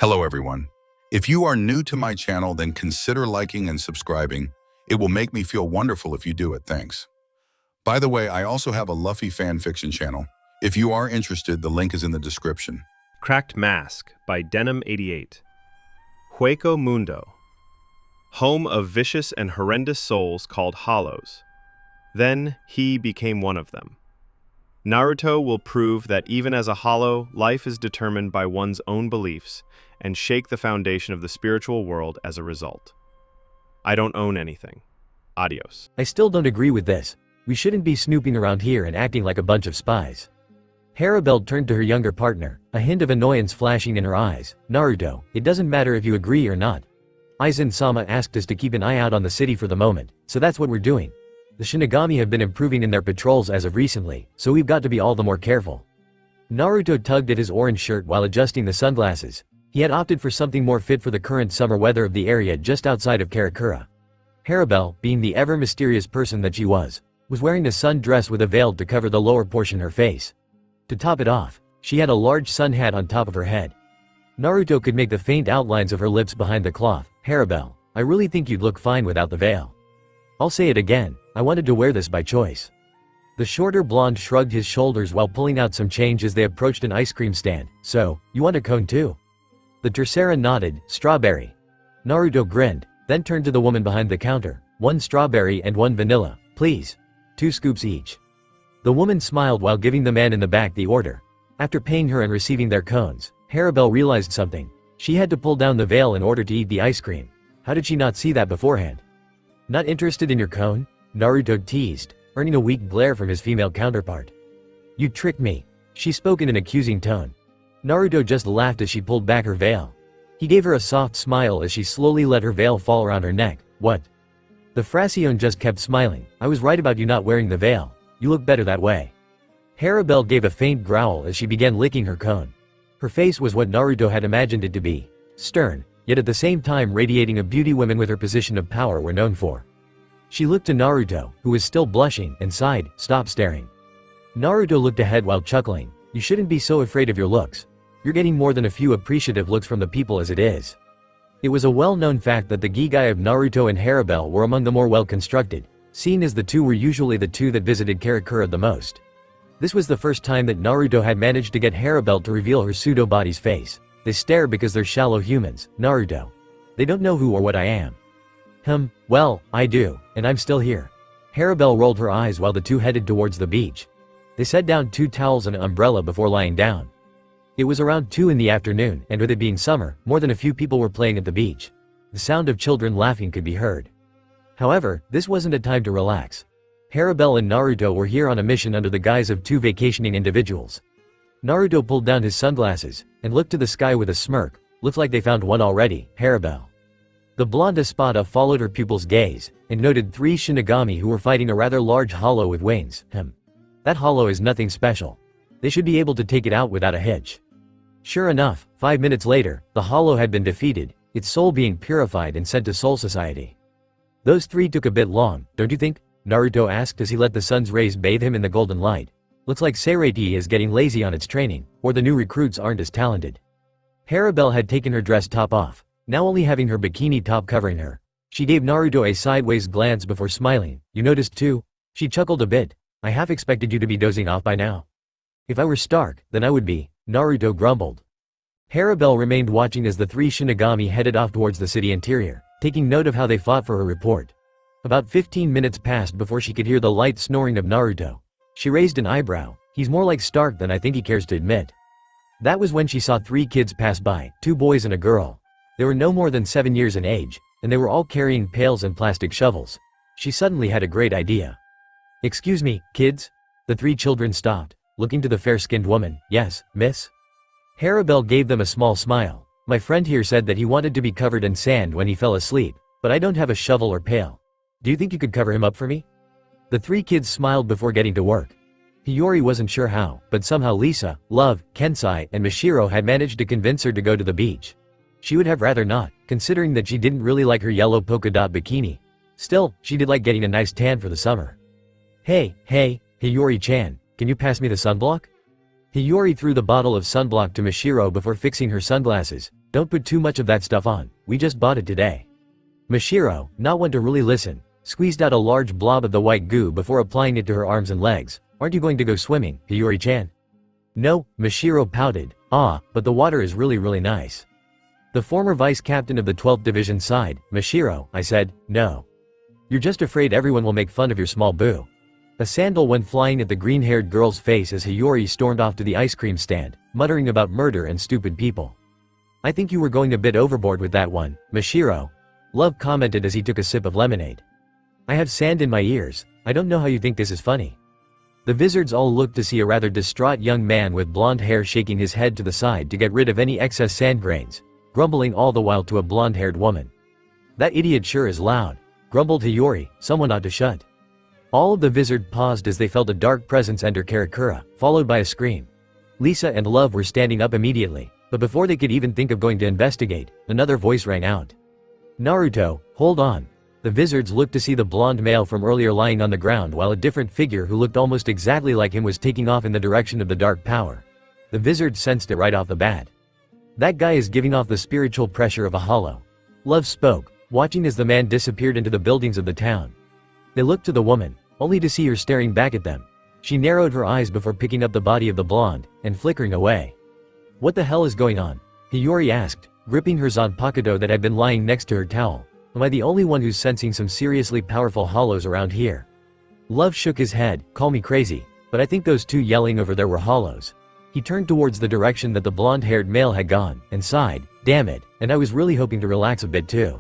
Hello everyone. If you are new to my channel, then consider liking and subscribing. It will make me feel wonderful if you do it. Thanks. By the way, I also have a Luffy fan fiction channel. If you are interested, the link is in the description. Cracked Mask by Denim88. Hueco Mundo. Home of vicious and horrendous souls called hollows. Then he became one of them. Naruto will prove that even as a hollow, life is determined by one's own beliefs and shake the foundation of the spiritual world as a result. I don't own anything. Adios. I still don't agree with this. We shouldn't be snooping around here and acting like a bunch of spies. Harabelle turned to her younger partner, a hint of annoyance flashing in her eyes. Naruto, it doesn't matter if you agree or not. Aizen-sama asked us to keep an eye out on the city for the moment, so that's what we're doing. The Shinigami have been improving in their patrols as of recently, so we've got to be all the more careful. Naruto tugged at his orange shirt while adjusting the sunglasses. He had opted for something more fit for the current summer weather of the area just outside of Karakura. Harabelle, being the ever-mysterious person that she was wearing a sun dress with a veil to cover the lower portion of her face. To top it off, she had a large sun hat on top of her head. Naruto could make the faint outlines of her lips behind the cloth. Harabelle, I really think you'd look fine without the veil. I'll say it again, I wanted to wear this by choice. The shorter blonde shrugged his shoulders while pulling out some change as they approached an ice cream stand. So, you want a cone too? The tercera nodded, strawberry. Naruto grinned, then turned to the woman behind the counter. 1 strawberry and 1 vanilla, please. 2 scoops each. The woman smiled while giving the man in the back the order. After paying her and receiving their cones, Harabelle realized something. She had to pull down the veil in order to eat the ice cream. How did she not see that beforehand? Not interested in your cone? Naruto teased, earning a weak glare from his female counterpart. You tricked me. She spoke in an accusing tone. Naruto just laughed as she pulled back her veil. He gave her a soft smile as she slowly let her veil fall around her neck. What? The Frasione just kept smiling. I was right about you not wearing the veil. You look better that way. Harabelle gave a faint growl as she began licking her cone. Her face was what Naruto had imagined it to be. Stern, yet at the same time radiating a beauty women with her position of power were known for. She looked to Naruto, who was still blushing, and sighed, "Stop staring." Naruto looked ahead while chuckling. You shouldn't be so afraid of your looks. You're getting more than a few appreciative looks from the people as it is. It was a well-known fact that the Gigai of Naruto and Harabelle were among the more well-constructed, seen as the two were usually the two that visited Karakura the most. This was the first time that Naruto had managed to get Harabelle to reveal her pseudo-body's face. They stare because they're shallow humans, Naruto. They don't know who or what I am. Well, I do, and I'm still here. Harabelle rolled her eyes while the two headed towards the beach. They set down 2 towels and an umbrella before lying down. It was around 2 in the afternoon, and with it being summer, more than a few people were playing at the beach. The sound of children laughing could be heard. However, this wasn't a time to relax. Harabelle and Naruto were here on a mission under the guise of 2 vacationing individuals. Naruto pulled down his sunglasses, and looked to the sky with a smirk. Looked like they found one already, Harabelle. The blonde Espada followed her pupil's gaze, and noted 3 Shinigami who were fighting a rather large hollow with wings. That hollow is nothing special. They should be able to take it out without a hitch. Sure enough, 5 minutes later, the hollow had been defeated, its soul being purified and sent to Soul Society. Those 3 took a bit long, don't you think? Naruto asked as he let the sun's rays bathe him in the golden light. Looks like Seirei is getting lazy on its training, or the new recruits aren't as talented. Harabelle had taken her dress top off, now only having her bikini top covering her. She gave Naruto a sideways glance before smiling. You noticed too? She chuckled a bit. I half expected you to be dozing off by now. If I were Stark, then I would be, Naruto grumbled. Harabelle remained watching as the 3 Shinigami headed off towards the city interior, taking note of how they fought for her report. About 15 minutes passed before she could hear the light snoring of Naruto. She raised an eyebrow. He's more like Stark than I think he cares to admit. That was when she saw 3 kids pass by, 2 boys and a girl. They were no more than 7 years in age, and they were all carrying pails and plastic shovels. She suddenly had a great idea. Excuse me, kids? The 3 children stopped, looking to the fair-skinned woman. Yes, miss? Harabelle gave them a small smile. My friend here said that he wanted to be covered in sand when he fell asleep, but I don't have a shovel or pail. Do you think you could cover him up for me? The 3 kids smiled before getting to work. Hiyori wasn't sure how, but somehow Lisa, Love, Kensai, and Mashiro had managed to convince her to go to the beach. She would have rather not, considering that she didn't really like her yellow polka dot bikini. Still, she did like getting a nice tan for the summer. Hey, Hiyori-chan, can you pass me the sunblock? Hiyori threw the bottle of sunblock to Mashiro before fixing her sunglasses. Don't put too much of that stuff on, we just bought it today. Mashiro, not one to really listen, squeezed out a large blob of the white goo before applying it to her arms and legs. Aren't you going to go swimming, Hiyori-chan? No, Mashiro pouted. But the water is really nice. The former vice captain of the 12th Division sighed. Mashiro, I said, no. You're just afraid everyone will make fun of your small boo. A sandal went flying at the green-haired girl's face as Hiyori stormed off to the ice cream stand, muttering about murder and stupid people. I think you were going a bit overboard with that one, Mashiro. Love commented as he took a sip of lemonade. I have sand in my ears, I don't know how you think this is funny. The wizards all looked to see a rather distraught young man with blonde hair shaking his head to the side to get rid of any excess sand grains, grumbling all the while to a blonde-haired woman. That idiot sure is loud, grumbled Hiyori, someone ought to shut. All of the wizards paused as they felt a dark presence enter Karakura, followed by a scream. Lisa and Love were standing up immediately, but before they could even think of going to investigate, another voice rang out. Naruto, hold on. The wizards looked to see the blonde male from earlier lying on the ground while a different figure who looked almost exactly like him was taking off in the direction of the dark power. The wizards sensed it right off the bat. That guy is giving off the spiritual pressure of a hollow. Love spoke, watching as the man disappeared into the buildings of the town. They looked to the woman, only to see her staring back at them. She narrowed her eyes before picking up the body of the blonde, and flickering away. What the hell is going on? Hiyori asked, gripping her zanpakuto that had been lying next to her towel. Am I the only one who's sensing some seriously powerful hollows around here? Love shook his head, call me crazy, but I think those two yelling over there were hollows. He turned towards the direction that the blonde-haired male had gone, and sighed, damn it, and I was really hoping to relax a bit too.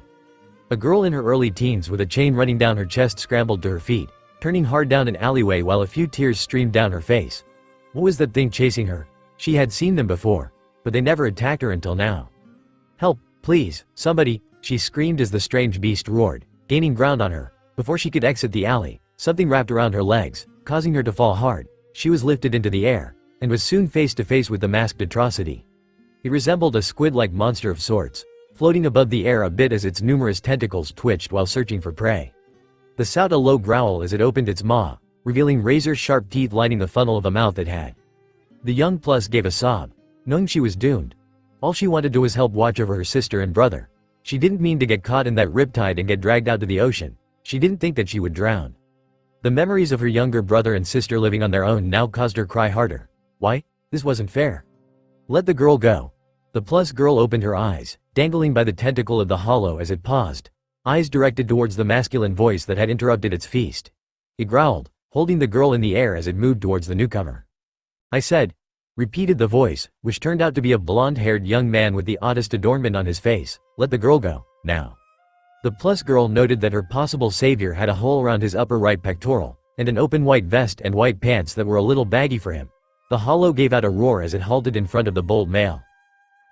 A girl in her early teens with a chain running down her chest scrambled to her feet, turning hard down an alleyway while a few tears streamed down her face. What was that thing chasing her? She had seen them before, but they never attacked her until now. Help, please, somebody, she screamed as the strange beast roared, gaining ground on her. Before she could exit the alley, something wrapped around her legs, causing her to fall hard. She was lifted into the air, and was soon face to face with the masked atrocity. It resembled a squid-like monster of sorts, floating above the air a bit as its numerous tentacles twitched while searching for prey. The sound a low growl as it opened its maw, revealing razor-sharp teeth lining the funnel of a mouth it had. The young plus gave a sob, knowing she was doomed. All she wanted to was help watch over her sister and brother. She didn't mean to get caught in that riptide and get dragged out to the ocean. She didn't think that she would drown. The memories of her younger brother and sister living on their own now caused her cry harder. Why? This wasn't fair. Let the girl go. The plus girl opened her eyes, dangling by the tentacle of the hollow as it paused, eyes directed towards the masculine voice that had interrupted its feast. It growled, holding the girl in the air as it moved towards the newcomer. I said, repeated the voice, which turned out to be a blonde-haired young man with the oddest adornment on his face. Let the girl go, now. The plus girl noted that her possible savior had a hole around his upper right pectoral, and an open white vest and white pants that were a little baggy for him. The hollow gave out a roar as it halted in front of the bold male.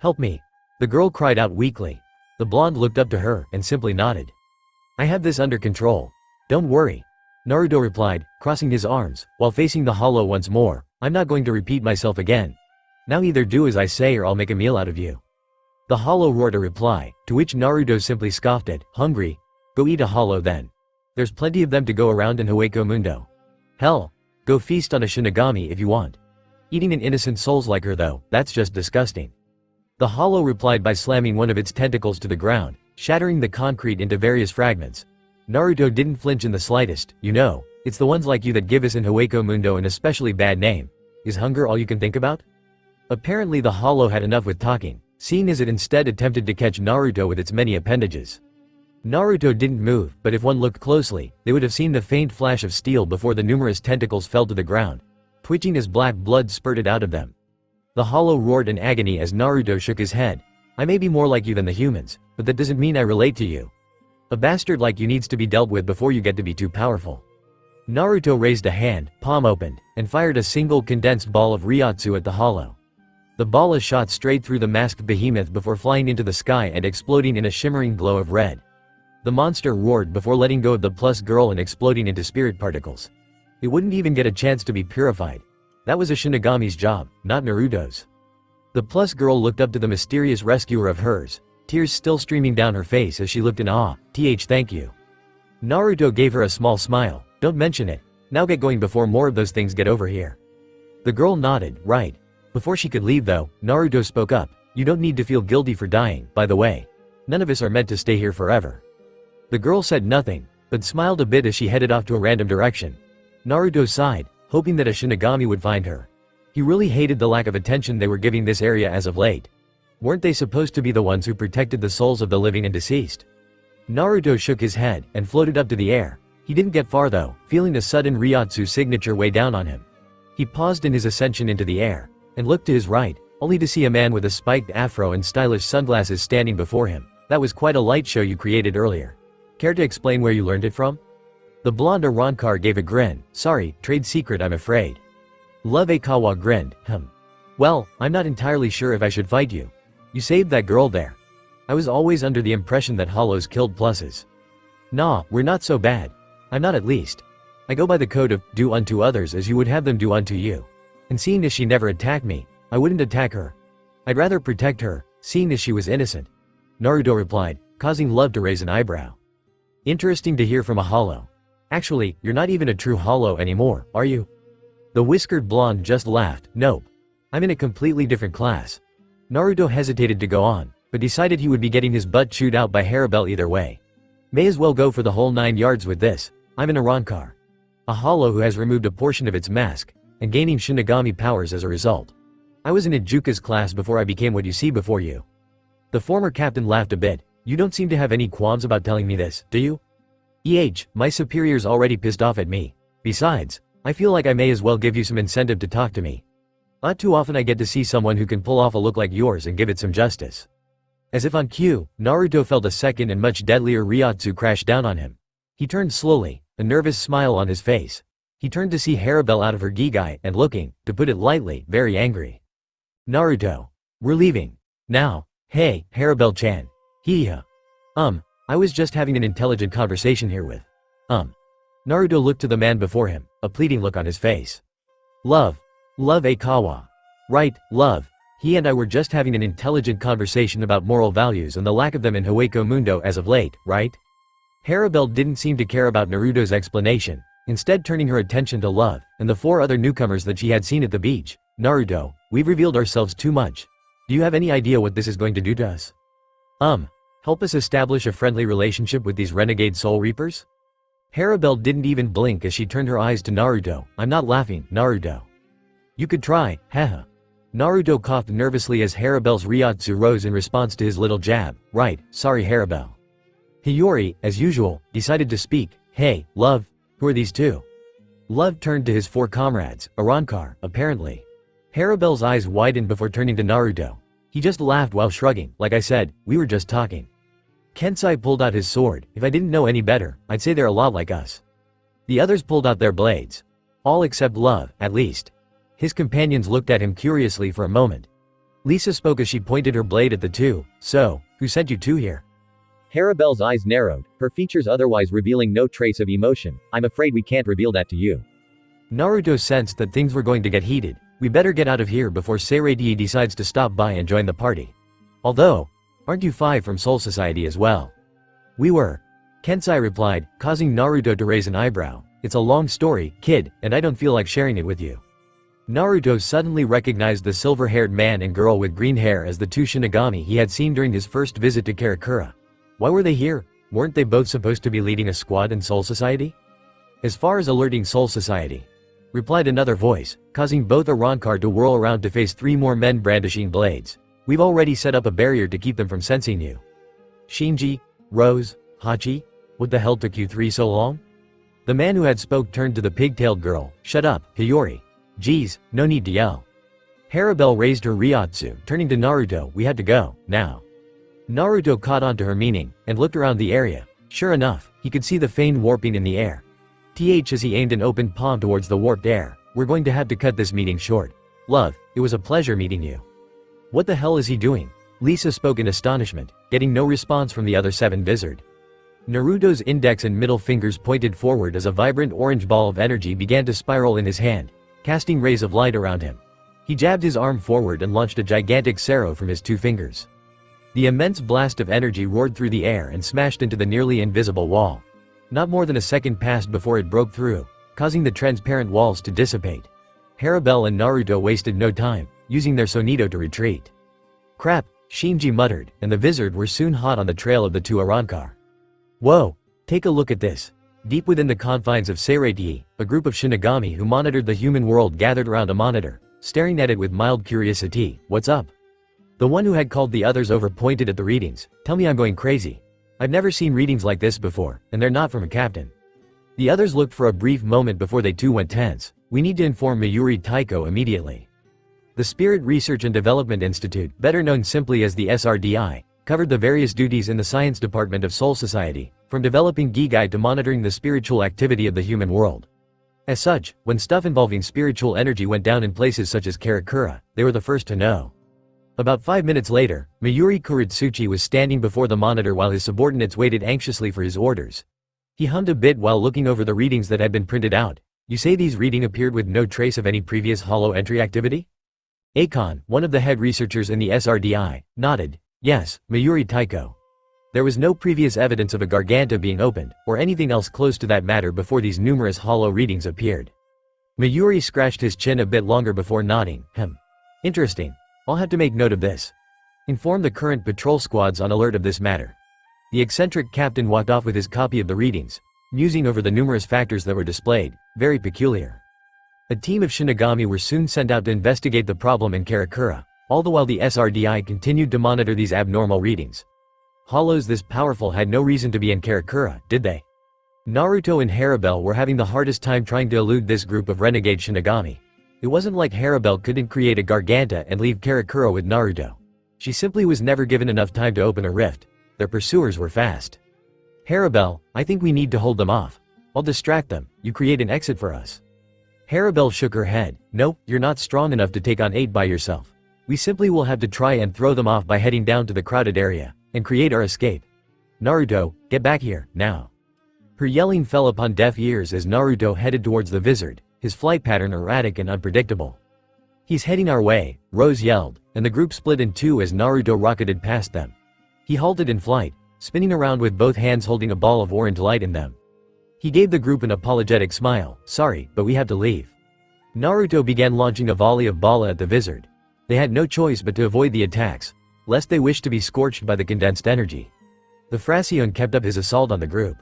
Help me. The girl cried out weakly. The blonde looked up to her and simply nodded. I have this under control. Don't worry. Naruto replied, crossing his arms, while facing the hollow once more. I'm not going to repeat myself again. Now either do as I say or I'll make a meal out of you. The hollow roared a reply, to which Naruto simply scoffed at, hungry? Go eat a hollow then. There's plenty of them to go around in Hueco Mundo. Hell, go feast on a shinigami if you want. Eating an innocent soul like her though, that's just disgusting. The hollow replied by slamming one of its tentacles to the ground, shattering the concrete into various fragments. Naruto didn't flinch in the slightest, you know, it's the ones like you that give us in Hueco Mundo an especially bad name. Is hunger all you can think about? Apparently the hollow had enough with talking, seeing as it instead attempted to catch Naruto with its many appendages. Naruto didn't move, but if one looked closely, they would have seen the faint flash of steel before the numerous tentacles fell to the ground, twitching as black blood spurted out of them. The hollow roared in agony as Naruto shook his head. I may be more like you than the humans, but that doesn't mean I relate to you. A bastard like you needs to be dealt with before you get to be too powerful. Naruto raised a hand, palm opened, and fired a single condensed ball of Ryotsu at the hollow. The ball shot straight through the masked behemoth before flying into the sky and exploding in a shimmering glow of red. The monster roared before letting go of the plus girl and exploding into spirit particles. It wouldn't even get a chance to be purified. That was a Shinigami's job, not Naruto's. The plus girl looked up to the mysterious rescuer of hers, tears still streaming down her face as she looked in awe. Thank you. Naruto gave her a small smile. Don't mention it. Now get going before more of those things get over here. The girl nodded, right. Before she could leave though, Naruto spoke up. You don't need to feel guilty for dying, by the way. None of us are meant to stay here forever." The girl said nothing, but smiled a bit as she headed off to a random direction. Naruto sighed, hoping that a Shinigami would find her. He really hated the lack of attention they were giving this area as of late. Weren't they supposed to be the ones who protected the souls of the living and deceased? Naruto shook his head and floated up to the air. He didn't get far though, feeling a sudden Ryotsu signature weigh down on him. He paused in his ascension into the air, and looked to his right, only to see a man with a spiked afro and stylish sunglasses standing before him. "That was quite a light show you created earlier. Care to explain where you learned it from?" The blonde Arankar gave a grin. "Sorry, trade secret I'm afraid." Love Aikawa grinned. Well, I'm not entirely sure if I should fight you. You saved that girl there. I was always under the impression that hollows killed pluses." "Nah, we're not so bad. I'm not, at least. I go by the code of, do unto others as you would have them do unto you. And seeing as she never attacked me, I wouldn't attack her. I'd rather protect her, seeing as she was innocent," Naruto replied, causing Love to raise an eyebrow. "Interesting to hear from a hollow. Actually, you're not even a true hollow anymore, are you?" The whiskered blonde just laughed. "Nope. I'm in a completely different class." Naruto hesitated to go on, but decided he would be getting his butt chewed out by Harabel either way. May as well go for the whole 9 yards with this. I'm an Arankar, a hollow who has removed a portion of its mask, and gaining Shinigami powers as a result. I was in Ijuka's class before I became what you see before you. The former captain laughed a bit. "You don't seem to have any qualms about telling me this, do you?" My superior's already pissed off at me. Besides, I feel like I may as well give you some incentive to talk to me. Not too often I get to see someone who can pull off a look like yours and give it some justice." As if on cue, Naruto felt a second and much deadlier Ryotsu crash down on him. He turned slowly, a nervous smile on his face. He turned to see Harabel out of her gigai and looking, to put it lightly, very angry. "Naruto. We're leaving. Now. Hey, Harabel-chan. Hiha. I was just having an intelligent conversation here with. Naruto looked to the man before him, a pleading look on his face. Love Aikawa. Right, Love. He and I were just having an intelligent conversation about moral values and the lack of them in Hueco Mundo as of late, right? Harabel didn't seem to care about Naruto's explanation, instead turning her attention to Love and the 4 other newcomers that she had seen at the beach. "Naruto, we've revealed ourselves too much. Do you have any idea what this is going to do to us? Help us establish a friendly relationship with these renegade Soul Reapers?" Harabel didn't even blink as she turned her eyes to Naruto. "I'm not laughing, Naruto. You could try, haha." Naruto coughed nervously as Harabel's Ryotsu rose in response to his little jab. "Right, sorry Harabel." Hiyori, as usual, decided to speak. "Hey, Love, who are these 2? Love turned to his 4 comrades, Arankar, apparently. Harabel's eyes widened before turning to Naruto. He just laughed while shrugging. "Like I said, we were just talking." Kensai pulled out his sword. "If I didn't know any better, I'd say they're a lot like us." The others pulled out their blades. All except Love, at least. His companions looked at him curiously for a moment. Lisa spoke as she pointed her blade at the 2. "So, who sent you 2 here?" Harabel's eyes narrowed, her features otherwise revealing no trace of emotion. "I'm afraid we can't reveal that to you." Naruto sensed that things were going to get heated. "We better get out of here before Seirei decides to stop by and join the party. Although, aren't you 5 from Soul Society as well?" "We were," Kensai replied, causing Naruto to raise an eyebrow. "It's a long story, kid, and I don't feel like sharing it with you." Naruto suddenly recognized the silver-haired man and girl with green hair as the 2 Shinigami he had seen during his first visit to Karakura. Why were they here? Weren't they both supposed to be leading a squad in Soul Society? "As far as alerting Soul Society," replied another voice, causing both Arankar to whirl around to face 3 more men brandishing blades. "We've already set up a barrier to keep them from sensing you." "Shinji, Rose, Hachi, what the hell took you 3 so long?" The man who had spoke turned to the pigtailed girl. "Shut up, Hiyori. Geez, no need to yell." Harabel raised her Ryotsu, turning to Naruto. "We had to go, now." Naruto caught on to her meaning, and looked around the area. Sure enough, he could see the feigned warping in the air. As he aimed an open palm towards the warped air. "We're going to have to cut this meeting short. Love, it was a pleasure meeting you." "What the hell is he doing?" Lisa spoke in astonishment, getting no response from the other 7 Vizard. Naruto's index and middle fingers pointed forward as a vibrant orange ball of energy began to spiral in his hand, casting rays of light around him. He jabbed his arm forward and launched a gigantic Sero from his 2 fingers. The immense blast of energy roared through the air and smashed into the nearly invisible wall. Not more than a second passed before it broke through, causing the transparent walls to dissipate. Harabel and Naruto wasted no time, using their Sonito to retreat. Crap, Shinji muttered, and the Vizard were soon hot on the trail of the two Arrancar. Whoa! Take a look at this. Deep within the confines of Seireiti, a group of Shinigami who monitored the human world gathered around a monitor, staring at it with mild curiosity. What's up? The one who had called the others over pointed at the readings. Tell me I'm going crazy. I've never seen readings like this before, and they're not from a captain. The others looked for a brief moment before they too went tense. We need to inform Mayuri Taiko immediately. The Spirit Research and Development Institute, better known simply as the SRDI, covered the various duties in the science department of Soul Society, from developing Gigai to monitoring the spiritual activity of the human world. As such, when stuff involving spiritual energy went down in places such as Karakura, they were the first to know. About 5 minutes later, Mayuri Kuritsuchi was standing before the monitor while his subordinates waited anxiously for his orders. He hummed a bit while looking over the readings that had been printed out. You say these readings appeared with no trace of any previous hollow entry activity? Akon, one of the head researchers in the SRDI, nodded. Yes, Mayuri Taiko. There was no previous evidence of a garganta being opened, or anything else close to that matter before these numerous hollow readings appeared. Mayuri scratched his chin a bit longer before nodding. Interesting. I'll have to make note of this. Inform the current patrol squads on alert of this matter. The eccentric captain walked off with his copy of the readings, musing over the numerous factors that were displayed. Very peculiar. A team of Shinigami were soon sent out to investigate the problem in Karakura, all the while the SRDI continued to monitor these abnormal readings. Hollows this powerful had no reason to be in Karakura, did they? Naruto and Harabel were having the hardest time trying to elude this group of renegade Shinigami. It wasn't like Harabel couldn't create a garganta and leave Karakura with Naruto. She simply was never given enough time to open a rift. Their pursuers were fast. Harabel, I think we need to hold them off. I'll distract them, you create an exit for us. Harabel shook her head. Nope, you're not strong enough to take on 8 by yourself. We simply will have to try and throw them off by heading down to the crowded area, and create our escape. Naruto, get back here, now. Her yelling fell upon deaf ears as Naruto headed towards the Vizard, his flight pattern erratic and unpredictable. He's heading our way, Rose yelled, and the group split in two as Naruto rocketed past them. He halted in flight, spinning around with both hands holding a ball of orange light in them. He gave the group an apologetic smile. Sorry, but we have to leave. Naruto began launching a volley of bala at the Vizard. They had no choice but to avoid the attacks, lest they wished to be scorched by the condensed energy. The Fraccione kept up his assault on the group.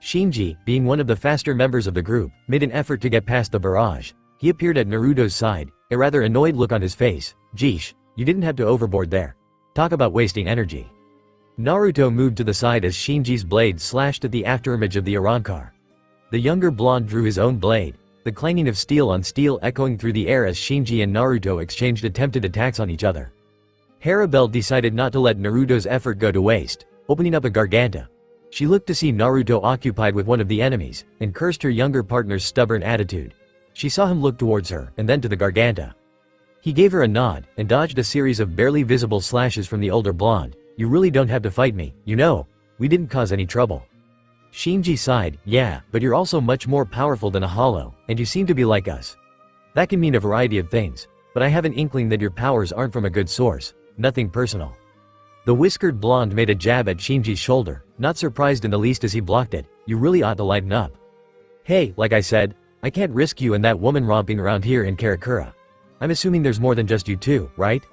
Shinji, being one of the faster members of the group, made an effort to get past the barrage. He appeared at Naruto's side, a rather annoyed look on his face. Jeesh, you didn't have to overboard there. Talk about wasting energy. Naruto moved to the side as Shinji's blade slashed at the afterimage of the Arrancar. The younger blonde drew his own blade, the clanging of steel on steel echoing through the air as Shinji and Naruto exchanged attempted attacks on each other. Harabel decided not to let Naruto's effort go to waste, opening up a garganta. She looked to see Naruto occupied with one of the enemies, and cursed her younger partner's stubborn attitude. She saw him look towards her, and then to the garganta. He gave her a nod, and dodged a series of barely visible slashes from the older blonde. You really don't have to fight me, you know. We didn't cause any trouble. Shinji sighed. Yeah, but you're also much more powerful than a hollow, and you seem to be like us. That can mean a variety of things, but I have an inkling that your powers aren't from a good source. Nothing personal. The whiskered blonde made a jab at Shinji's shoulder, not surprised in the least as he blocked it. You really ought to lighten up. Hey, like I said, I can't risk you and that woman romping around here in Karakura. I'm assuming there's more than just you two, right?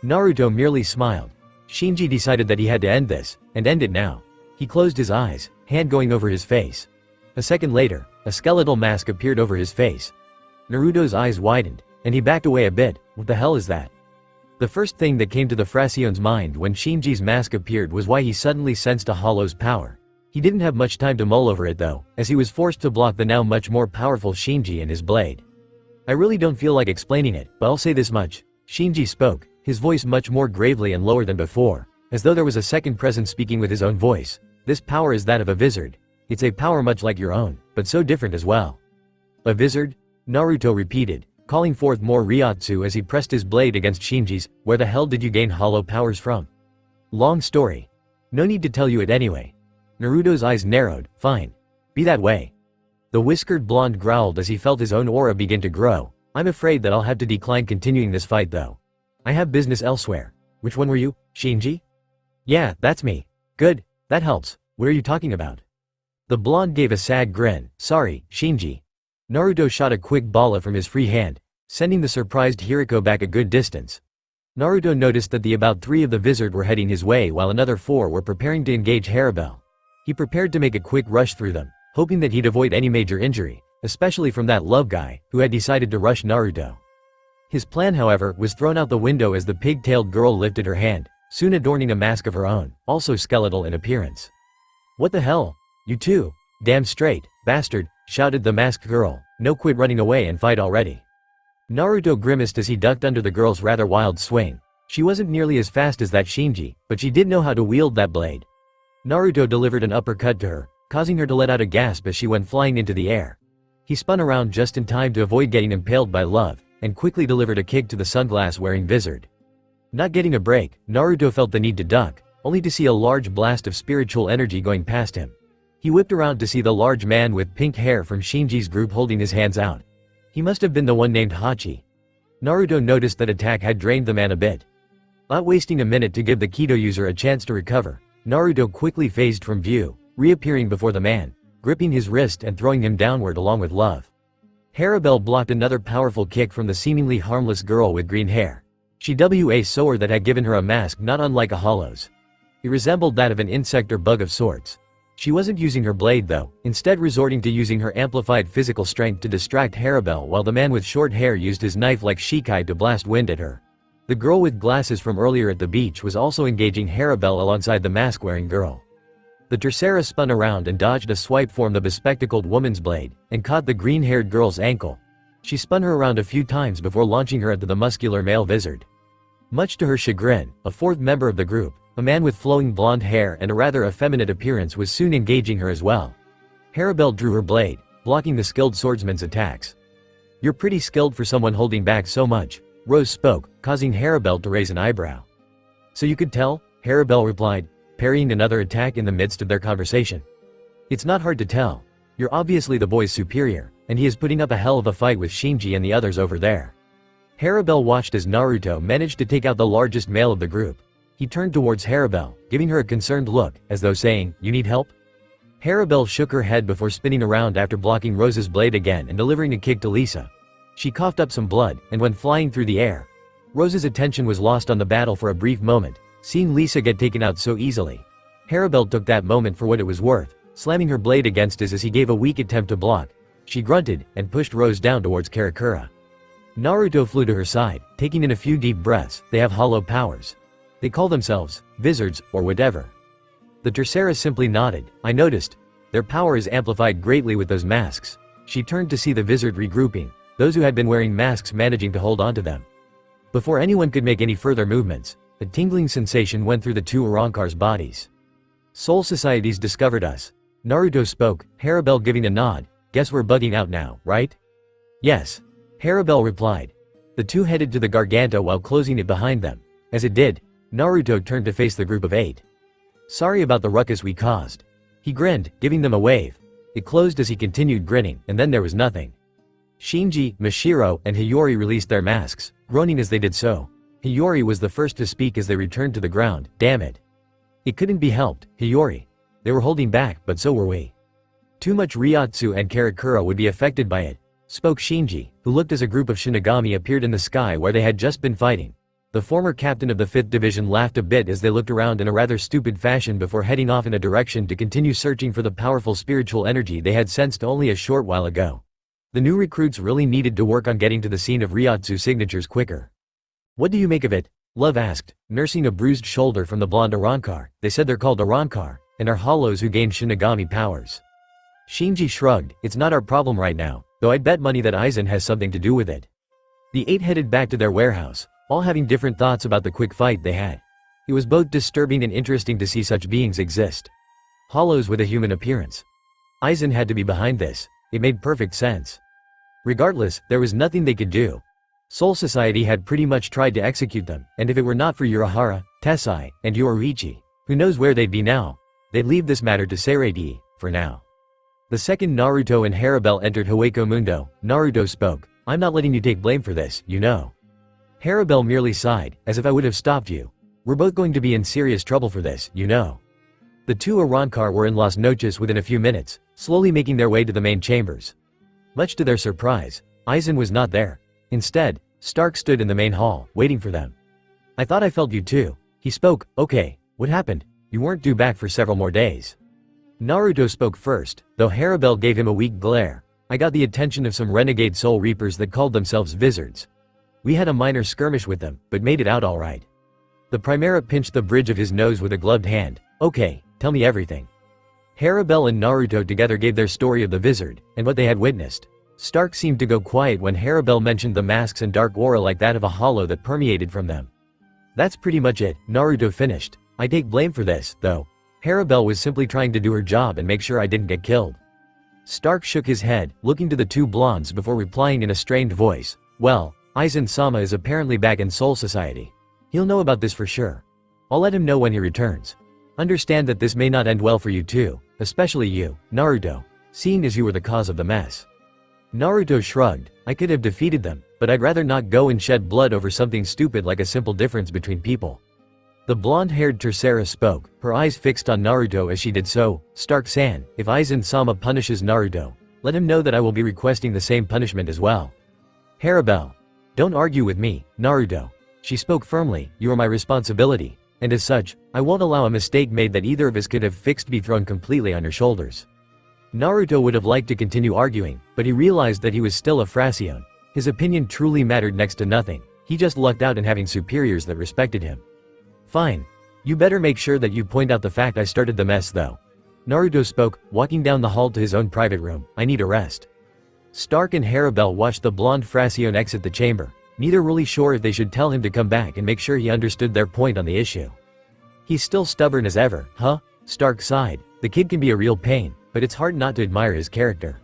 Naruto merely smiled. Shinji decided that he had to end this, and end it now. He closed his eyes, hand going over his face. A second later, a skeletal mask appeared over his face. Naruto's eyes widened, and he backed away a bit. What the hell is that? The first thing that came to the Fraccione's mind when Shinji's mask appeared was why he suddenly sensed a hollow's power. He didn't have much time to mull over it though, as he was forced to block the now much more powerful Shinji and his blade. I really don't feel like explaining it, but I'll say this much. Shinji spoke, his voice much more gravely and lower than before, as though there was a second presence speaking with his own voice. This power is that of a Vizard. It's a power much like your own, but so different as well. A Vizard? Naruto repeated, calling forth more Ryotsu as he pressed his blade against Shinji's. Where the hell did you gain hollow powers from? Long story. No need to tell you it anyway. Naruto's eyes narrowed. Fine. Be that way. The whiskered blonde growled as he felt his own aura begin to grow. I'm afraid that I'll have to decline continuing this fight though. I have business elsewhere. Which one were you, Shinji? Yeah, that's me. Good, that helps. What are you talking about? The blonde gave a sad grin. Sorry, Shinji. Naruto shot a quick bala from his free hand, sending the surprised Hiriko back a good distance. Naruto noticed that about 3 of the wizard were heading his way while another 4 were preparing to engage Harabel. He prepared to make a quick rush through them, hoping that he'd avoid any major injury, especially from that love guy, who had decided to rush Naruto. His plan, however, was thrown out the window as the pig-tailed girl lifted her hand, soon adorning a mask of her own, also skeletal in appearance. "What the hell? You too? Damn straight, bastard," shouted the masked girl. "No, quit running away and fight already." Naruto grimaced as he ducked under the girl's rather wild swing. She wasn't nearly as fast as that Shinji, but she did know how to wield that blade. Naruto delivered an uppercut to her, causing her to let out a gasp as she went flying into the air. He spun around just in time to avoid getting impaled by love, and quickly delivered a kick to the sunglass-wearing wizard. Not getting a break, Naruto felt the need to duck, only to see a large blast of spiritual energy going past him. He whipped around to see the large man with pink hair from Shinji's group holding his hands out. He must have been the one named Hachi. Naruto noticed that attack had drained the man a bit. Not wasting a minute to give the Kido user a chance to recover, Naruto quickly phased from view, reappearing before the man, gripping his wrist and throwing him downward along with love. Harabel blocked another powerful kick from the seemingly harmless girl with green hair. She was a sword that had given her a mask not unlike a hollow's. It resembled that of an insect or bug of sorts. She wasn't using her blade though, instead resorting to using her amplified physical strength to distract Harabel while the man with short hair used his knife like Shikai to blast wind at her. The girl with glasses from earlier at the beach was also engaging Harabel alongside the mask-wearing girl. The Tercera spun around and dodged a swipe from the bespectacled woman's blade, and caught the green-haired girl's ankle. She spun her around a few times before launching her at the muscular male wizard. Much to her chagrin, a 4th member of the group, a man with flowing blonde hair and a rather effeminate appearance, was soon engaging her as well. Harabel drew her blade, blocking the skilled swordsman's attacks. "You're pretty skilled for someone holding back so much," Rose spoke, causing Harabel to raise an eyebrow. "So you could tell?" Harabel replied, parrying another attack in the midst of their conversation. "It's not hard to tell. You're obviously the boy's superior, and he is putting up a hell of a fight with Shinji and the others over there." Harabel watched as Naruto managed to take out the largest male of the group. He turned towards Harabel, giving her a concerned look, as though saying, "You need help?" Harabel shook her head before spinning around after blocking Rose's blade again and delivering a kick to Lisa. She coughed up some blood and went flying through the air. Rose's attention was lost on the battle for a brief moment, seeing Lisa get taken out so easily. Harabel took that moment for what it was worth, slamming her blade against his as he gave a weak attempt to block. She grunted and pushed Rose down towards Karakura. Naruto flew to her side, taking in a few deep breaths. "They have hollow powers. They call themselves wizards or whatever." The Tercera simply nodded. "I noticed. Their power is amplified greatly with those masks." She turned to see the wizard regrouping, those who had been wearing masks managing to hold onto them. Before anyone could make any further movements, a tingling sensation went through the 2 Arrancar's bodies. "Soul Society's discovered us." Naruto spoke, Harabel giving a nod. "Guess we're bugging out now, right?" "Yes." Harabel replied. The 2 headed to the Garganta while closing it behind them. As it did, Naruto turned to face the group of 8. "Sorry about the ruckus we caused." He grinned, giving them a wave. It closed as he continued grinning, and then there was nothing. Shinji, Mashiro, and Hiyori released their masks, groaning as they did so. Hiyori was the first to speak as they returned to the ground. "Damn it. It couldn't be helped, Hiyori. They were holding back, but so were we. Too much Ryotsu and Karakura would be affected by it," spoke Shinji, who looked as a group of Shinigami appeared in the sky where they had just been fighting. The former captain of the 5th Division laughed a bit as they looked around in a rather stupid fashion before heading off in a direction to continue searching for the powerful spiritual energy they had sensed only a short while ago. The new recruits really needed to work on getting to the scene of Ryotsu signatures quicker. "What do you make of it?" Love asked, nursing a bruised shoulder from the blonde Arrancar. "They said they're called Arrancar, and are hollows who gain Shinigami powers." Shinji shrugged. "It's not our problem right now, though I'd bet money that Aizen has something to do with it." The 8 headed back to their warehouse, all having different thoughts about the quick fight they had. It was both disturbing and interesting to see such beings exist. Hollows with a human appearance. Aizen had to be behind this. It made perfect sense. Regardless, there was nothing they could do. Soul Society had pretty much tried to execute them, and if it were not for Urahara, Tessai, and Yoruichi, who knows where they'd be now? They'd leave this matter to Seirei, for now. The second Naruto and Harabel entered Hueco Mundo, Naruto spoke. "I'm not letting you take blame for this, you know." Harabel merely sighed, "As if I would have stopped you. We're both going to be in serious trouble for this, you know." The 2 Arrancar were in Las Noches within a few minutes, slowly making their way to the main chambers. Much to their surprise, Aizen was not there. Instead, Stark stood in the main hall, waiting for them. I thought I felt you too. He spoke. Okay, what happened? You weren't due back for several more days. Naruto spoke first, though Harabel gave him a weak glare. I got the attention of some renegade soul reapers that called themselves Vizards. We had a minor skirmish with them, but made it out alright. The Primera pinched the bridge of his nose with a gloved hand. Okay, tell me everything. Harabel and Naruto together gave their story of the Vizard, and what they had witnessed. Stark seemed to go quiet when Harabel mentioned the masks and dark aura like that of a hollow that permeated from them. That's pretty much it, Naruto finished. I take blame for this, though. Harabel was simply trying to do her job and make sure I didn't get killed. Stark shook his head, looking to the two blondes before replying in a strained voice. Well, Aizen-sama is apparently back in Soul Society. He'll know about this for sure. I'll let him know when he returns. Understand that this may not end well for you too, especially you, Naruto, seeing as you were the cause of the mess. Naruto shrugged. I could have defeated them, but I'd rather not go and shed blood over something stupid like a simple difference between people. The blonde-haired Tercera spoke, her eyes fixed on Naruto as she did so. Stark-san, if Aizen-sama punishes Naruto, let him know that I will be requesting the same punishment as well. Harabel. Don't argue with me, Naruto. She spoke firmly, you are my responsibility, and as such, I won't allow a mistake made that either of us could have fixed be thrown completely on your shoulders. Naruto would have liked to continue arguing, but he realized that he was still a Fraccione. His opinion truly mattered next to nothing. He just lucked out in having superiors that respected him. Fine. You better make sure that you point out the fact I started the mess though. Naruto spoke, walking down the hall to his own private room. I need a rest. Stark and Harabel watched the blonde Fraccione exit the chamber, neither really sure if they should tell him to come back and make sure he understood their point on the issue. He's still stubborn as ever, huh? Stark sighed. The kid can be a real pain, but it's hard not to admire his character.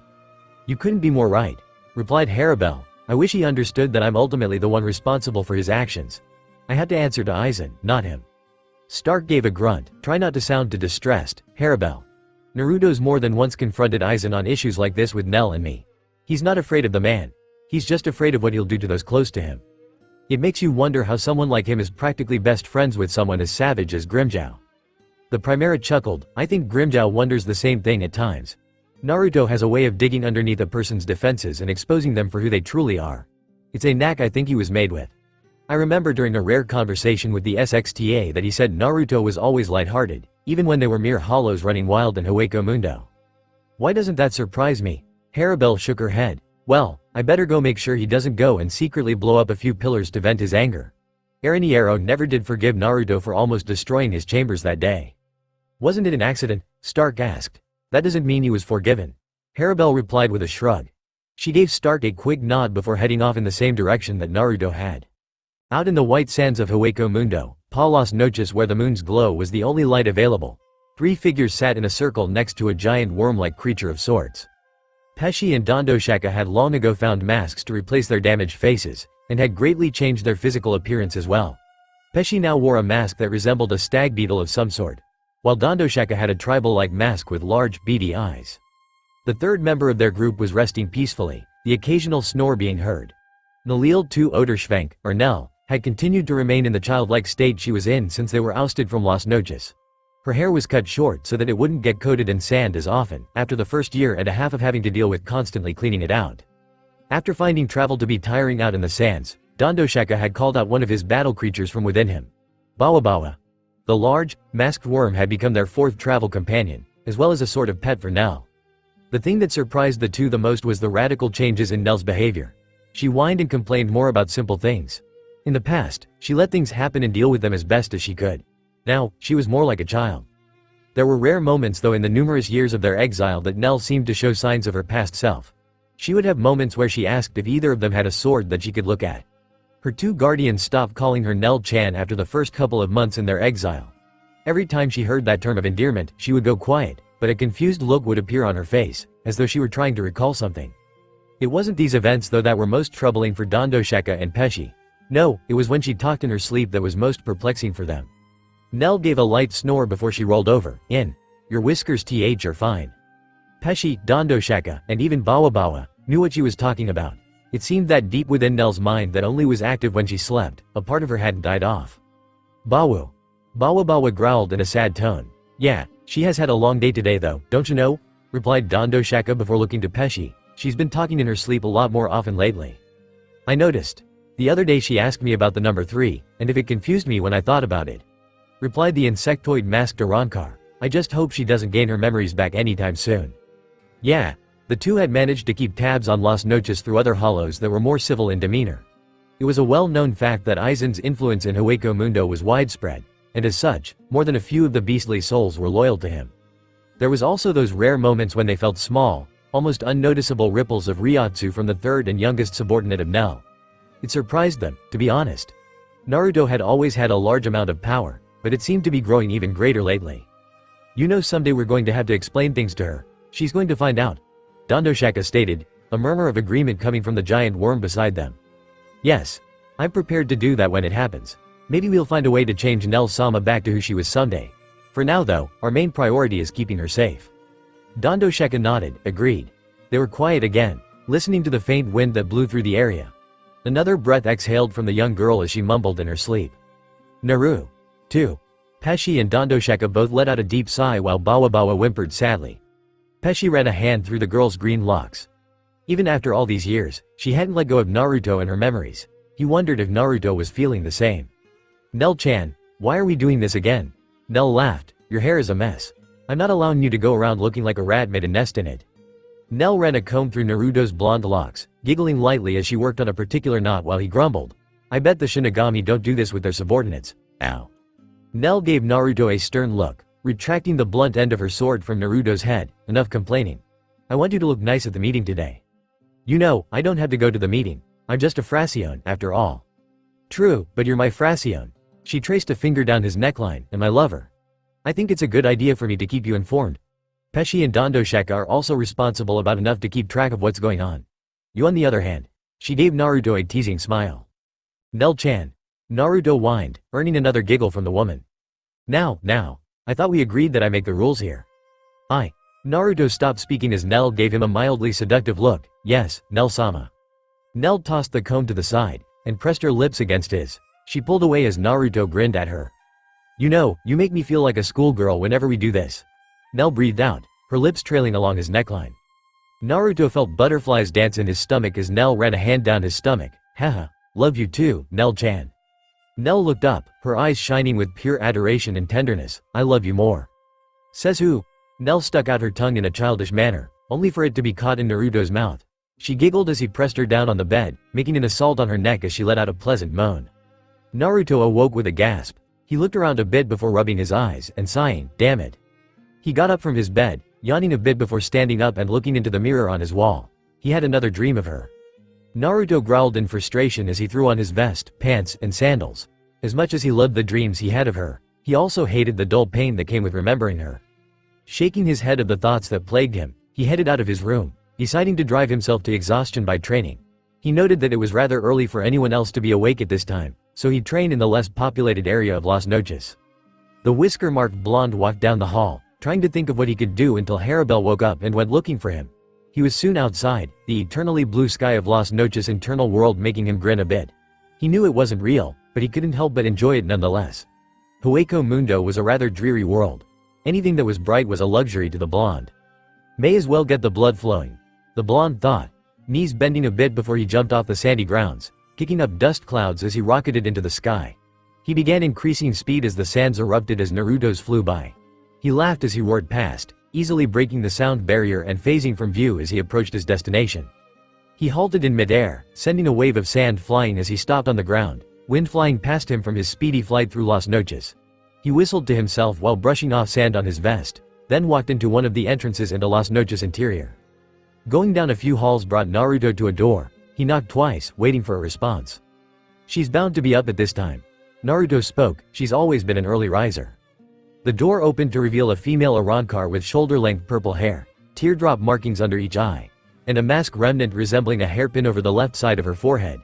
You couldn't be more right, replied Harabel. I wish he understood that I'm ultimately the one responsible for his actions. I had to answer to Aizen, not him. Stark gave a grunt. Try not to sound too distressed, Harabel. Naruto's more than once confronted Aizen on issues like this with Nell and me. He's not afraid of the man. He's just afraid of what he'll do to those close to him. It makes you wonder how someone like him is practically best friends with someone as savage as Grimmjow. The Primera chuckled. I think Grimmjow wonders the same thing at times. Naruto has a way of digging underneath a person's defenses and exposing them for who they truly are. It's a knack I think he was made with. I remember during a rare conversation with the SXTA that he said Naruto was always lighthearted, even when they were mere hollows running wild in Hueco Mundo. Why doesn't that surprise me? Harabel shook her head. Well, I better go make sure he doesn't go and secretly blow up a few pillars to vent his anger. Erinniero never did forgive Naruto for almost destroying his chambers that day. Wasn't it an accident? Stark asked. That doesn't mean he was forgiven. Harabel replied with a shrug. She gave Stark a quick nod before heading off in the same direction that Naruto had. Out in the white sands of Hueco Mundo, Palos Noches where the moon's glow was the only light available. Three figures sat in a circle next to a giant worm-like creature of sorts. Pesci and Dondoshaka had long ago found masks to replace their damaged faces, and had greatly changed their physical appearance as well. Pesci now wore a mask that resembled a stag beetle of some sort, while Dondoshaka had a tribal-like mask with large, beady eyes. The third member of their group was resting peacefully, the occasional snore being heard. Nalil II Oderschwenk, or Nell, had continued to remain in the childlike state she was in since they were ousted from Las Noches. Her hair was cut short so that it wouldn't get coated in sand as often, after the first year and a half of having to deal with constantly cleaning it out. After finding travel to be tiring out in the sands, Dondoshaka had called out one of his battle creatures from within him. Bawabawa. The large, masked worm had become their fourth travel companion, as well as a sort of pet for Nell. The thing that surprised the two the most was the radical changes in Nell's behavior. She whined and complained more about simple things. In the past, she let things happen and deal with them as best as she could. Now, she was more like a child. There were rare moments though in the numerous years of their exile that Nell seemed to show signs of her past self. She would have moments where she asked if either of them had a sword that she could look at. Her two guardians stopped calling her Nell-chan after the first couple of months in their exile. Every time she heard that term of endearment, she would go quiet, but a confused look would appear on her face, as though she were trying to recall something. It wasn't these events though that were most troubling for Dondoshaka and Pesci. No, it was when she talked in her sleep that was most perplexing for them. Nell gave a light snore before she rolled over. Your whiskers are fine. Pesci, Dondoshaka, and even Bawabawa knew what she was talking about. It seemed that deep within Nell's mind that only was active when she slept, a part of her hadn't died off. Bawu. Bawabawa growled in a sad tone. Yeah, she has had a long day today though, don't you know? Replied Dondoshaka before looking to Pesci. She's been talking in her sleep a lot more often lately. I noticed. The other day she asked me about the number 3, and if it confused me when I thought about it. Replied the insectoid masked Arankar. I just hope she doesn't gain her memories back anytime soon. Yeah. The two had managed to keep tabs on Las Noches through other hollows that were more civil in demeanor. It was a well-known fact that Aizen's influence in Hueco Mundo was widespread, and as such, more than a few of the beastly souls were loyal to him. There was also those rare moments when they felt small, almost unnoticeable ripples of Ryotsu from the third and youngest subordinate of Nell. It surprised them, to be honest. Naruto had always had a large amount of power, but it seemed to be growing even greater lately. You know, someday we're going to have to explain things to her. She's going to find out. Dandoshaka stated, a murmur of agreement coming from the giant worm beside them. Yes. I'm prepared to do that when it happens. Maybe we'll find a way to change Nell-sama back to who she was someday. For now though, our main priority is keeping her safe. Dandoshaka nodded, agreed. They were quiet again, listening to the faint wind that blew through the area. Another breath exhaled from the young girl as she mumbled in her sleep. Naru. Too. Pesci and Dandoshaka both let out a deep sigh while Bawabawa whimpered sadly. Pesci ran a hand through the girl's green locks. Even after all these years, she hadn't let go of Naruto and her memories. He wondered if Naruto was feeling the same. Nell-chan, why are we doing this again? Nell laughed, your hair is a mess. I'm not allowing you to go around looking like a rat made a nest in it. Nell ran a comb through Naruto's blonde locks, giggling lightly as she worked on a particular knot while he grumbled. I bet the Shinigami don't do this with their subordinates. Ow. Nell gave Naruto a stern look, retracting the blunt end of her sword from Naruto's head. Enough complaining. I want you to look nice at the meeting today. You know, I don't have to go to the meeting. I'm just a Fraccione, after all. True, but you're my Fraccione. She traced a finger down his neckline, and my lover. I think it's a good idea for me to keep you informed. Pesci and Dandoshaka are also responsible about enough to keep track of what's going on. You on the other hand. She gave Naruto a teasing smile. Nell-chan. Naruto whined, earning another giggle from the woman. Now, I thought we agreed that I make the rules here. Naruto stopped speaking as Nell gave him a mildly seductive look. Yes, Nell-sama. Nell tossed the comb to the side, and pressed her lips against his. She pulled away as Naruto grinned at her. You know, you make me feel like a schoolgirl whenever we do this. Nell breathed out, her lips trailing along his neckline. Naruto felt butterflies dance in his stomach as Nell ran a hand down his stomach. Haha, love you too, Nell-chan. Nell looked up, her eyes shining with pure adoration and tenderness. I love you more. Says who? Nell stuck out her tongue in a childish manner, only for it to be caught in Naruto's mouth. She giggled as he pressed her down on the bed, making an assault on her neck as she let out a pleasant moan. Naruto awoke with a gasp. He looked around a bit before rubbing his eyes and sighing, damn it. He got up from his bed, yawning a bit before standing up and looking into the mirror on his wall. He had another dream of her. Naruto growled in frustration as he threw on his vest, pants, and sandals. As much as he loved the dreams he had of her, he also hated the dull pain that came with remembering her. Shaking his head of the thoughts that plagued him, he headed out of his room, deciding to drive himself to exhaustion by training. He noted that it was rather early for anyone else to be awake at this time, so he trained in the less populated area of Las Noches. The whisker-marked blonde walked down the hall, trying to think of what he could do until Harabel woke up and went looking for him. He was soon outside, the eternally blue sky of Las Noches' internal world making him grin a bit. He knew it wasn't real, but he couldn't help but enjoy it nonetheless. Hueco Mundo was a rather dreary world. Anything that was bright was a luxury to the blonde. May as well get the blood flowing, the blonde thought, knees bending a bit before he jumped off the sandy grounds, kicking up dust clouds as he rocketed into the sky. He began increasing speed as the sands erupted as Naruto's flew by. He laughed as he roared past, easily breaking the sound barrier and phasing from view as he approached his destination. He halted in midair, sending a wave of sand flying as he stopped on the ground, wind flying past him from his speedy flight through Las Noches. He whistled to himself while brushing off sand on his vest, then walked into one of the entrances into Las Noches' interior. Going down a few halls brought Naruto to a door. He knocked twice, waiting for a response. She's bound to be up at this time. Naruto spoke, she's always been an early riser. The door opened to reveal a female Arankar with shoulder-length purple hair, teardrop markings under each eye, and a mask remnant resembling a hairpin over the left side of her forehead.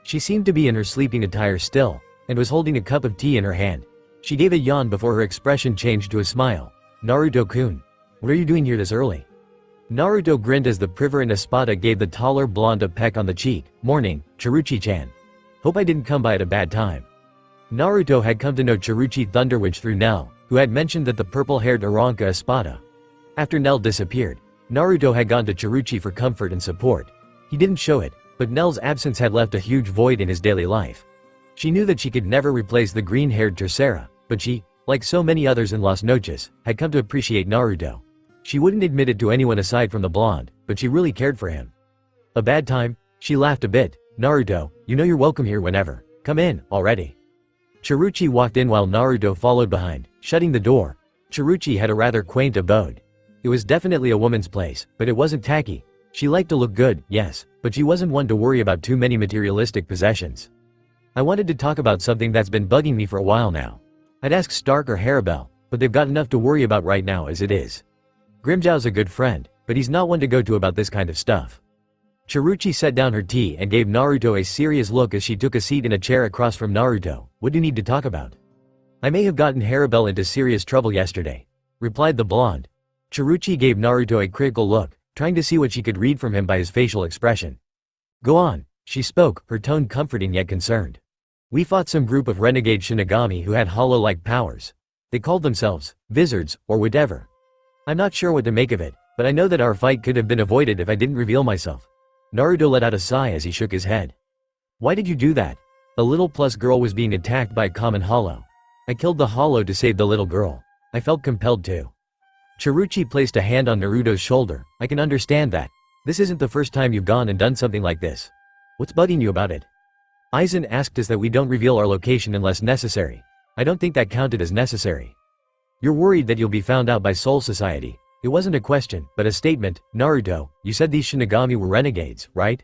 She seemed to be in her sleeping attire still, and was holding a cup of tea in her hand. She gave a yawn before her expression changed to a smile. Naruto-kun, what are you doing here this early? Naruto grinned as the Priver and Espada gave the taller blonde a peck on the cheek. Morning, Chiruchi-chan. Hope I didn't come by at a bad time. Naruto had come to know Chiruchi Thunderwitch through Nell, who had mentioned that the purple-haired Aranka Espada. After Nell disappeared, Naruto had gone to Chiruchi for comfort and support. He didn't show it, but Nell's absence had left a huge void in his daily life. She knew that she could never replace the green-haired Tercera, but she, like so many others in Las Noches, had come to appreciate Naruto. She wouldn't admit it to anyone aside from the blonde, but she really cared for him. A bad time? She laughed a bit. Naruto, you know you're welcome here whenever. Come in, already. Chiruchi walked in while Naruto followed behind, shutting the door. Chiruchi had a rather quaint abode. It was definitely a woman's place, but it wasn't tacky. She liked to look good, yes, but she wasn't one to worry about too many materialistic possessions. I wanted to talk about something that's been bugging me for a while now. I'd ask Stark or Harabelle, but they've got enough to worry about right now as it is. Grimjow's a good friend, but he's not one to go to about this kind of stuff. Chiruchi set down her tea and gave Naruto a serious look as she took a seat in a chair across from Naruto. What do you need to talk about? I may have gotten Harabelle into serious trouble yesterday, replied the blonde. Chiruchi gave Naruto a critical look, trying to see what she could read from him by his facial expression. Go on, she spoke, her tone comforting yet concerned. We fought some group of renegade Shinigami who had hollow-like powers. They called themselves Vizards, or whatever. I'm not sure what to make of it, but I know that our fight could have been avoided if I didn't reveal myself. Naruto let out a sigh as he shook his head. Why did you do that? The little plus girl was being attacked by a common hollow. I killed the hollow to save the little girl. I felt compelled to. Chiruchi placed a hand on Naruto's shoulder. I can understand that. This isn't the first time you've gone and done something like this. What's bugging you about it? Aizen asked us that we don't reveal our location unless necessary. I don't think that counted as necessary. You're worried that you'll be found out by Soul Society. It wasn't a question, but a statement. Naruto, you said these Shinigami were renegades, right?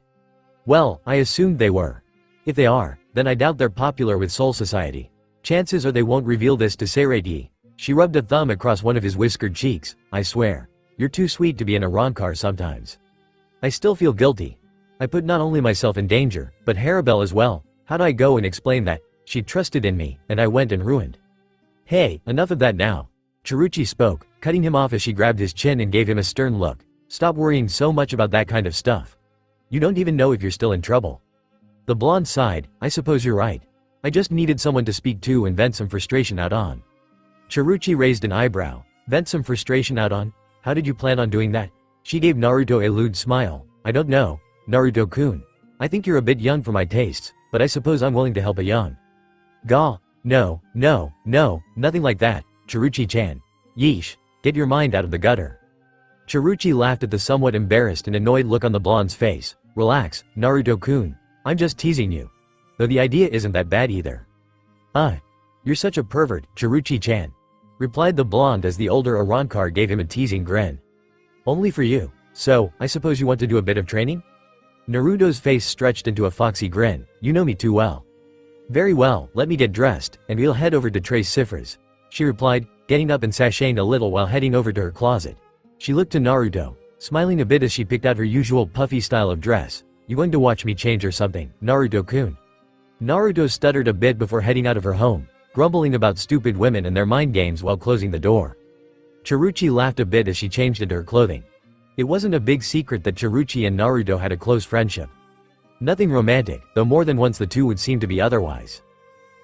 Well, I assumed they were. If they are, then I doubt they're popular with Soul Society. Chances are they won't reveal this to Seiragi. She rubbed a thumb across one of his whiskered cheeks. I swear. You're too sweet to be in a Ronkar sometimes. I still feel guilty. I put not only myself in danger, but Harabelle as well. How'd I go and explain that? She trusted in me, and I went and ruined. Hey, enough of that now. Chiruchi spoke, cutting him off as she grabbed his chin and gave him a stern look. Stop worrying so much about that kind of stuff. You don't even know if you're still in trouble. The blonde sighed. I suppose you're right. I just needed someone to speak to and vent some frustration out on. Chiruchi raised an eyebrow. Vent some frustration out on? How did you plan on doing that? She gave Naruto a lewd smile. I don't know, Naruto-kun. I think you're a bit young for my tastes, but I suppose I'm willing to help a young. Gah. No, nothing like that, Chiruchi-chan. Yeesh, get your mind out of the gutter. Chiruchi laughed at the somewhat embarrassed and annoyed look on the blonde's face. Relax, Naruto-kun. I'm just teasing you. Though the idea isn't that bad either. You're such a pervert, Chiruchi-chan, replied the blonde as the older Arrancar gave him a teasing grin. Only for you. So, I suppose you want to do a bit of training? Naruto's face stretched into a foxy grin. You know me too well. Very well, let me get dressed, and we'll head over to Trace Cipher's. She replied, getting up and sashaying a little while heading over to her closet. She looked to Naruto, smiling a bit as she picked out her usual puffy style of dress. You going to watch me change or something, Naruto-kun? Naruto stuttered a bit before heading out of her home, grumbling about stupid women and their mind games while closing the door. Chiruchi laughed a bit as she changed into her clothing. It wasn't a big secret that Chiruchi and Naruto had a close friendship. Nothing romantic, though more than once the two would seem to be otherwise.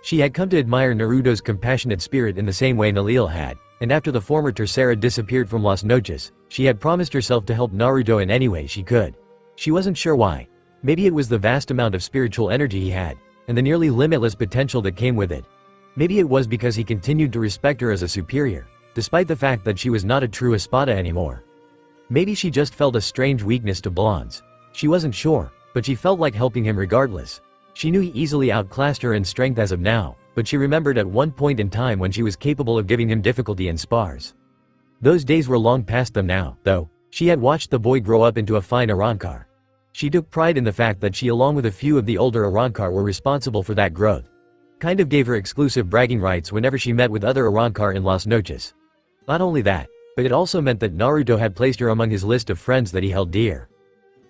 She had come to admire Naruto's compassionate spirit in the same way Nalil had, and after the former Tercera disappeared from Las Noches, she had promised herself to help Naruto in any way she could. She wasn't sure why. Maybe it was the vast amount of spiritual energy he had, and the nearly limitless potential that came with it. Maybe it was because he continued to respect her as a superior, despite the fact that she was not a true Espada anymore. Maybe she just felt a strange weakness to blondes. She wasn't sure, but she felt like helping him regardless. She knew he easily outclassed her in strength as of now, but she remembered at one point in time when she was capable of giving him difficulty in spars. Those days were long past them now, though. She had watched the boy grow up into a fine Arrancar. She took pride in the fact that she along with a few of the older Arrancar were responsible for that growth. Kind of gave her exclusive bragging rights whenever she met with other Arrancar in Las Noches. Not only that, but it also meant that Naruto had placed her among his list of friends that he held dear.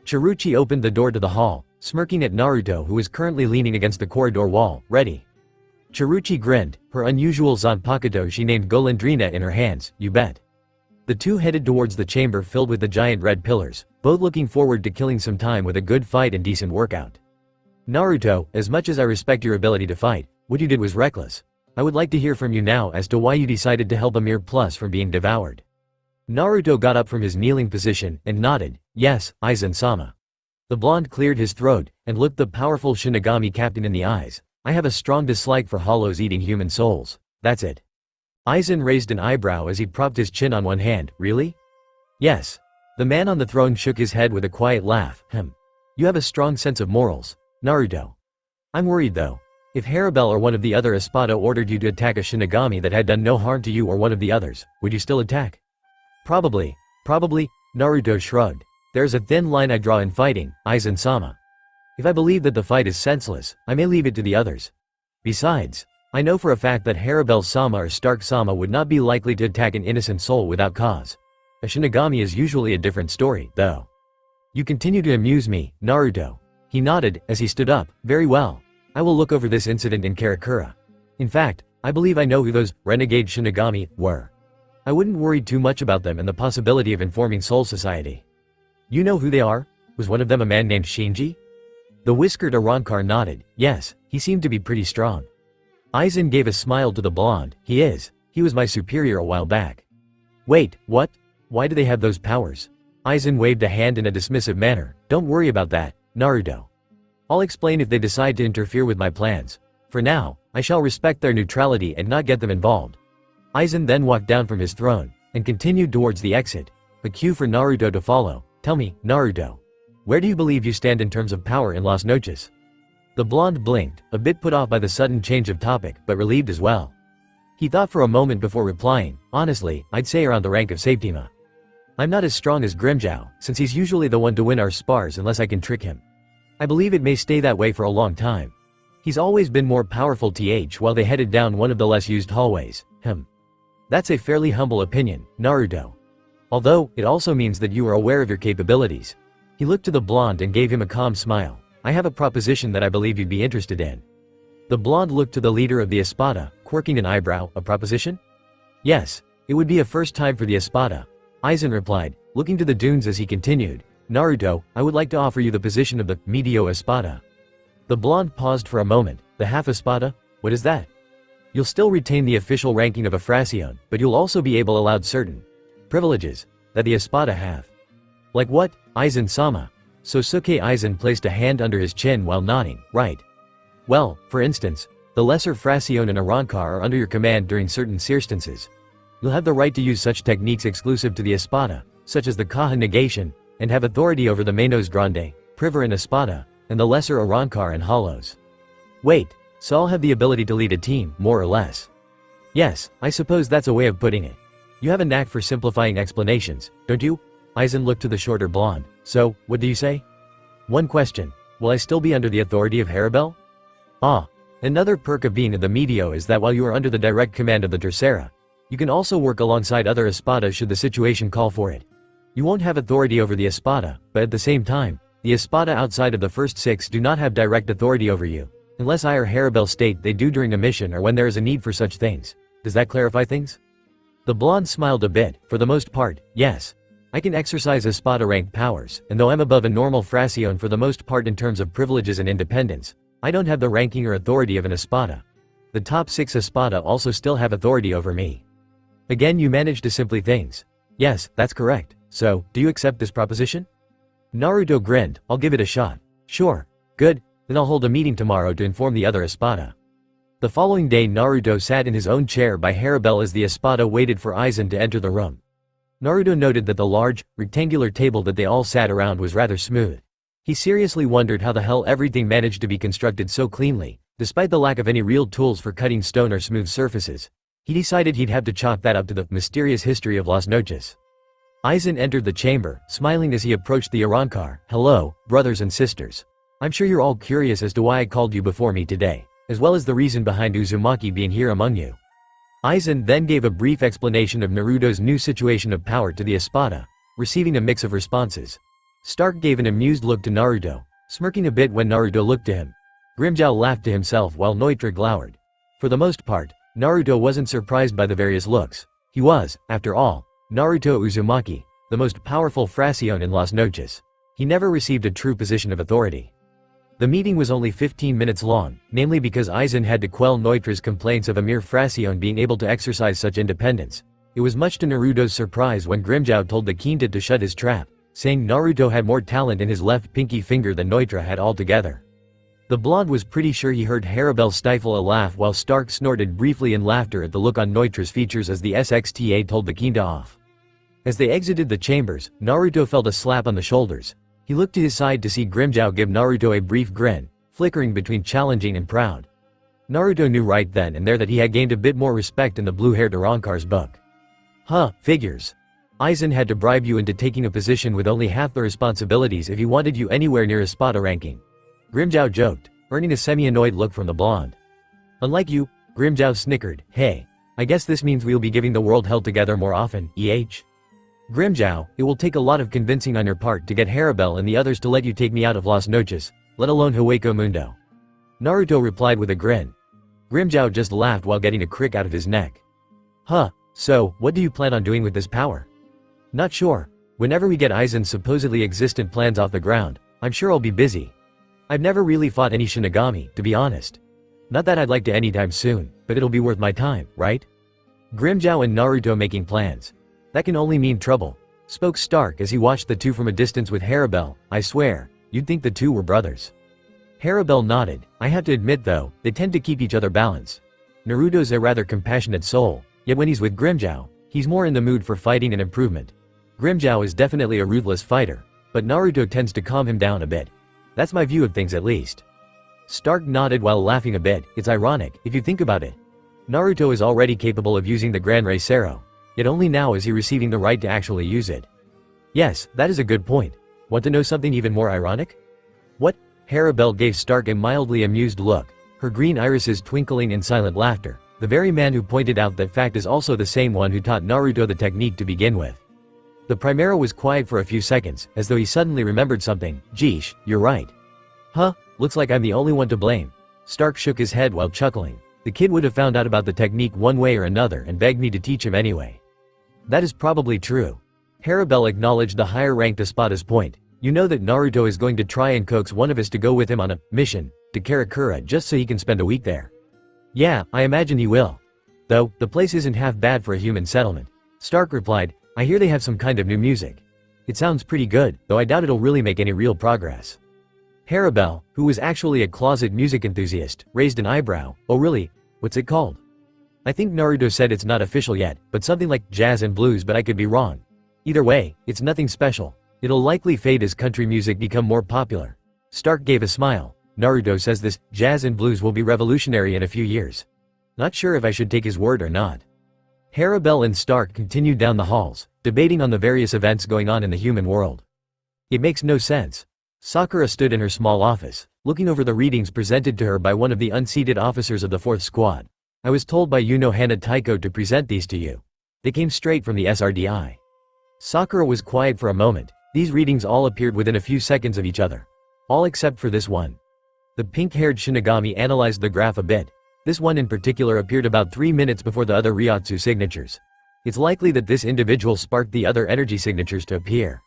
Chiruchi opened the door to the hall, smirking at Naruto who was currently leaning against the corridor wall, ready. Chiruchi grinned, her unusual Zanpakuto she named Golondrina in her hands, you bet. The two headed towards the chamber filled with the giant red pillars, both looking forward to killing some time with a good fight and decent workout. Naruto, as much as I respect your ability to fight, what you did was reckless. I would like to hear from you now as to why you decided to help a mere plus from being devoured. Naruto got up from his kneeling position and nodded. Yes, Aizen-sama. The blonde cleared his throat, and looked the powerful Shinigami captain in the eyes. I have a strong dislike for hollows eating human souls. That's it. Aizen raised an eyebrow as he propped his chin on one hand. Really? Yes. The man on the throne shook his head with a quiet laugh. You have a strong sense of morals, Naruto. I'm worried though. If Harabel or one of the other Espada ordered you to attack a Shinigami that had done no harm to you or one of the others, would you still attack? Probably, Naruto shrugged. There's a thin line I draw in fighting, Aizen-sama. If I believe that the fight is senseless, I may leave it to the others. Besides, I know for a fact that Harabel-sama or Stark-sama would not be likely to attack an innocent soul without cause. A Shinigami is usually a different story, though. You continue to amuse me, Naruto. He nodded as he stood up. Very well. I will look over this incident in Karakura. In fact, I believe I know who those renegade Shinigami were. I wouldn't worry too much about them and the possibility of informing Soul Society. You know who they are? Was one of them a man named Shinji? The whiskered Arrancar nodded. Yes, he seemed to be pretty strong. Aizen gave a smile to the blonde. He is. He was my superior a while back. Wait, what? Why do they have those powers? Aizen waved a hand in a dismissive manner. Don't worry about that, Naruto. I'll explain if they decide to interfere with my plans. For now, I shall respect their neutrality and not get them involved. Aizen then walked down from his throne, and continued towards the exit, a cue for Naruto to follow. Tell me, Naruto. Where do you believe you stand in terms of power in Las Noches? The blonde blinked, a bit put off by the sudden change of topic, but relieved as well. He thought for a moment before replying. Honestly, I'd say around the rank of Septima. I'm not as strong as Grimmjow, since he's usually the one to win our spars unless I can trick him. I believe it may stay that way for a long time. He's always been more powerful while they headed down one of the less used hallways. That's a fairly humble opinion, Naruto. Although, it also means that you are aware of your capabilities. He looked to the blonde and gave him a calm smile. I have a proposition that I believe you'd be interested in. The blonde looked to the leader of the Espada, quirking an eyebrow. A proposition? Yes, it would be a first time for the Espada. Aizen replied, looking to the dunes as he continued. Naruto, I would like to offer you the position of the Medio Espada. The blonde paused for a moment. The half Espada? What is that? You'll still retain the official ranking of a Fracione, but you'll also be allowed certain privileges that the Espada have. Like what? Aizen-sama. Sasuke Aizen placed a hand under his chin while nodding. Right. Well, for instance, the lesser Fracione and Arrancar are under your command during certain circumstances. You'll have the right to use such techniques exclusive to the Espada, such as the Kaha negation, and have authority over the Manos Grande, Priver and Espada, and the lesser Arrancar and Hollows. Wait, so I'll have the ability to lead a team, more or less. Yes, I suppose that's a way of putting it. You have a knack for simplifying explanations, don't you? Aizen looked to the shorter blonde. So, what do you say? One question. Will I still be under the authority of Harabel? Ah. Another perk of being in the Medio is that while you are under the direct command of the Tercera, you can also work alongside other Espadas should the situation call for it. You won't have authority over the Espada, but at the same time, the Espada outside of the first 6 do not have direct authority over you, unless I or Harabel state they do during a mission or when there is a need for such things. Does that clarify things? The blonde smiled a bit. For the most part, yes. I can exercise Espada-ranked powers, and though I'm above a normal Fracione for the most part in terms of privileges and independence, I don't have the ranking or authority of an Espada. The top 6 Espada also still have authority over me. Again, you managed to simply things. Yes, that's correct. So, do you accept this proposition? Naruto grinned. I'll give it a shot. Sure. Good. Then I'll hold a meeting tomorrow to inform the other Espada. The following day Naruto sat in his own chair by Harabel as the Espada waited for Aizen to enter the room. Naruto noted that the large, rectangular table that they all sat around was rather smooth. He seriously wondered how the hell everything managed to be constructed so cleanly, despite the lack of any real tools for cutting stone or smooth surfaces. He decided he'd have to chalk that up to the mysterious history of Las Noches. Aizen entered the chamber, smiling as he approached the Arrancar. Hello, brothers and sisters. I'm sure you're all curious as to why I called you before me today, as well as the reason behind Uzumaki being here among you. Aizen then gave a brief explanation of Naruto's new situation of power to the Espada, receiving a mix of responses. Stark gave an amused look to Naruto, smirking a bit when Naruto looked to him. Grimmjow laughed to himself while Neutra glowered. For the most part, Naruto wasn't surprised by the various looks. He was, after all, Naruto Uzumaki, the most powerful Fracione in Las Noches. He never received a true position of authority. The meeting was only 15 minutes long, namely because Aizen had to quell Neutra's complaints of a mere Fracione being able to exercise such independence. It was much to Naruto's surprise when Grimmjow told the Quintet to shut his trap. saying Naruto had more talent in his left pinky finger than Neutra had altogether. The blonde was pretty sure he heard Harabel stifle a laugh while Stark snorted briefly in laughter at the look on Neutra's features as the SXTA told the Kinta off. As they exited the chambers, Naruto felt a slap on the shoulders. He looked to his side to see Grimmjow give Naruto a brief grin, flickering between challenging and proud. Naruto knew right then and there that he had gained a bit more respect in the blue-haired Arrancar's book. Huh, figures. Aizen had to bribe you into taking a position with only half the responsibilities if he wanted you anywhere near a Spada ranking. Grimmjow joked, earning a semi-annoyed look from the blonde. Unlike you, Grimmjow snickered, hey. I guess this means we'll be giving the world hell together more often, Grimmjow, it will take a lot of convincing on your part to get Harabel and the others to let you take me out of Las Noches, let alone Hueco Mundo. Naruto replied with a grin. Grimmjow just laughed while getting a crick out of his neck. Huh, so, what do you plan on doing with this power? Not sure. Whenever we get Aizen's supposedly existent plans off the ground, I'm sure I'll be busy. I've never really fought any Shinigami, to be honest. Not that I'd like to anytime soon, but it'll be worth my time, right? Grimmjow and Naruto making plans. That can only mean trouble, spoke Stark as he watched the two from a distance with Harabel. I swear, you'd think the two were brothers. Harabel nodded. I have to admit though, they tend to keep each other balanced. Naruto's a rather compassionate soul, yet when he's with Grimmjow, he's more in the mood for fighting and improvement. Grimmjow is definitely a ruthless fighter, but Naruto tends to calm him down a bit. That's my view of things at least. Stark nodded while laughing a bit. It's ironic, if you think about it. Naruto is already capable of using the Gran Reisero, yet only now is he receiving the right to actually use it. Yes, that is a good point. Want to know something even more ironic? What? Harabel gave Stark a mildly amused look, her green irises twinkling in silent laughter. The very man who pointed out that fact is also the same one who taught Naruto the technique to begin with. The Primero was quiet for a few seconds, as though he suddenly remembered something. Geesh, you're right. Huh, looks like I'm the only one to blame. Stark shook his head while chuckling. The kid would have found out about the technique one way or another and begged me to teach him anyway. That is probably true. Harabel acknowledged the higher-ranked Espada's point. You know that Naruto is going to try and coax one of us to go with him on a mission to Karakura just so he can spend a week there. Yeah, I imagine he will. Though, the place isn't half bad for a human settlement. Stark replied, I hear they have some kind of new music. It sounds pretty good, though I doubt it'll really make any real progress. Harabel, who was actually a closet music enthusiast, raised an eyebrow. Oh really? What's it called? I think Naruto said it's not official yet, but something like jazz and blues, but I could be wrong. Either way, it's nothing special. It'll likely fade as country music become more popular. Stark gave a smile. Naruto says this jazz and blues will be revolutionary in a few years. Not sure if I should take his word or not. Harabel and Stark continued down the halls, debating on the various events going on in the human world. It makes no sense. Sakura stood in her small office, looking over the readings presented to her by one of the unseated officers of the 4th Squad. I was told by Yuno Hana Taiko to present these to you. They came straight from the SRDI. Sakura was quiet for a moment. These readings all appeared within a few seconds of each other. All except for this one. The pink-haired Shinigami analyzed the graph a bit. This one in particular appeared about 3 minutes before the other Ryotsu signatures. It's likely that this individual sparked the other energy signatures to appear.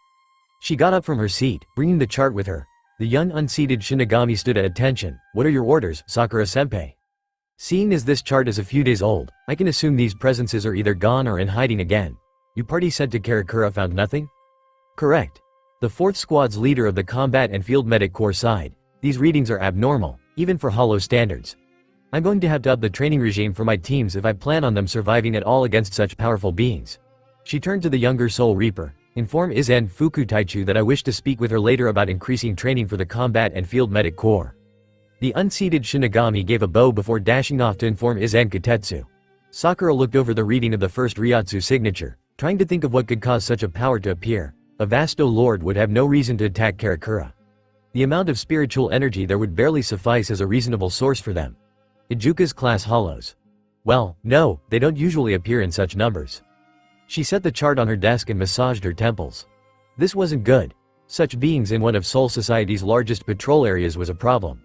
She got up from her seat, bringing the chart with her. The young unseated Shinigami stood at attention. What are your orders, Sakura-senpai? Seeing as this chart is a few days old, I can assume these presences are either gone or in hiding again. You party sent to Karakura found nothing? Correct. The 4th Squad's leader of the Combat and Field Medic Corps sighed. These readings are abnormal, even for hollow standards. I'm going to have to up the training regime for my teams if I plan on them surviving at all against such powerful beings. She turned to the younger Soul Reaper. Inform Izen Fukutaichu that I wish to speak with her later about increasing training for the Combat and Field Medic Corps. The unseated Shinigami gave a bow before dashing off to inform Izen Kutetsu. Sakura looked over the reading of the first Ryotsu signature, trying to think of what could cause such a power to appear. A Vasto Lord would have no reason to attack Karakura. The amount of spiritual energy there would barely suffice as a reasonable source for them. Ijuka's class hollows. Well, no, they don't usually appear in such numbers. She set the chart on her desk and massaged her temples. This wasn't good. Such beings in one of Soul Society's largest patrol areas was a problem.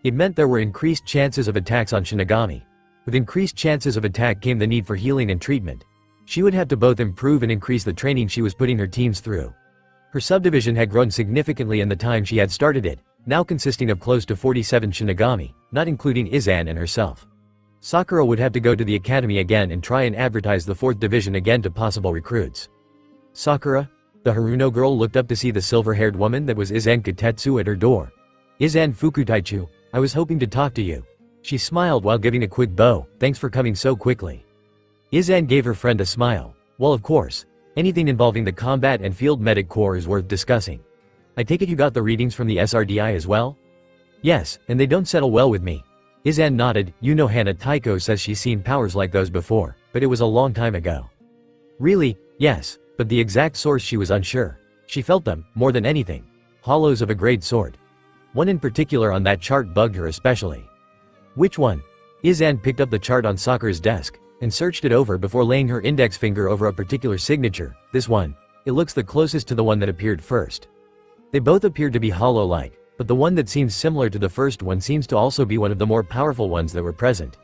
It meant there were increased chances of attacks on Shinigami. With increased chances of attack came the need for healing and treatment. She would have to both improve and increase the training she was putting her teams through. Her subdivision had grown significantly in the time she had started it, now consisting of close to 47 Shinigami, not including Izan and herself. Sakura would have to go to the academy again and try and advertise the 4th Division again to possible recruits. Sakura? The Haruno girl looked up to see the silver-haired woman that was Izan Kotetsu at her door. Izan Fukutaichu, I was hoping to talk to you. She smiled while giving a quick bow, thanks for coming so quickly. Izan gave her friend a smile. Well, of course. Anything involving the combat and field medic corps is worth discussing. I take it you got the readings from the SRDI as well? Yes, and they don't settle well with me. Izan nodded. Hana Taiko says she's seen powers like those before, but it was a long time ago. Really? Yes, but the exact source she was unsure. She felt them, more than anything. Hollows of a great sort. One in particular on that chart bugged her especially. Which one? Izan picked up the chart on Sakura's desk, and searched it over before laying her index finger over a particular signature. This one. It looks the closest to the one that appeared first. They both appeared to be hollow-like, but the one that seems similar to the first one seems to also be one of the more powerful ones that were present.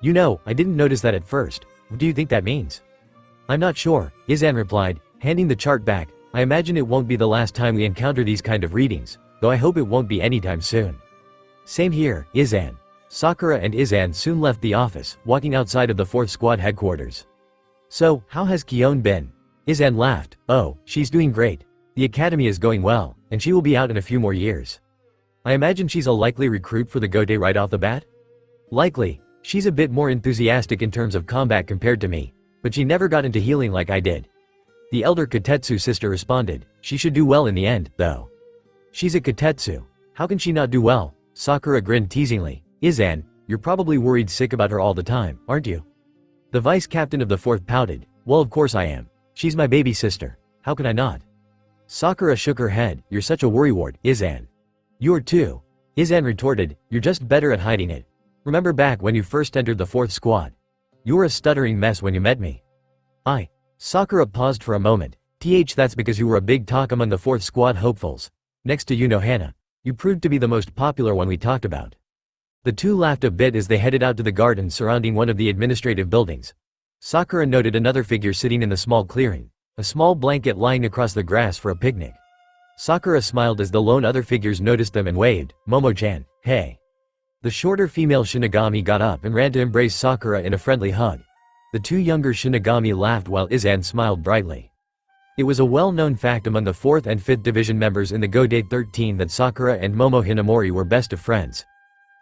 I didn't notice that at first. What do you think that means? I'm not sure, Izan replied, handing the chart back. I imagine it won't be the last time we encounter these kind of readings, though I hope it won't be anytime soon. Same here, Izan. Sakura and Izan soon left the office, walking outside of the 4th Squad headquarters. So, how has Kion been? Izan laughed. Oh, she's doing great. The academy is going well, and she will be out in a few more years. I imagine she's a likely recruit for the Gode right off the bat? Likely. She's a bit more enthusiastic in terms of combat compared to me, but she never got into healing like I did. The elder Kotetsu sister responded. She should do well in the end, though. She's a Kotetsu. How can she not do well? Sakura grinned teasingly. Izan, you're probably worried sick about her all the time, aren't you? The vice captain of the 4th pouted. Well, of course I am. She's my baby sister. How can I not? Sakura shook her head. You're such a worrywart, Izan. You're too. Izan retorted. You're just better at hiding it. Remember back when you first entered the 4th Squad? You were a stuttering mess when you met me. Sakura paused for a moment. That's because you were a big talk among the 4th Squad hopefuls. Next to Hana. You proved to be the most popular one we talked about. The two laughed a bit as they headed out to the garden surrounding one of the administrative buildings. Sakura noted another figure sitting in the small clearing, a small blanket lying across the grass for a picnic. Sakura smiled as the lone other figures noticed them and waved. Momo-chan, hey. The shorter female Shinigami got up and ran to embrace Sakura in a friendly hug. The two younger Shinigami laughed while Izan smiled brightly. It was a well-known fact among the 4th and 5th Division members in the Gode 13 that Sakura and Momo Hinamori were best of friends.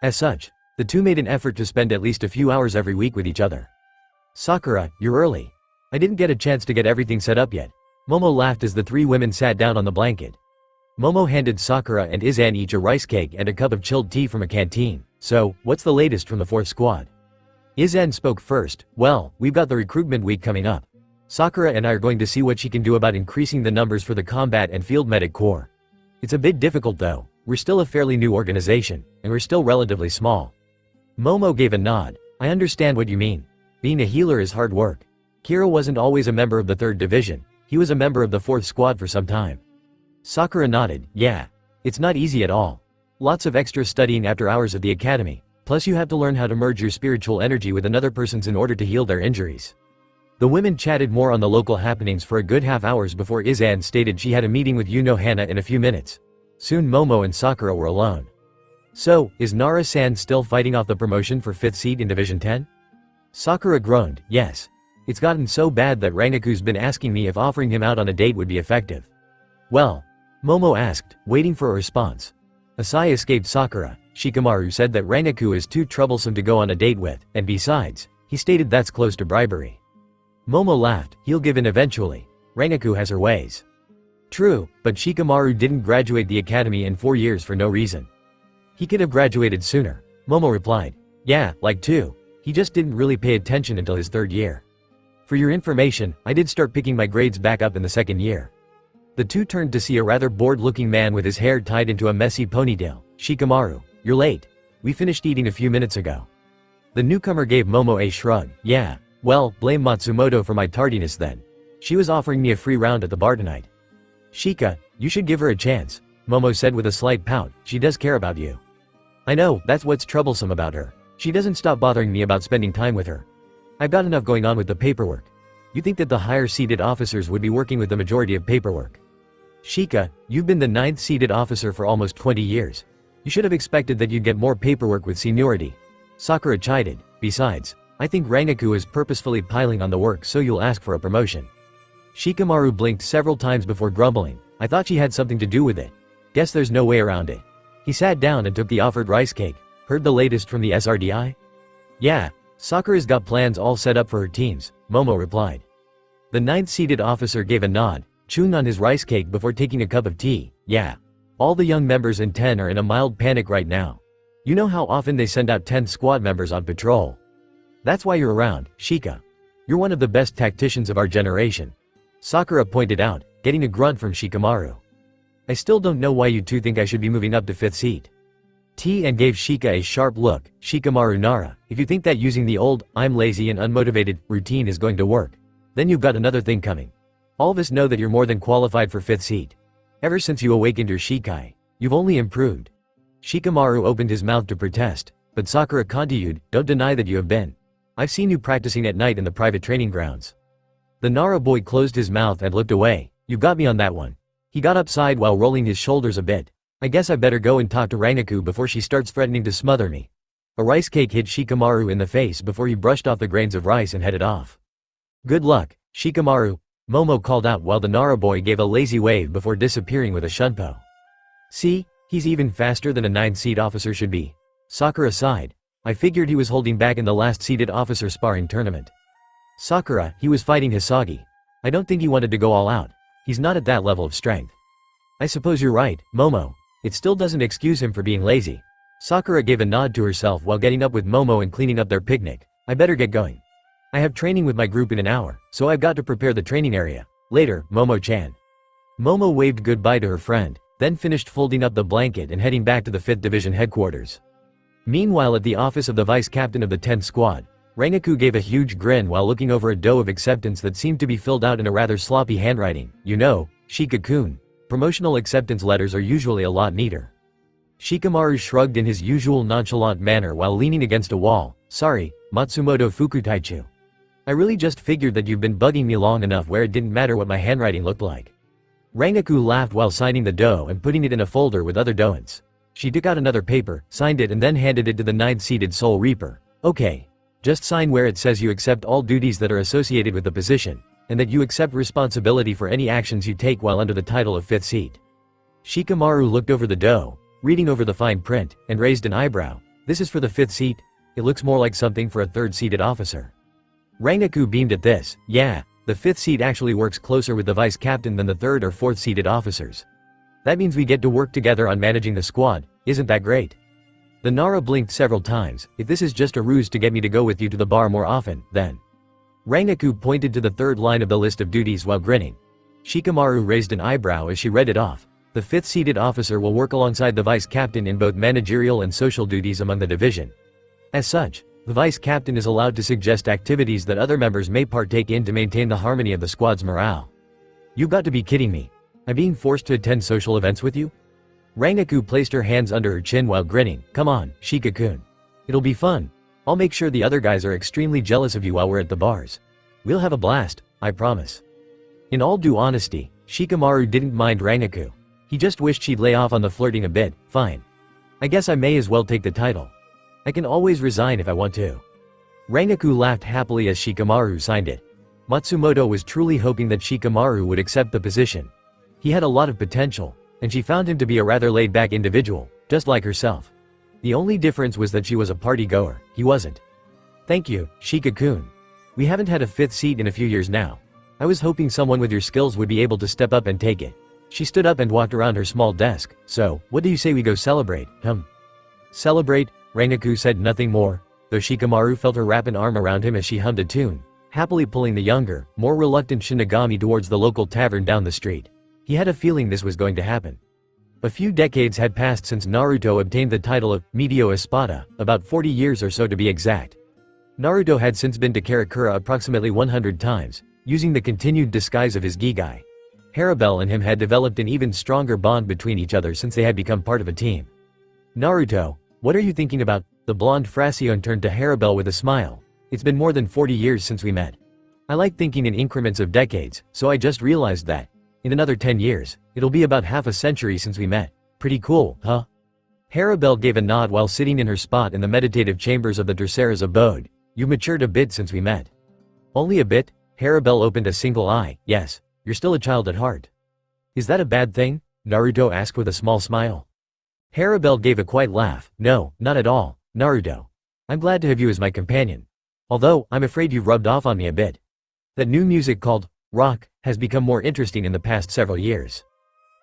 As such, the two made an effort to spend at least a few hours every week with each other. Sakura, you're early. I didn't get a chance to get everything set up yet. Momo laughed as the three women sat down on the blanket. Momo handed Sakura and Izan each a rice cake and a cup of chilled tea from a canteen. So, what's the latest from the 4th Squad? Izan spoke first. Well, we've got the recruitment week coming up. Sakura and I are going to see what she can do about increasing the numbers for the combat and field medic corps. It's a bit difficult though. We're still a fairly new organization, and we're still relatively small. Momo gave a nod. I understand what you mean. Being a healer is hard work. Kira wasn't always a member of the 3rd Division. He was a member of the 4th Squad for some time. Sakura nodded. Yeah. It's not easy at all. Lots of extra studying after hours at the academy, plus you have to learn how to merge your spiritual energy with another person's in order to heal their injuries. The women chatted more on the local happenings for a good half hours before Izan stated she had a meeting with Hana in a few minutes. Soon Momo and Sakura were alone. So, is Nara-san still fighting off the promotion for 5th seed in Division 10? Sakura groaned. Yes. It's gotten so bad that Rangaku's been asking me if offering him out on a date would be effective. Well? Momo asked, waiting for a response. Asai escaped Sakura. Shikamaru said that Rangaku is too troublesome to go on a date with, and besides, he stated that's close to bribery. Momo laughed. He'll give in eventually. Rangaku has her ways. True, but Shikamaru didn't graduate the academy in 4 years for no reason. He could have graduated sooner. Momo replied. Yeah, like 2. He just didn't really pay attention until his 3rd year. For your information, I did start picking my grades back up in the 2nd year. The two turned to see a rather bored-looking man with his hair tied into a messy ponytail. Shikamaru, you're late. We finished eating a few minutes ago. The newcomer gave Momo a shrug. Yeah, well, blame Matsumoto for my tardiness then. She was offering me a free round at the bar tonight. Shika, you should give her a chance, Momo said with a slight pout. She does care about you. I know, that's what's troublesome about her. She doesn't stop bothering me about spending time with her. I've got enough going on with the paperwork. You think that the higher-seated officers would be working with the majority of paperwork? Shika, you've been the 9th-seated officer for almost 20 years. You should have expected that you'd get more paperwork with seniority. Sakura chided. Besides, I think Rangaku is purposefully piling on the work so you'll ask for a promotion. Shikamaru blinked several times before grumbling. I thought she had something to do with it. Guess there's no way around it. He sat down and took the offered rice cake. Heard the latest from the SRDI? Yeah, Sakura's got plans all set up for her teams, Momo replied. The 9th-seated officer gave a nod, chewing on his rice cake before taking a cup of tea. Yeah. All the young members in 10 are in a mild panic right now. You know how often they send out 10 squad members on patrol. That's why you're around, Shika. You're one of the best tacticians of our generation. Sakura pointed out, getting a grunt from Shikamaru. I still don't know why you two think I should be moving up to 5th seat. T and gave Shika a sharp look. Shikamaru Nara, if you think that using the old, I'm lazy and unmotivated, routine is going to work, then you've got another thing coming. All of us know that you're more than qualified for 5th seat. Ever since you awakened your Shikai, you've only improved. Shikamaru opened his mouth to protest, but Sakura continued, don't deny that you have been. I've seen you practicing at night in the private training grounds. The Nara boy closed his mouth and looked away. You've got me on that one. He got upside while rolling his shoulders a bit. I guess I better go and talk to Rangaku before she starts threatening to smother me. A rice cake hit Shikamaru in the face before he brushed off the grains of rice and headed off. Good luck, Shikamaru, Momo called out while the Nara boy gave a lazy wave before disappearing with a shunpo. See, he's even faster than a 9th-seed officer should be. Sakura sighed. I figured he was holding back in the last-seeded officer sparring tournament. Sakura, he was fighting Hisagi. I don't think he wanted to go all out. He's not at that level of strength. I suppose you're right, Momo. It still doesn't excuse him for being lazy. Sakura gave a nod to herself while getting up with Momo and cleaning up their picnic. I better get going. I have training with my group in an hour, so I've got to prepare the training area. Later, Momo-chan. Momo waved goodbye to her friend, then finished folding up the blanket and heading back to the 5th Division headquarters. Meanwhile at the office of the vice captain of the 10th squad, Rangaku gave a huge grin while looking over a dough of acceptance that seemed to be filled out in a rather sloppy handwriting. You know, Shika-kun. Promotional acceptance letters are usually a lot neater. Shikamaru shrugged in his usual nonchalant manner while leaning against a wall. Sorry, Matsumoto Fukutaichu. I really just figured that you've been bugging me long enough where it didn't matter what my handwriting looked like. Rangaku laughed while signing the dough and putting it in a folder with other doughnuts. She took out another paper, signed it and then handed it to the 9th-seated Soul Reaper. Okay. Just sign where it says you accept all duties that are associated with the position, and that you accept responsibility for any actions you take while under the title of 5th seat. Shikamaru looked over the dough, reading over the fine print, and raised an eyebrow. This is for the 5th seat? It looks more like something for a 3rd-seated officer. Rangaku beamed at this. Yeah, the 5th seat actually works closer with the vice captain than the 3rd or 4th-seated officers. That means we get to work together on managing the squad. Isn't that great? The Nara blinked several times. If this is just a ruse to get me to go with you to the bar more often, then. Rangaku pointed to the 3rd line of the list of duties while grinning. Shikamaru raised an eyebrow as she read it off. The 5th-seated officer will work alongside the vice captain in both managerial and social duties among the division. As such, the vice captain is allowed to suggest activities that other members may partake in to maintain the harmony of the squad's morale. You've got to be kidding me. I'm being forced to attend social events with you? Rangaku placed her hands under her chin while grinning. Come on, Shika-kun. It'll be fun. I'll make sure the other guys are extremely jealous of you while we're at the bars. We'll have a blast, I promise. In all due honesty, Shikamaru didn't mind Rangaku. He just wished she'd lay off on the flirting a bit. Fine. I guess I may as well take the title. I can always resign if I want to. Rangaku laughed happily as Shikamaru signed it. Matsumoto was truly hoping that Shikamaru would accept the position. He had a lot of potential, and she found him to be a rather laid-back individual, just like herself. The only difference was that she was a party-goer. He wasn't. Thank you, Shika-kun. We haven't had a 5th seat in a few years now. I was hoping someone with your skills would be able to step up and take it. She stood up and walked around her small desk. So, what do you say we go celebrate, Celebrate? Rangaku said nothing more, though Shikamaru felt her wrap an arm around him as she hummed a tune, happily pulling the younger, more reluctant Shinigami towards the local tavern down the street. He had a feeling this was going to happen. A few decades had passed since Naruto obtained the title of Medio Espada, about 40 years or so to be exact. Naruto had since been to Karakura approximately 100 times, using the continued disguise of his Gigai. Harabel and him had developed an even stronger bond between each other since they had become part of a team. Naruto, what are you thinking about? The blonde Fraccione turned to Harabel with a smile. It's been more than 40 years since we met. I like thinking in increments of decades, so I just realized that. In another 10 years, it'll be about half a century since we met. Pretty cool, huh? Harabel gave a nod while sitting in her spot in the meditative chambers of the Drosera's abode. You've matured a bit since we met. Only a bit? Harabel opened a single eye. Yes, You're still a child at heart. Is that a bad thing? Naruto asked with a small smile. Harabel gave a quiet laugh. No, not at all, Naruto. I'm glad to have you as my companion. Although, I'm afraid you've rubbed off on me a bit. That new music called rock has become more interesting in the past several years.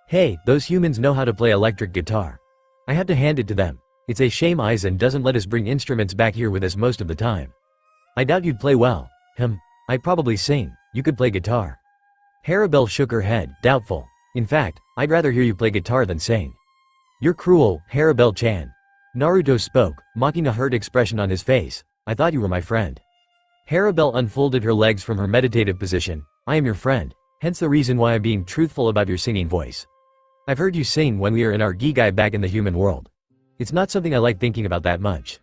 Hey, those humans know how to play electric guitar. I have to hand it to them. It's a shame Aizen doesn't let us bring instruments back here with us most of the time. I doubt you'd play well. I'd probably sing. You could play guitar. Harabel shook her head, doubtful. In fact, I'd rather hear you play guitar than sing. You're cruel, Harabel-chan. Naruto spoke, mocking a hurt expression on his face. I thought you were my friend. Harabel unfolded her legs from her meditative position. I am your friend, hence the reason why I'm being truthful about your singing voice. I've heard you sing when we are in our Gigai back in the human world. It's not something I like thinking about that much.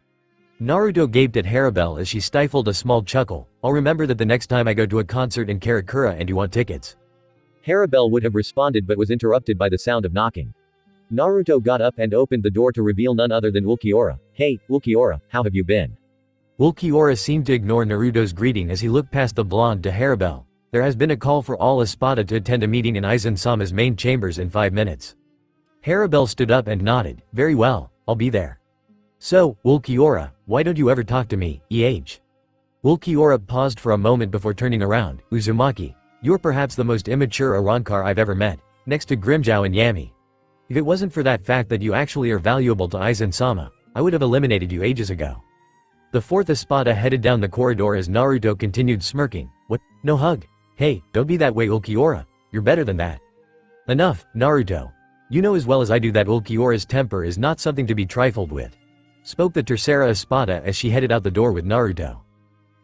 Naruto gaped at Harabel as she stifled a small chuckle. I'll remember that the next time I go to a concert in Karakura and you want tickets. Harabel would have responded but was interrupted by the sound of knocking. Naruto got up and opened the door to reveal none other than Ulquiorra. Hey, Ulquiorra, how have you been? Ulquiorra seemed to ignore Naruto's greeting as he looked past the blonde to Harabel. There has been a call for all Espada to attend a meeting in Aizen-sama's main chambers in 5 minutes. Harabel stood up and nodded. Very well, I'll be there. So, Ulquiorra, why don't you ever talk to me, Ulquiorra paused for a moment before turning around. Uzumaki, you're perhaps the most immature Arrancar I've ever met, next to Grimmjow and Yami. If it wasn't for that fact that you actually are valuable to Aizen-sama, I would have eliminated you ages ago. The fourth Espada headed down the corridor as Naruto continued smirking. What? No hug? Hey, don't be that way Ulquiorra, you're better than that. Enough, Naruto. You know as well as I do that Ulquiorra's temper is not something to be trifled with. Spoke the Tercera Espada as she headed out the door with Naruto.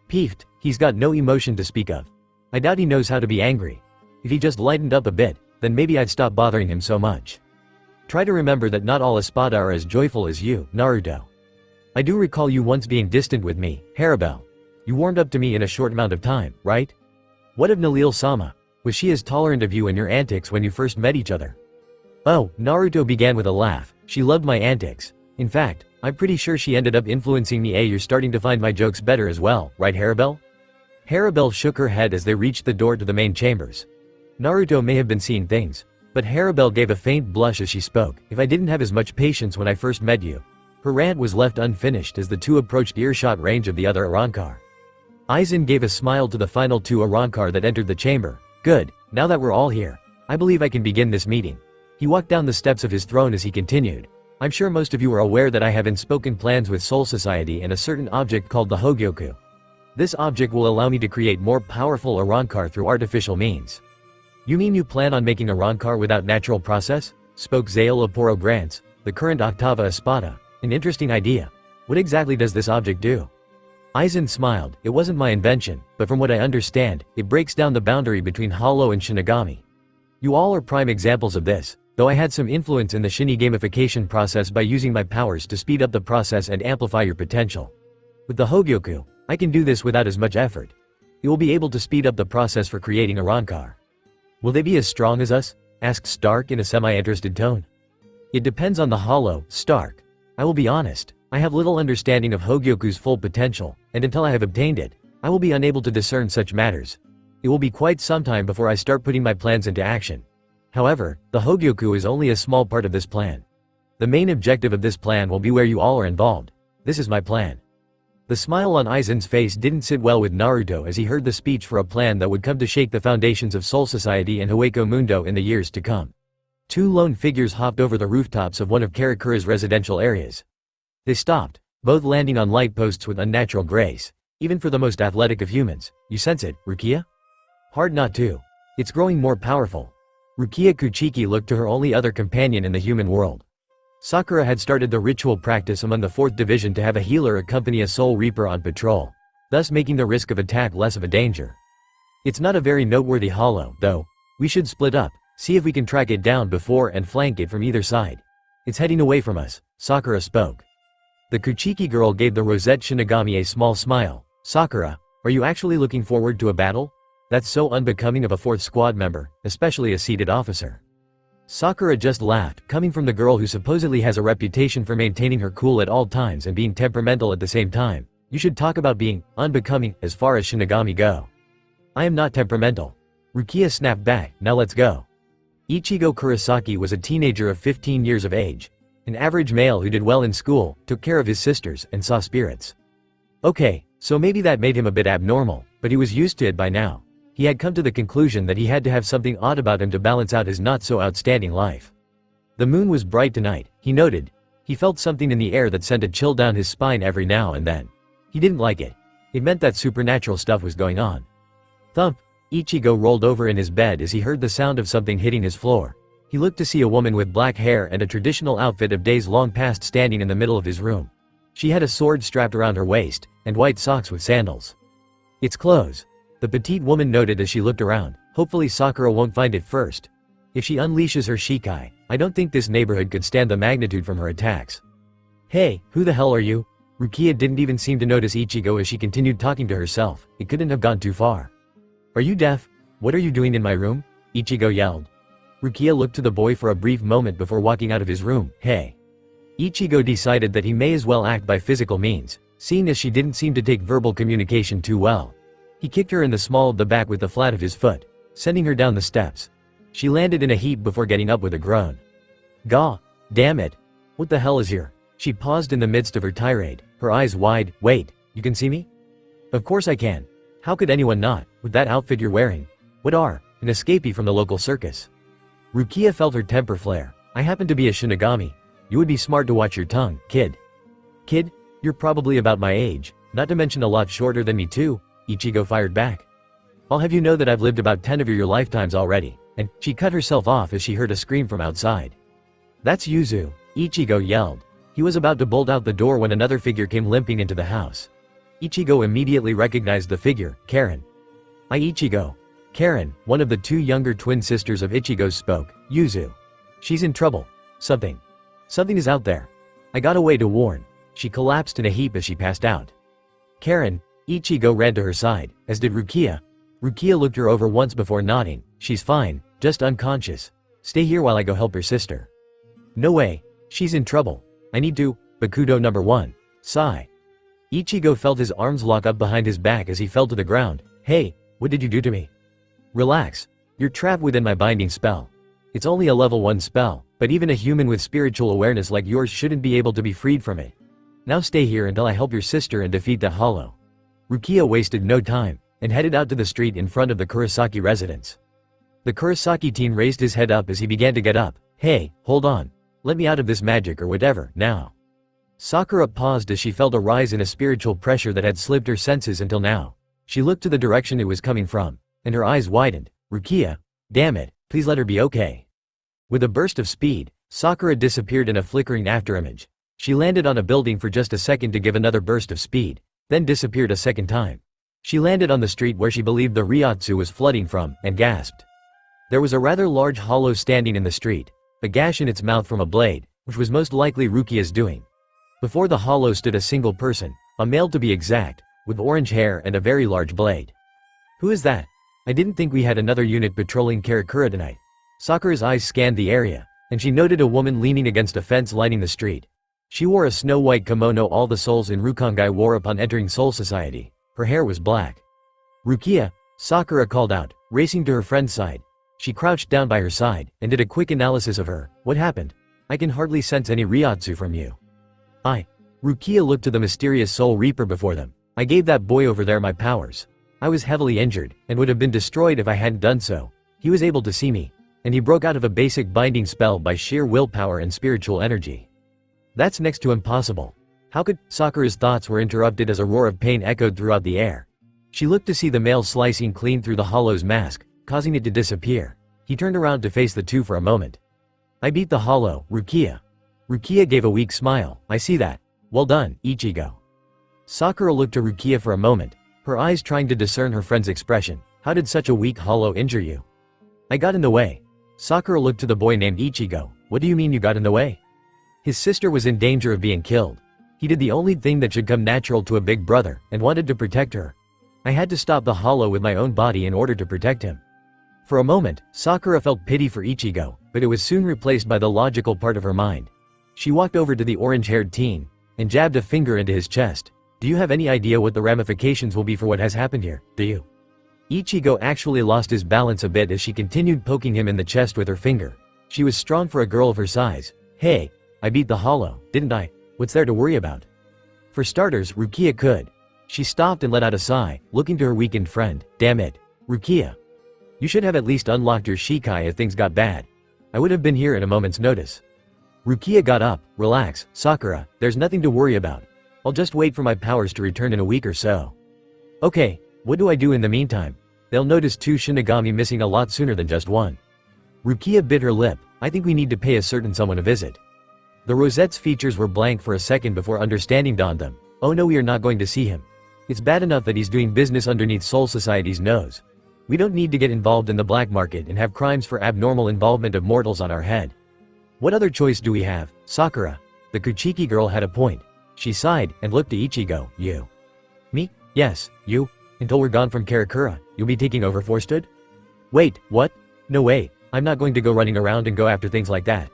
Peeved, he's got no emotion to speak of. I doubt he knows how to be angry. If he just lightened up a bit, then maybe I'd stop bothering him so much. Try to remember that not all Espada are as joyful as you, Naruto. I do recall you once being distant with me, Harabel. You warmed up to me in a short amount of time, right? What of Nalil-sama? Was she as tolerant of you and your antics when you first met each other? Oh, Naruto began with a laugh. She loved my antics. In fact, I'm pretty sure she ended up influencing me. You're starting to find my jokes better as well, right Harabel? Harabel shook her head as they reached the door to the main chambers. Naruto may have been seeing things, but Harabel gave a faint blush as she spoke. If I didn't have as much patience when I first met you. Her rant was left unfinished as the two approached earshot range of the other Arrancar. Aizen gave a smile to the final two Arrancar that entered the chamber. Good, now that we're all here, I believe I can begin this meeting. He walked down the steps of his throne as he continued. I'm sure most of you are aware that I have unspoken plans with Soul Society and a certain object called the Hogyoku. This object will allow me to create more powerful Arrancar through artificial means. You mean you plan on making Arrancar without natural process? Spoke Zael Aporo Grants, the current Octava Espada. An interesting idea. What exactly does this object do? Aizen smiled. It wasn't my invention, but from what I understand, it breaks down the boundary between Hollow and Shinigami. You all are prime examples of this, though I had some influence in the Shini gamification process by using my powers to speed up the process and amplify your potential. With the Hogyoku, I can do this without as much effort. It will be able to speed up the process for creating Arrancar. Will they be as strong as us? Asked Stark in a semi-interested tone. It depends on the Hollow, Stark. I will be honest, I have little understanding of Hogyoku's full potential, and until I have obtained it, I will be unable to discern such matters. It will be quite some time before I start putting my plans into action. However, the Hogyoku is only a small part of this plan. The main objective of this plan will be where you all are involved. This is my plan. The smile on Aizen's face didn't sit well with Naruto as he heard the speech for a plan that would come to shake the foundations of Soul Society and Hueco Mundo in the years to come. Two lone figures hopped over the rooftops of one of Karakura's residential areas. They stopped, both landing on light posts with unnatural grace. Even for the most athletic of humans, you sense it, Rukia? Hard not to. It's growing more powerful. Rukia Kuchiki looked to her only other companion in the human world. Sakura had started the ritual practice among the 4th Division to have a healer accompany a Soul Reaper on patrol, thus making the risk of attack less of a danger. It's not a very noteworthy hollow, though. We should split up, see if we can track it down before and flank it from either side. It's heading away from us, Sakura spoke. The Kuchiki girl gave the Rosette Shinigami a small smile. Sakura, are you actually looking forward to a battle? That's so unbecoming of a 4th squad member, especially a seated officer. Sakura just laughed, coming from the girl who supposedly has a reputation for maintaining her cool at all times and being temperamental at the same time. You should talk about being unbecoming as far as Shinigami go. I am not temperamental. Rukia snapped back, now let's go. Ichigo Kurosaki was a teenager of 15 years of age. An average male who did well in school, took care of his sisters, and saw spirits. Okay, so maybe that made him a bit abnormal, but he was used to it by now. He had come to the conclusion that he had to have something odd about him to balance out his not-so-outstanding life. The moon was bright tonight, he noted. He felt something in the air that sent a chill down his spine every now and then. He didn't like it. It meant that supernatural stuff was going on. Thump! Ichigo rolled over in his bed as he heard the sound of something hitting his floor. He looked to see a woman with black hair and a traditional outfit of days long past standing in the middle of his room. She had a sword strapped around her waist, and white socks with sandals. It's clothes. The petite woman noted as she looked around. Hopefully Sakura won't find it first. If she unleashes her shikai, I don't think this neighborhood could stand the magnitude from her attacks. Hey, who the hell are you? Rukia didn't even seem to notice Ichigo as she continued talking to herself. It couldn't have gone too far. Are you deaf? What are you doing in my room? Ichigo yelled. Rukia looked to the boy for a brief moment before walking out of his room. Hey. Ichigo decided that he may as well act by physical means, seeing as she didn't seem to take verbal communication too well. He kicked her in the small of the back with the flat of his foot, sending her down the steps. She landed in a heap before getting up with a groan. Gah, damn it. What the hell is here? She paused in the midst of her tirade, her eyes wide. Wait, you can see me? Of course I can. How could anyone not, with that outfit you're wearing? What are, an escapee from the local circus? Rukia felt her temper flare. I happen to be a shinigami. You would be smart to watch your tongue, kid. Kid? You're probably about my age, not to mention a lot shorter than me too, Ichigo fired back. I'll have you know that I've lived about 10 of your lifetimes already, and she cut herself off as she heard a scream from outside. That's Yuzu, Ichigo yelled. He was about to bolt out the door when another figure came limping into the house. Ichigo immediately recognized the figure, Karen. Ichigo. Karen, one of the two younger twin sisters of Ichigo's spoke, Yuzu. She's in trouble. Something is out there. I got away to warn. She collapsed in a heap as she passed out. Karen, Ichigo ran to her side, as did Rukia. Rukia looked her over once before nodding. She's fine, just unconscious. Stay here while I go help her sister. No way. She's in trouble. I need to. Bakudo number 1. Sigh. Ichigo felt his arms lock up behind his back as he fell to the ground. Hey, what did you do to me? Relax. You're trapped within my binding spell. It's only a level 1 spell, but even a human with spiritual awareness like yours shouldn't be able to be freed from it. Now stay here until I help your sister and defeat the hollow. Rukia wasted no time, and headed out to the street in front of the Kurosaki residence. The Kurosaki teen raised his head up as he began to get up. Hey, hold on. Let me out of this magic or whatever, now. Sakura paused as she felt a rise in a spiritual pressure that had slipped her senses until now. She looked to the direction it was coming from, and her eyes widened. Rukia, damn it, please let her be okay. With a burst of speed, Sakura disappeared in a flickering afterimage. She landed on a building for just a second to give another burst of speed, then disappeared a second time. She landed on the street where she believed the Ryotsu was flooding from, and gasped. There was a rather large hollow standing in the street, a gash in its mouth from a blade, which was most likely Rukia's doing. Before the hollow stood a single person, a male to be exact, with orange hair and a very large blade. Who is that? I didn't think we had another unit patrolling Karakura tonight. Sakura's eyes scanned the area, and she noted a woman leaning against a fence lining the street. She wore a snow-white kimono all the souls in Rukongai wore upon entering Soul Society. Her hair was black. Rukia, Sakura called out, racing to her friend's side. She crouched down by her side, and did a quick analysis of her. What happened? I can hardly sense any Ryotsu from you. Rukia looked to the mysterious Soul Reaper before them. I gave that boy over there my powers. I was heavily injured, and would have been destroyed if I hadn't done so. He was able to see me, and he broke out of a basic binding spell by sheer willpower and spiritual energy. That's next to impossible. How could— Sakura's thoughts were interrupted as a roar of pain echoed throughout the air. She looked to see the male slicing clean through the hollow's mask, causing it to disappear. He turned around to face the two for a moment. I beat the hollow, Rukia. Rukia gave a weak smile. I see that. Well done, Ichigo. Sakura looked to Rukia for a moment, her eyes trying to discern her friend's expression. How did such a weak hollow injure you? I got in the way. Sakura looked to the boy named Ichigo. What do you mean you got in the way? His sister was in danger of being killed. He did the only thing that should come natural to a big brother, and wanted to protect her. I had to stop the hollow with my own body in order to protect him. For a moment, Sakura felt pity for Ichigo, but it was soon replaced by the logical part of her mind. She walked over to the orange-haired teen, and jabbed a finger into his chest. Do you have any idea what the ramifications will be for what has happened here, do you? Ichigo actually lost his balance a bit as she continued poking him in the chest with her finger. She was strong for a girl of her size. Hey, I beat the hollow, didn't I? What's there to worry about? For starters, Rukia could. She stopped and let out a sigh, looking to her weakened friend. Damn it. Rukia. You should have at least unlocked your shikai if things got bad. I would have been here at a moment's notice. Rukia got up. Relax, Sakura, there's nothing to worry about. I'll just wait for my powers to return in a week or so. Okay, what do I do in the meantime? They'll notice 2 Shinigami missing a lot sooner than just 1. Rukia bit her lip. I think we need to pay a certain someone a visit. The Rosette's features were blank for a second before understanding dawned them. Oh no, we are not going to see him. It's bad enough that he's doing business underneath Soul Society's nose. We don't need to get involved in the black market and have crimes for abnormal involvement of mortals on our head. What other choice do we have, Sakura? The Kuchiki girl had a point. She sighed and looked to Ichigo. You. Me? Yes, you. Until we're gone from Karakura, you'll be taking over Forstood? Wait, what? No way, I'm not going to go running around and go after things like that.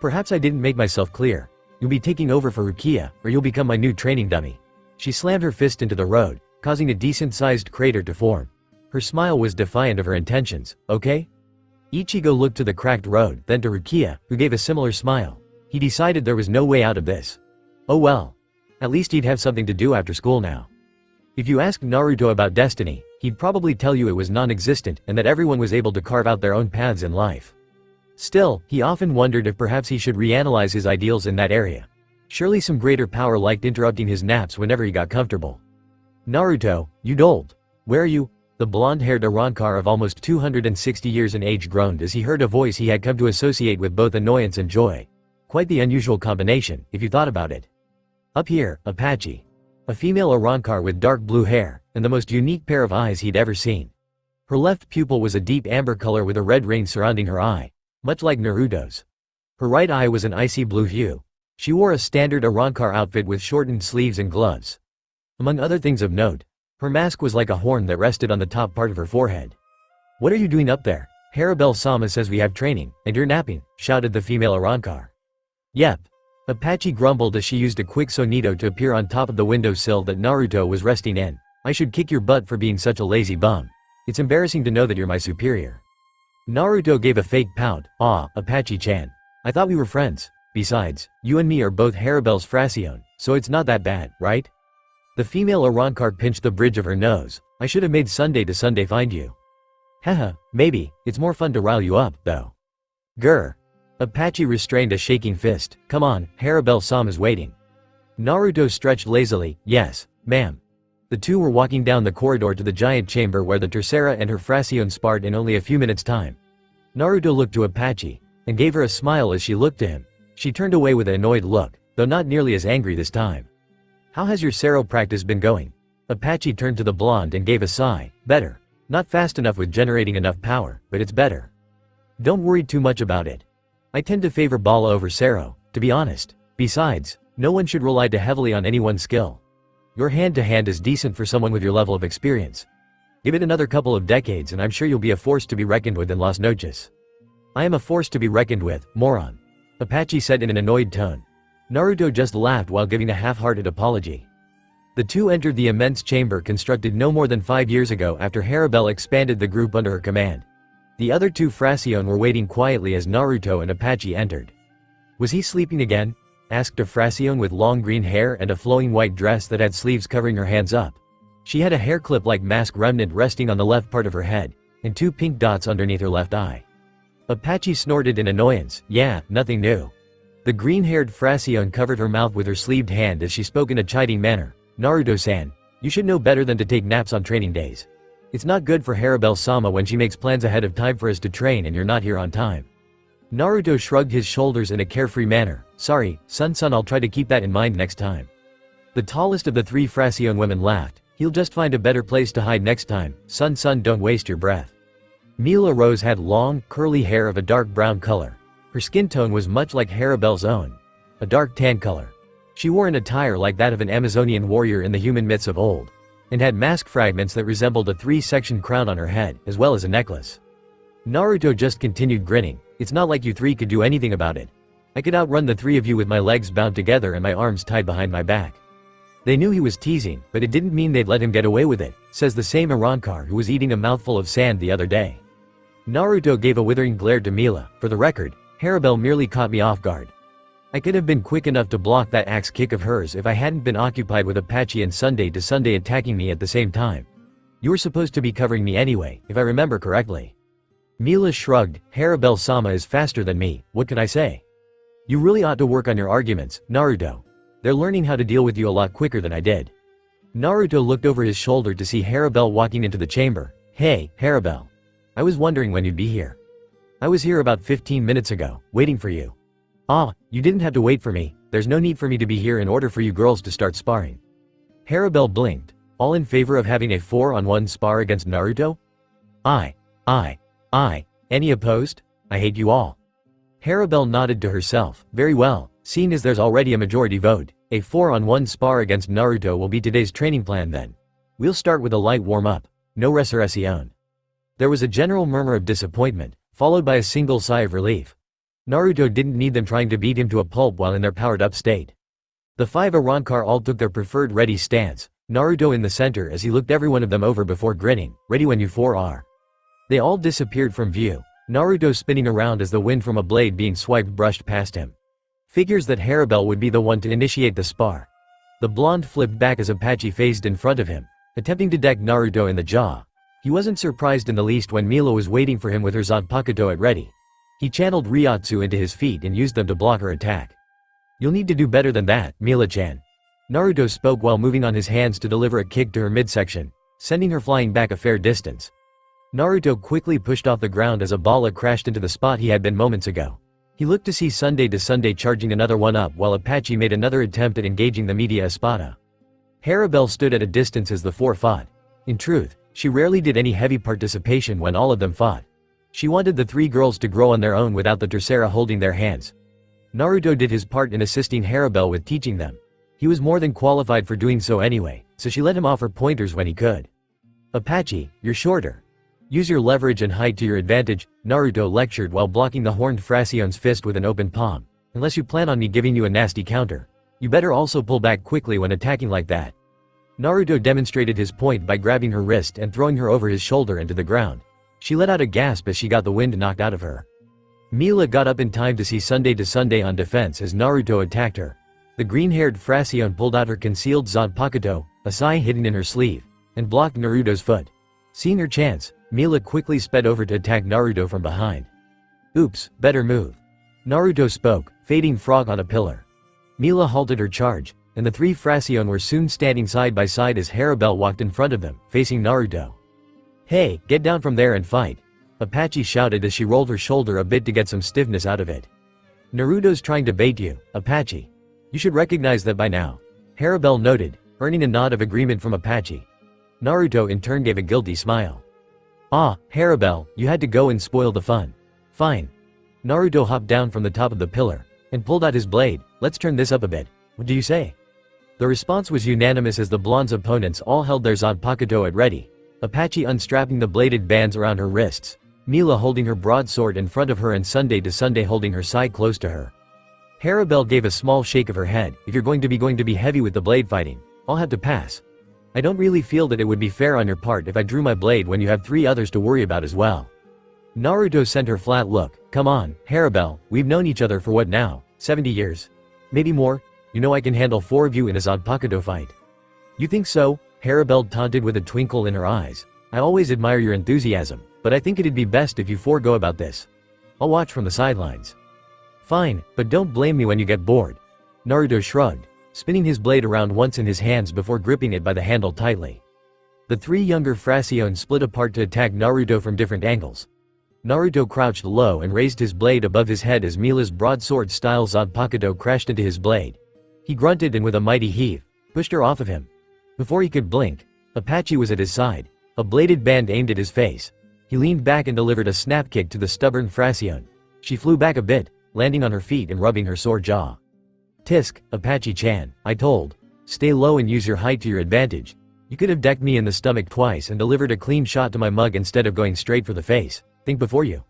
Perhaps I didn't make myself clear. You'll be taking over for Rukia, or you'll become my new training dummy. She slammed her fist into the road, causing a decent-sized crater to form. Her smile was defiant of her intentions. Okay? Ichigo looked to the cracked road, then to Rukia, who gave a similar smile. He decided there was no way out of this. Oh well. At least he'd have something to do after school now. If you asked Naruto about destiny, he'd probably tell you it was non-existent and that everyone was able to carve out their own paths in life. Still, he often wondered if perhaps he should reanalyze his ideals in that area. Surely some greater power liked interrupting his naps whenever he got comfortable. Naruto, you'd old. Where are you? The blonde-haired Arrancar of almost 260 years in age groaned as he heard a voice he had come to associate with both annoyance and joy. Quite the unusual combination, if you thought about it. Up here, Apache. A female Arrancar with dark blue hair, and the most unique pair of eyes he'd ever seen. Her left pupil was a deep amber color with a red ring surrounding her eye, much like Naruto's. Her right eye was an icy blue hue. She wore a standard Arrancar outfit with shortened sleeves and gloves. Among other things of note, her mask was like a horn that rested on the top part of her forehead. What are you doing up there? Harabel-sama says we have training, and you're napping, shouted the female Arrancar. Yep. Apache grumbled as she used a quick sonito to appear on top of the windowsill that Naruto was resting in. I should kick your butt for being such a lazy bum. It's embarrassing to know that you're my superior. Naruto gave a fake pout. Ah, Apache-chan. I thought we were friends. Besides, you and me are both Harabel's Fracione, so it's not that bad, right? The female Arrancar pinched the bridge of her nose. I should have made Sunday to Sunday find you. Haha, maybe, it's more fun to rile you up, though. Grr. Apache restrained a shaking fist. Come on, Harabel-sama's waiting. Naruto stretched lazily. Yes, ma'am. The two were walking down the corridor to the giant chamber where the Tercera and her Fracione sparred in only a few minutes' time. Naruto looked to Apache, and gave her a smile as she looked to him. She turned away with an annoyed look, though not nearly as angry this time. How has your Sero practice been going? Apache turned to the blonde and gave a sigh. Better. Not fast enough with generating enough power, but it's better. Don't worry too much about it. I tend to favor Bala over Sero, to be honest. Besides, no one should rely too heavily on any one skill. Your hand-to-hand is decent for someone with your level of experience. Give it another couple of decades and I'm sure you'll be a force to be reckoned with in Las Noches. I am a force to be reckoned with, moron. Apache said in an annoyed tone. Naruto just laughed while giving a half-hearted apology. The two entered the immense chamber constructed no more than 5 years ago after Harabel expanded the group under her command. The other two Fracione were waiting quietly as Naruto and Apache entered. Was he sleeping again? Asked a Fracione with long green hair and a flowing white dress that had sleeves covering her hands up. She had a hair clip-like mask remnant resting on the left part of her head, and 2 pink dots underneath her left eye. Apache snorted in annoyance. Yeah, nothing new. The green-haired Fracione covered her mouth with her sleeved hand as she spoke in a chiding manner. Naruto-san, you should know better than to take naps on training days. It's not good for Harabel-sama when she makes plans ahead of time for us to train and you're not here on time. Naruto shrugged his shoulders in a carefree manner. Sorry, son, I'll try to keep that in mind next time. The tallest of the 3 Fracione women laughed. He'll just find a better place to hide next time. Son, don't waste your breath. Mila Rose had long, curly hair of a dark brown color. Her skin tone was much like Harabel's own. A dark tan color. She wore an attire like that of an Amazonian warrior in the human myths of old, and had mask fragments that resembled a 3-section crown on her head, as well as a necklace. Naruto just continued grinning. It's not like you 3 could do anything about it. I could outrun the 3 of you with my legs bound together and my arms tied behind my back. They knew he was teasing, but it didn't mean they'd let him get away with it, says the same Arankar who was eating a mouthful of sand the other day. Naruto gave a withering glare to Mila. For the record, Harabelle merely caught me off guard. I could have been quick enough to block that axe kick of hers if I hadn't been occupied with Itachi and Sunday to Sunday attacking me at the same time. You were supposed to be covering me anyway, if I remember correctly. Mila shrugged. Harabelle-sama is faster than me, what can I say? You really ought to work on your arguments, Naruto. They're learning how to deal with you a lot quicker than I did. Naruto looked over his shoulder to see Harabelle walking into the chamber. Hey, Harabelle. I was wondering when you'd be here. I was here about 15 minutes ago, waiting for you. Ah, you didn't have to wait for me, there's no need for me to be here in order for you girls to start sparring. Harabelle blinked. All in favor of having a 4-on-1 spar against Naruto? I. Any opposed? I hate you all. Harabelle nodded to herself. Very well, seeing as there's already a majority vote, a 4-on-1 spar against Naruto will be today's training plan then. We'll start with a light warm-up. No resurrección. There was a general murmur of disappointment, followed by a single sigh of relief. Naruto didn't need them trying to beat him to a pulp while in their powered-up state. The 5 Arankar all took their preferred ready stance, Naruto in the center as he looked every one of them over before grinning, ready when you 4 are. They all disappeared from view, Naruto spinning around as the wind from a blade being swiped brushed past him. Figures that Harabelle would be the one to initiate the spar. The blonde flipped back as Itachi phased in front of him, attempting to deck Naruto in the jaw. He wasn't surprised in the least when Mila was waiting for him with her Zanpakuto at ready. He channeled Ryotsu into his feet and used them to block her attack. You'll need to do better than that, Mila-chan. Naruto spoke while moving on his hands to deliver a kick to her midsection, sending her flying back a fair distance. Naruto quickly pushed off the ground as a bala crashed into the spot he had been moments ago. He looked to see Sunday charging another one up while Itachi made another attempt at engaging the media espada. Harabelle stood at a distance as the 4 fought. In truth, she rarely did any heavy participation when all of them fought. She wanted the 3 girls to grow on their own without the tercera holding their hands. Naruto did his part in assisting Harabelle with teaching them. He was more than qualified for doing so anyway, so she let him offer pointers when he could. Itachi, you're shorter. Use your leverage and height to your advantage, Naruto lectured while blocking the horned Fracion's fist with an open palm. Unless you plan on me giving you a nasty counter. You better also pull back quickly when attacking like that. Naruto demonstrated his point by grabbing her wrist and throwing her over his shoulder into the ground. She let out a gasp as she got the wind knocked out of her. Mila got up in time to see Sunday on defense as Naruto attacked her. The green-haired Fracion pulled out her concealed Zanpakuto, a sai hidden in her sleeve, and blocked Naruto's foot. Seeing her chance, Mila quickly sped over to attack Naruto from behind. Oops, better move. Naruto spoke, fading frog on a pillar. Mila halted her charge, and the 3 Fracion were soon standing side by side as Harabelle walked in front of them, facing Naruto. Hey, get down from there and fight. Itachi shouted as she rolled her shoulder a bit to get some stiffness out of it. Naruto's trying to bait you, Itachi. You should recognize that by now. Harabelle noted, earning a nod of agreement from Itachi. Naruto in turn gave a guilty smile. Ah, Harabelle, you had to go and spoil the fun. Fine. Naruto hopped down from the top of the pillar, and pulled out his blade. Let's turn this up a bit. What do you say? The response was unanimous as the blonde's opponents all held their Zanpakuto at ready. Itachi unstrapping the bladed bands around her wrists, Mila holding her broadsword in front of her and Sunday holding her side close to her. Harabelle gave a small shake of her head. If you're going to be heavy with the blade fighting, I'll have to pass. I don't really feel that it would be fair on your part if I drew my blade when you have 3 others to worry about as well. Naruto sent her flat look. Come on, Harabelle, we've known each other for what now, 70 years? Maybe more? You know I can handle 4 of you in a Zanpakuto fight. You think so? Harabelle taunted with a twinkle in her eyes. I always admire your enthusiasm, but I think it'd be best if you forego about this. I'll watch from the sidelines. Fine, but don't blame me when you get bored. Naruto shrugged, spinning his blade around once in his hands before gripping it by the handle tightly. The 3 younger Fracion split apart to attack Naruto from different angles. Naruto crouched low and raised his blade above his head as Mila's broadsword-style Zanpakuto crashed into his blade. He grunted and with a mighty heave, pushed her off of him. Before he could blink, Itachi was at his side, a bladed band aimed at his face. He leaned back and delivered a snap kick to the stubborn Fracion. She flew back a bit, landing on her feet and rubbing her sore jaw. Tisk, Itachi-chan, I told. Stay low and use your height to your advantage. You could have decked me in the stomach twice and delivered a clean shot to my mug instead of going straight for the face. Think before you.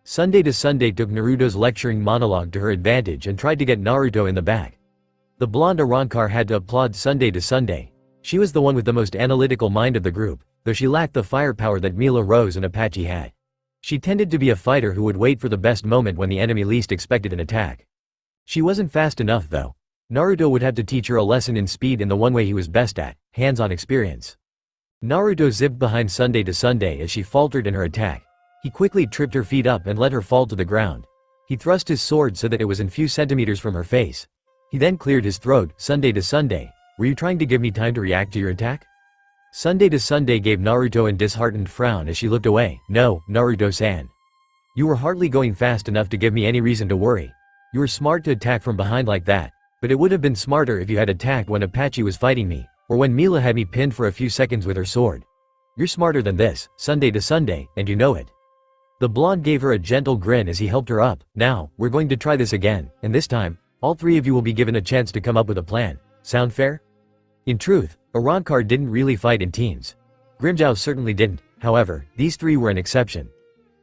Sunday took Naruto's lecturing monologue to her advantage and tried to get Naruto in the back. The blonde Arankar had to applaud Sunday to Sunday. She was the one with the most analytical mind of the group, though she lacked the firepower that Mila Rose and Apache had. She tended to be a fighter who would wait for the best moment when the enemy least expected an attack. She wasn't fast enough though. Naruto would have to teach her a lesson in speed in the one way he was best at, hands-on experience. Naruto zipped behind Sunday to Sunday as she faltered in her attack. He quickly tripped her feet up and let her fall to the ground. He thrust his sword so that it was a few centimeters from her face. He then cleared his throat. Sunday to Sunday, were you trying to give me time to react to your attack? Sunday to Sunday gave Naruto a disheartened frown as she looked away. No, Naruto-san. You were hardly going fast enough to give me any reason to worry. You were smart to attack from behind like that, but it would have been smarter if you had attacked when Apache was fighting me, or when Mila had me pinned for a few seconds with her sword. You're smarter than this, Sunday to Sunday, and you know it. The blonde gave her a gentle grin as he helped her up. Now, we're going to try this again, and this time, all three of you will be given a chance to come up with a plan. Sound fair? In truth, Arankar didn't really fight in teams. Grimmjow certainly didn't, however, these three were an exception.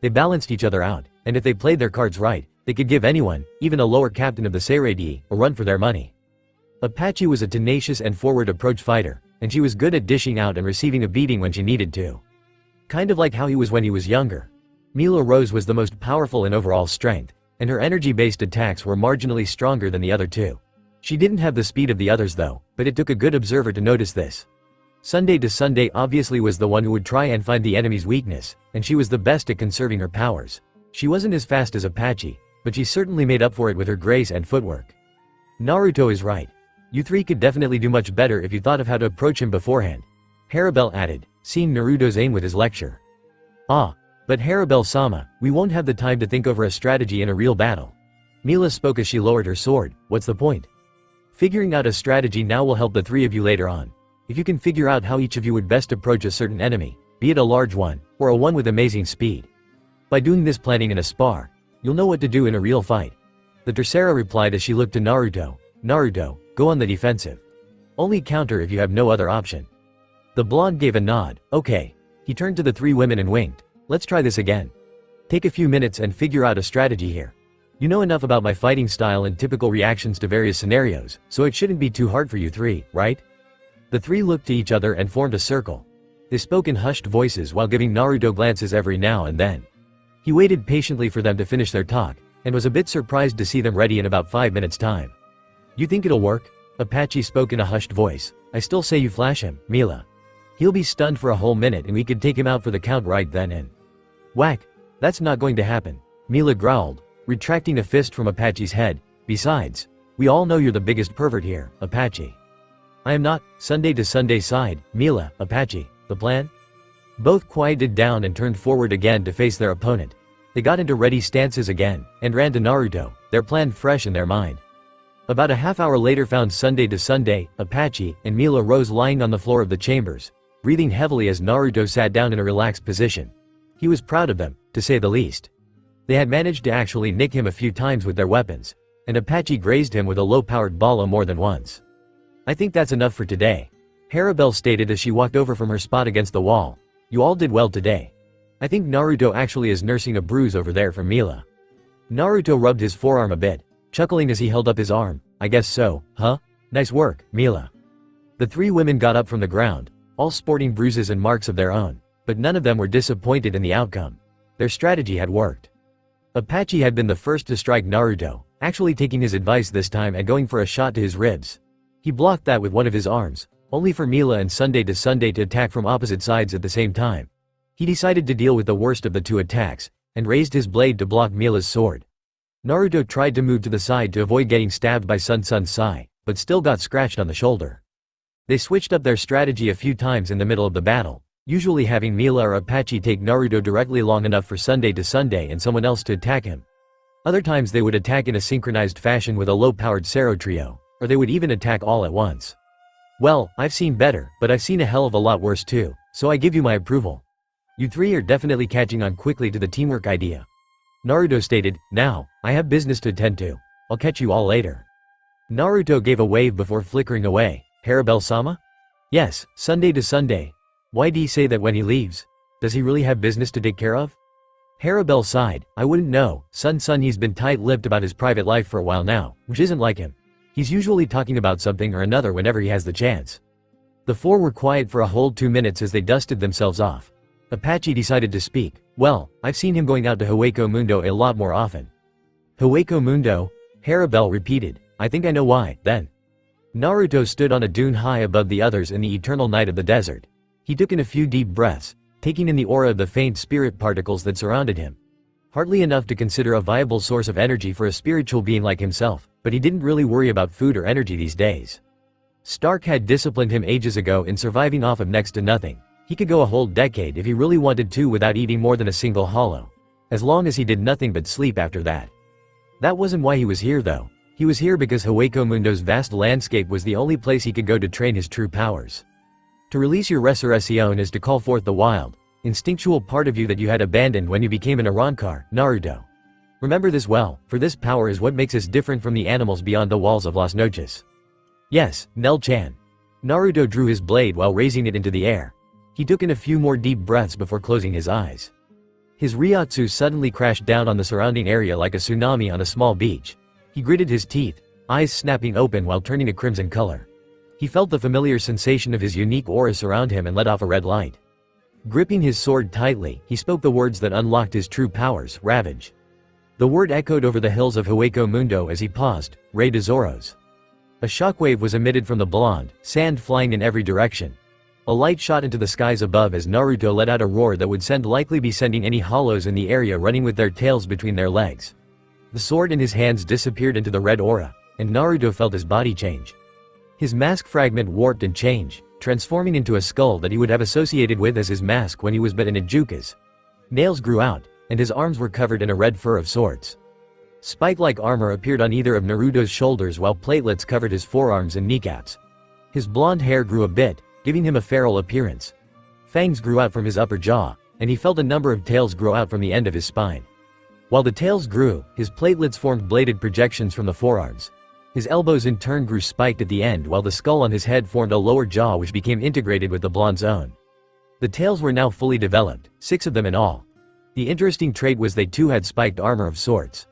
They balanced each other out, and if they played their cards right, they could give anyone, even a lower captain of the Seirei, a run for their money. Apache was a tenacious and forward approach fighter, and she was good at dishing out and receiving a beating when she needed to. Kind of like how he was when he was younger. Mila Rose was the most powerful in overall strength, and her energy-based attacks were marginally stronger than the other two. She didn't have the speed of the others though, but it took a good observer to notice this. Sunday to Sunday obviously was the one who would try and find the enemy's weakness, and she was the best at conserving her powers. She wasn't as fast as Apache, but she certainly made up for it with her grace and footwork. Naruto is right. You three could definitely do much better if you thought of how to approach him beforehand. Harabel added, seeing Naruto's aim with his lecture. Ah, but Harabel-sama, we won't have the time to think over a strategy in a real battle. Mila spoke as she lowered her sword. What's the point? Figuring out a strategy now will help the three of you later on. If you can figure out how each of you would best approach a certain enemy, be it a large one, or a one with amazing speed. By doing this planning in a spar, you'll know what to do in a real fight. The Tercera replied as she looked to Naruto. Naruto, go on the defensive. Only counter if you have no other option. The blonde gave a nod. Okay. He turned to the three women and winked. Let's try this again. Take a few minutes and figure out a strategy here. You know enough about my fighting style and typical reactions to various scenarios, so it shouldn't be too hard for you three, right? The three looked to each other and formed a circle. They spoke in hushed voices while giving Naruto glances every now and then. He waited patiently for them to finish their talk, and was a bit surprised to see them ready in about 5 minutes' time. You think it'll work? Apache spoke in a hushed voice. I still say you flash him, Mila. He'll be stunned for a whole minute and we could take him out for the count right then and. Whack. That's not going to happen. Mila growled, retracting a fist from Apache's head. Besides, we all know you're the biggest pervert here, Apache. I am not. Sunday to Sunday sighed. Mila, Apache, the plan? Both quieted down and turned forward again to face their opponent. They got into ready stances again, and ran to Naruto, their plan fresh in their mind. About a half hour later found Sunday to Sunday, Apache, and Mila Rose lying on the floor of the chambers, breathing heavily as Naruto sat down in a relaxed position. He was proud of them, to say the least. They had managed to actually nick him a few times with their weapons, and Apache grazed him with a low-powered bala more than once. I think that's enough for today. Harabel stated as she walked over from her spot against the wall. You all did well today. I think Naruto actually is nursing a bruise over there from Mila. Naruto rubbed his forearm a bit, chuckling as he held up his arm. I guess so, huh? Nice work, Mila. The three women got up from the ground, all sporting bruises and marks of their own, but none of them were disappointed in the outcome. Their strategy had worked. Apache had been the first to strike Naruto, actually taking his advice this time and going for a shot to his ribs. He blocked that with one of his arms, only for Mila and Sunday to Sunday to attack from opposite sides at the same time. He decided to deal with the worst of the two attacks, and raised his blade to block Mila's sword. Naruto tried to move to the side to avoid getting stabbed by Sun Sun's sai, but still got scratched on the shoulder. They switched up their strategy a few times in the middle of the battle, usually having Mila or Apache take Naruto directly long enough for Sunday to Sunday and someone else to attack him. Other times they would attack in a synchronized fashion with a low-powered Sero trio, or they would even attack all at once. Well, I've seen better, but I've seen a hell of a lot worse too, so I give you my approval. You three are definitely catching on quickly to the teamwork idea. Naruto stated, now, I have business to attend to. I'll catch you all later. Naruto gave a wave before flickering away. Harabel-sama? Yes, Sunday to Sunday. Why'd he say that when he leaves? Does he really have business to take care of? Harabel sighed. I wouldn't know, Sun he's been tight-lipped about his private life for a while now, which isn't like him. He's usually talking about something or another whenever he has the chance. The four were quiet for a whole 2 minutes as they dusted themselves off. Apache decided to speak. Well, I've seen him going out to Hueco Mundo a lot more often. Hueco Mundo? Harabel repeated. I think I know why, then. Naruto stood on a dune high above the others in the eternal night of the desert. He took in a few deep breaths, taking in the aura of the faint spirit particles that surrounded him. Hardly enough to consider a viable source of energy for a spiritual being like himself, but he didn't really worry about food or energy these days. Stark had disciplined him ages ago in surviving off of next to nothing. He could go a whole decade if he really wanted to without eating more than a single hollow. As long as he did nothing but sleep after that. That wasn't why he was here though. He was here because Hueco Mundo's vast landscape was the only place he could go to train his true powers. To release your resurrection is to call forth the wild, instinctual part of you that you had abandoned when you became an Arrancar, Naruto. Remember this well, for this power is what makes us different from the animals beyond the walls of Las Noches. Yes, Nel-chan. Naruto drew his blade while raising it into the air. He took in a few more deep breaths before closing his eyes. His Ryotsu suddenly crashed down on the surrounding area like a tsunami on a small beach. He gritted his teeth, eyes snapping open while turning a crimson color. He felt the familiar sensation of his unique aura surround him and let off a red light. Gripping his sword tightly, he spoke the words that unlocked his true powers, Ravage. The word echoed over the hills of Hueco Mundo as he paused, Rey de Zoros. A shockwave was emitted from the blonde, sand flying in every direction. A light shot into the skies above as Naruto let out a roar that would likely be sending any hollows in the area running with their tails between their legs. The sword in his hands disappeared into the red aura, and Naruto felt his body change. His mask fragment warped and changed, transforming into a skull that he would have associated with as his mask when he was but in Ijukas. Nails grew out, and his arms were covered in a red fur of sorts. Spike-like armor appeared on either of Naruto's shoulders while platelets covered his forearms and kneecaps. His blonde hair grew a bit, giving him a feral appearance. Fangs grew out from his upper jaw, and he felt a number of tails grow out from the end of his spine. While the tails grew, his platelets formed bladed projections from the forearms. His elbows in turn grew spiked at the end while the skull on his head formed a lower jaw which became integrated with the blonde's own. The tails were now fully developed, 6 of them in all. The interesting trait was they too had spiked armor of sorts.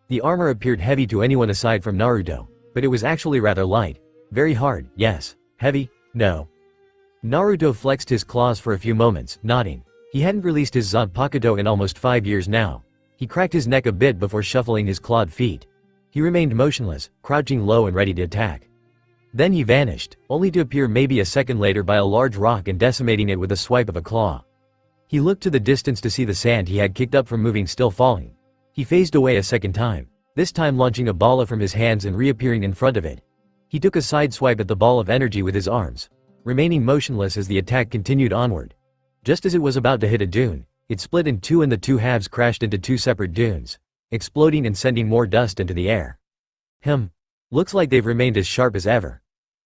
The armor appeared heavy to anyone aside from Naruto, but it was actually rather light. Very hard, yes. Heavy? No. Naruto flexed his claws for a few moments, nodding. He hadn't released his Zanpakuto in almost 5 years now. He cracked his neck a bit before shuffling his clawed feet. He remained motionless, crouching low and ready to attack. Then he vanished, only to appear maybe a second later by a large rock and decimating it with a swipe of a claw. He looked to the distance to see the sand he had kicked up from moving still falling. He phased away a second time, this time launching a balla from his hands and reappearing in front of it. He took a side swipe at the ball of energy with his arms, remaining motionless as the attack continued onward. Just as it was about to hit a dune, it split in two and the two halves crashed into 2 separate dunes, exploding and sending more dust into the air. Looks like they've remained as sharp as ever.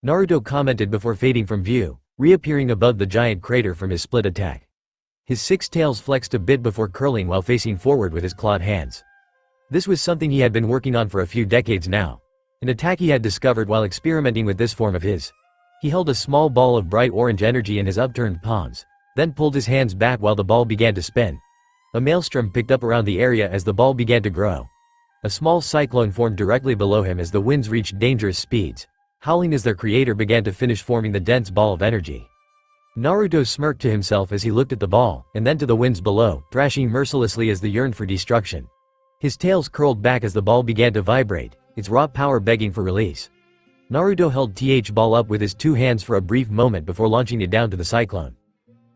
Naruto commented before fading from view, reappearing above the giant crater from his split attack. His 6 tails flexed a bit before curling while facing forward with his clawed hands. This was something he had been working on for a few decades now, an attack he had discovered while experimenting with this form of his. He held a small ball of bright orange energy in his upturned palms, then pulled his hands back while the ball began to spin. A maelstrom picked up around the area as the ball began to grow. A small cyclone formed directly below him as the winds reached dangerous speeds, howling as their creator began to finish forming the dense ball of energy. Naruto smirked to himself as he looked at the ball, and then to the winds below, thrashing mercilessly as they yearned for destruction. His tails curled back as the ball began to vibrate, its raw power begging for release. Naruto held ball up with his 2 hands for a brief moment before launching it down to the cyclone.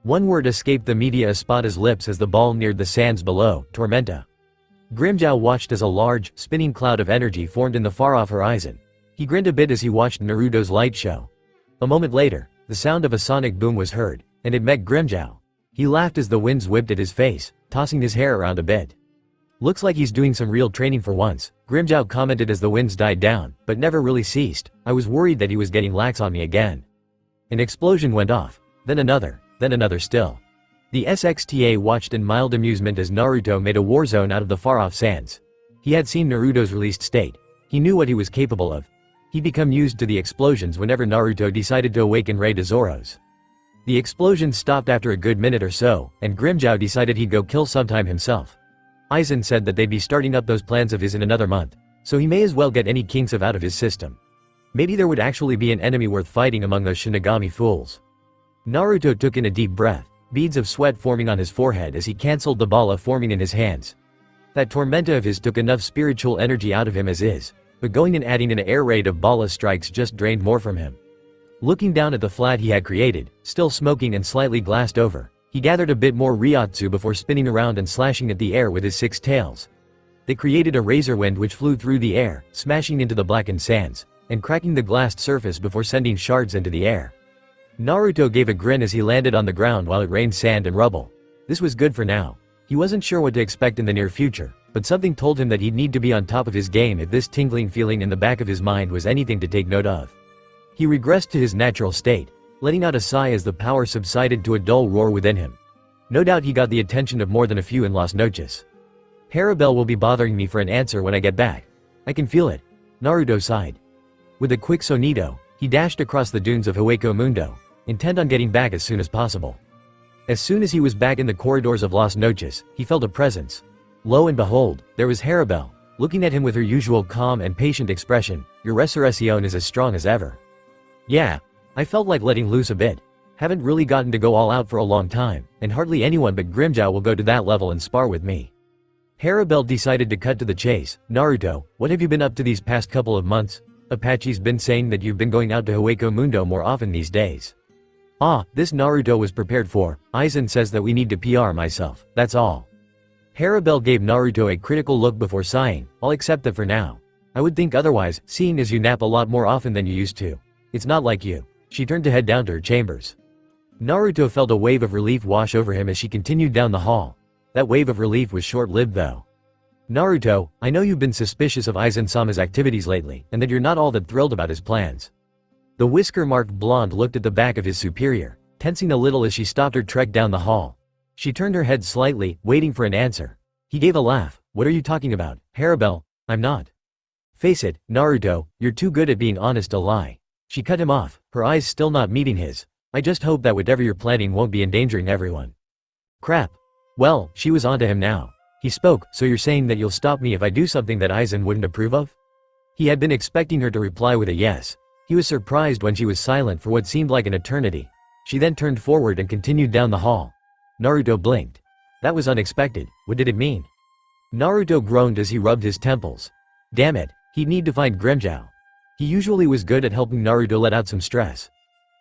One word escaped the media Espada's lips as the ball neared the sands below, Tormenta. Grimmjow watched as a large, spinning cloud of energy formed in the far-off horizon. He grinned a bit as he watched Naruto's light show. A moment later, the sound of a sonic boom was heard, and it met Grimmjow. He laughed as the winds whipped at his face, tossing his hair around a bit. Looks like he's doing some real training for once, Grimmjow commented as the winds died down, but never really ceased. I was worried that he was getting lax on me again. An explosion went off, then another still. The SXTA watched in mild amusement as Naruto made a war zone out of the far-off sands. He had seen Naruto's released state. He knew what he was capable of. He'd become used to the explosions whenever Naruto decided to awaken Rey de Zoros. The explosion stopped after a good minute or so, and Grimmjow decided he'd go kill sometime himself. Aizen said that they'd be starting up those plans of his in another month, so he may as well get any kinks out of his system. Maybe there would actually be an enemy worth fighting among those Shinigami fools. Naruto took in a deep breath, beads of sweat forming on his forehead as he cancelled the bala forming in his hands. That tormenta of his took enough spiritual energy out of him as is, but going and adding an air raid of bala strikes just drained more from him. Looking down at the flat he had created, still smoking and slightly glassed over, he gathered a bit more ryotsu before spinning around and slashing at the air with his 6 tails. They created a razor wind which flew through the air, smashing into the blackened sands, and cracking the glassed surface before sending shards into the air. Naruto gave a grin as he landed on the ground while it rained sand and rubble. This was good for now. He wasn't sure what to expect in the near future, but something told him that he'd need to be on top of his game if this tingling feeling in the back of his mind was anything to take note of. He regressed to his natural state, letting out a sigh as the power subsided to a dull roar within him. No doubt he got the attention of more than a few in Las Noches. Harabel will be bothering me for an answer when I get back. I can feel it. Naruto sighed. With a quick sonido, he dashed across the dunes of Hueco Mundo, intent on getting back as soon as possible. As soon as he was back in the corridors of Las Noches, he felt a presence. Lo and behold, there was Harabel, looking at him with her usual calm and patient expression. Your resurrection is as strong as ever. Yeah, I felt like letting loose a bit. Haven't really gotten to go all out for a long time, and hardly anyone but Grimmjow will go to that level and spar with me. Harabel decided to cut to the chase. Naruto, what have you been up to these past couple of months? Apache's been saying that you've been going out to Hueco Mundo more often these days. Ah, this Naruto was prepared for. Aizen says that we need to PR myself, that's all. Harabel gave Naruto a critical look before sighing. I'll accept that for now. I would think otherwise, seeing as you nap a lot more often than you used to. It's not like you. She turned to head down to her chambers. Naruto felt a wave of relief wash over him as she continued down the hall. That wave of relief was short-lived though. Naruto, I know you've been suspicious of Aizen-sama's activities lately, and that you're not all that thrilled about his plans. The whisker-marked blonde looked at the back of his superior, tensing a little as she stopped her trek down the hall. She turned her head slightly, waiting for an answer. He gave a laugh. What are you talking about, Harabel? I'm not. Face it, Naruto, you're too good at being honest to lie. She cut him off, her eyes still not meeting his. I just hope that whatever you're planning won't be endangering everyone. Crap. Well, she was onto him now. He spoke, so you're saying that you'll stop me if I do something that Aizen wouldn't approve of? He had been expecting her to reply with a yes. He was surprised when she was silent for what seemed like an eternity. She then turned forward and continued down the hall. Naruto blinked. That was unexpected. What did it mean? Naruto groaned as he rubbed his temples. Damn it, he'd need to find Grimmjow. He usually was good at helping Naruto let out some stress.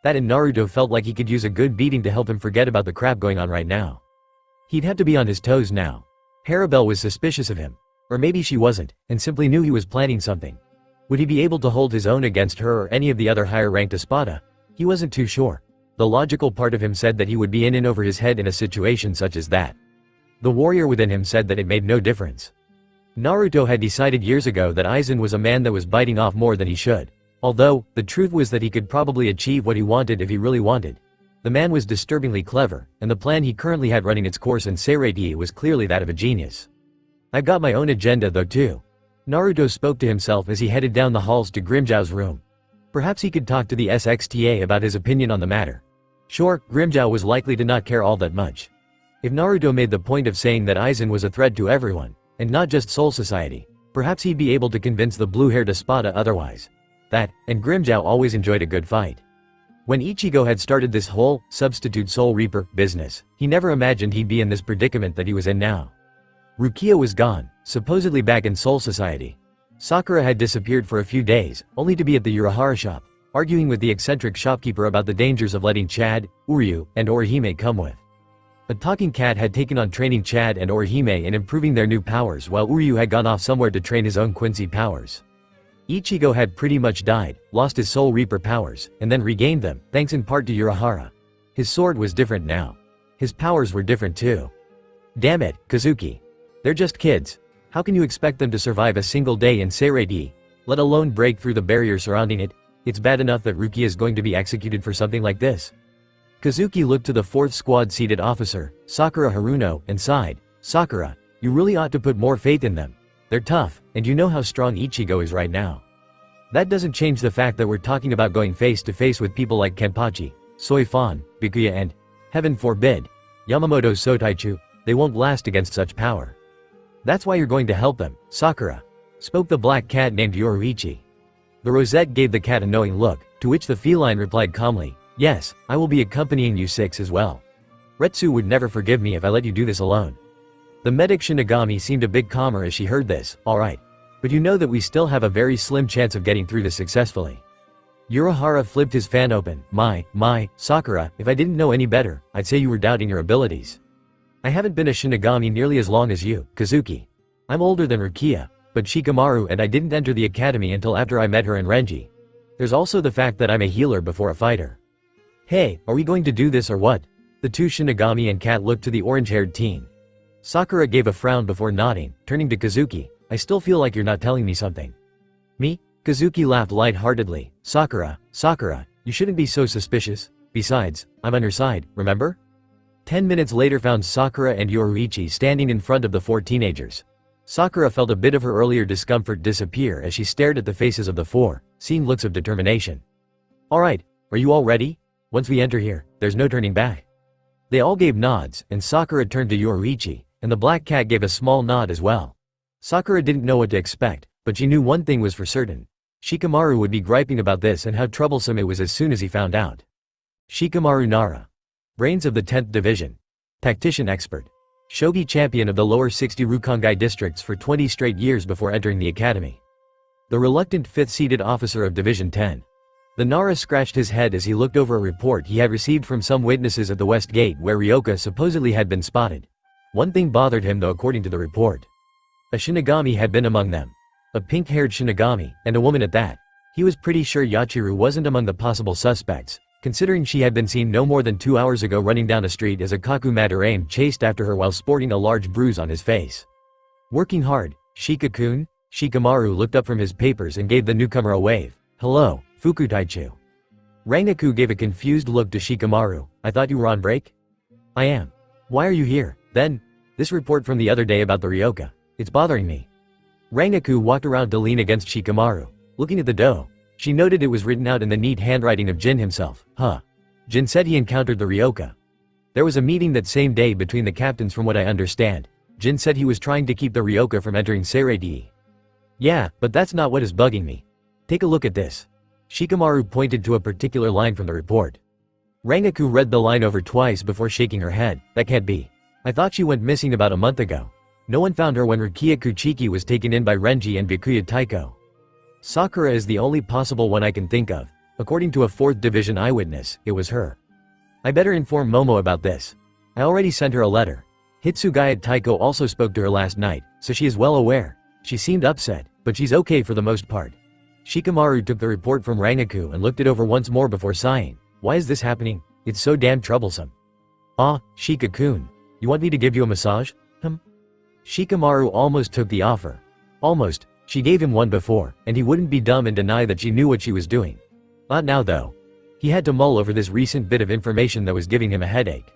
That and Naruto felt like he could use a good beating to help him forget about the crap going on right now. He'd have to be on his toes now. Harabel was suspicious of him. Or maybe she wasn't, and simply knew he was planning something. Would he be able to hold his own against her or any of the other higher-ranked Espada? He wasn't too sure. The logical part of him said that he would be in and over his head in a situation such as that. The warrior within him said that it made no difference. Naruto had decided years ago that Aizen was a man that was biting off more than he should. Although, the truth was that he could probably achieve what he wanted if he really wanted. The man was disturbingly clever, and the plan he currently had running its course in Seireiki was clearly that of a genius. I've got my own agenda though too. Naruto spoke to himself as he headed down the halls to Grimmjow's room. Perhaps he could talk to the SXTA about his opinion on the matter. Sure, Grimmjow was likely to not care all that much. If Naruto made the point of saying that Aizen was a threat to everyone, and not just Soul Society, perhaps he'd be able to convince the blue-haired Espada otherwise. That, and Grimmjow always enjoyed a good fight. When Ichigo had started this whole substitute Soul Reaper business, he never imagined he'd be in this predicament that he was in now. Rukia was gone, supposedly back in Soul Society. Sakura had disappeared for a few days, only to be at the Urahara shop, arguing with the eccentric shopkeeper about the dangers of letting Chad, Uryu, and Orihime come with. A talking cat had taken on training Chad and Orihime in improving their new powers while Uryu had gone off somewhere to train his own Quincy powers. Ichigo had pretty much died, lost his Soul Reaper powers, and then regained them, thanks in part to Urahara. His sword was different now. His powers were different too. Damn it, Kazuki. They're just kids. How can you expect them to survive a single day in Seireiki, let alone break through the barrier surrounding it? It's bad enough that Rukia is going to be executed for something like this. Kazuki looked to the fourth squad-seated officer, Sakura Haruno, and sighed. Sakura, you really ought to put more faith in them. They're tough, and you know how strong Ichigo is right now. That doesn't change the fact that we're talking about going face-to-face with people like Kenpachi, Soifan, Bikuya and, heaven forbid, Yamamoto Sotaichu. They won't last against such power. That's why you're going to help them, Sakura, spoke the black cat named Yoruichi. The rosette gave the cat a knowing look, to which the feline replied calmly, "Yes, I will be accompanying you 6 as well. Retsu would never forgive me if I let you do this alone." The medic Shinigami seemed a bit calmer as she heard this. "Alright. But you know that we still have a very slim chance of getting through this successfully." Urahara flipped his fan open. My, Sakura, if I didn't know any better, I'd say you were doubting your abilities. I haven't been a Shinigami nearly as long as you, Kazuki. I'm older than Rukia, but Shikamaru and I didn't enter the academy until after I met her and Renji. There's also the fact that I'm a healer before a fighter. Hey, are we going to do this or what? The two Shinigami and cat looked to the orange-haired teen. Sakura gave a frown before nodding, turning to Kazuki. I still feel like you're not telling me something. Me? Kazuki laughed light-heartedly. Sakura, you shouldn't be so suspicious. Besides, I'm on your side, remember? 10 minutes later found Sakura and Yoruichi standing in front of the 4 teenagers. Sakura felt a bit of her earlier discomfort disappear as she stared at the faces of the 4, seeing looks of determination. Alright, are you all ready? Once we enter here, there's no turning back. They all gave nods, and Sakura turned to Yoruichi, and the black cat gave a small nod as well. Sakura didn't know what to expect, but she knew one thing was for certain. Shikamaru would be griping about this and how troublesome it was as soon as he found out. Shikamaru Nara. Brains of the 10th Division. Tactician expert. Shogi champion of the lower 60 Rukongai districts for 20 straight years before entering the academy. The reluctant 5th-seated officer of Division 10. The Nara scratched his head as he looked over a report he had received from some witnesses at the West Gate where Ryoka supposedly had been spotted. One thing bothered him though according to the report. A Shinigami had been among them. A pink-haired Shinigami, and a woman at that. He was pretty sure Yachiru wasn't among the possible suspects, considering she had been seen no more than 2 hours ago running down a street as a Kaku Madarain chased after her while sporting a large bruise on his face. Working hard, Shika-kun? Shikamaru looked up from his papers and gave the newcomer a wave. Hello, Fukutaichu. Rangaku gave a confused look to Shikamaru. I thought you were on break? I am. Why are you here, then? This report from the other day about the Ryoka. It's bothering me. Rangaku walked around to lean against Shikamaru. Looking at the dough, she noted it was written out in the neat handwriting of Jin himself. Jin said he encountered the Ryoka. There was a meeting that same day between the captains from what I understand. Jin said he was trying to keep the Ryoka from entering Seirei-di. Yeah, but that's not what is bugging me. Take a look at this. Shikamaru pointed to a particular line from the report. Rangaku read the line over twice before shaking her head. That can't be. I thought she went missing about a month ago. No one found her when Rukia Kuchiki was taken in by Renji and Byakuya Taiko. Sakura is the only possible one I can think of. According to a 4th Division eyewitness, it was her. I better inform Momo about this. I already sent her a letter. Hitsugaya Taiko also spoke to her last night, so she is well aware. She seemed upset, but she's okay for the most part. Shikamaru took the report from Rangaku and looked it over once more before sighing. Why is this happening? It's so damn troublesome. Ah, Shika-kun. You want me to give you a massage? Shikamaru almost took the offer. Almost. She gave him one before, and he wouldn't be dumb and deny that she knew what she was doing. Not now though. He had to mull over this recent bit of information that was giving him a headache.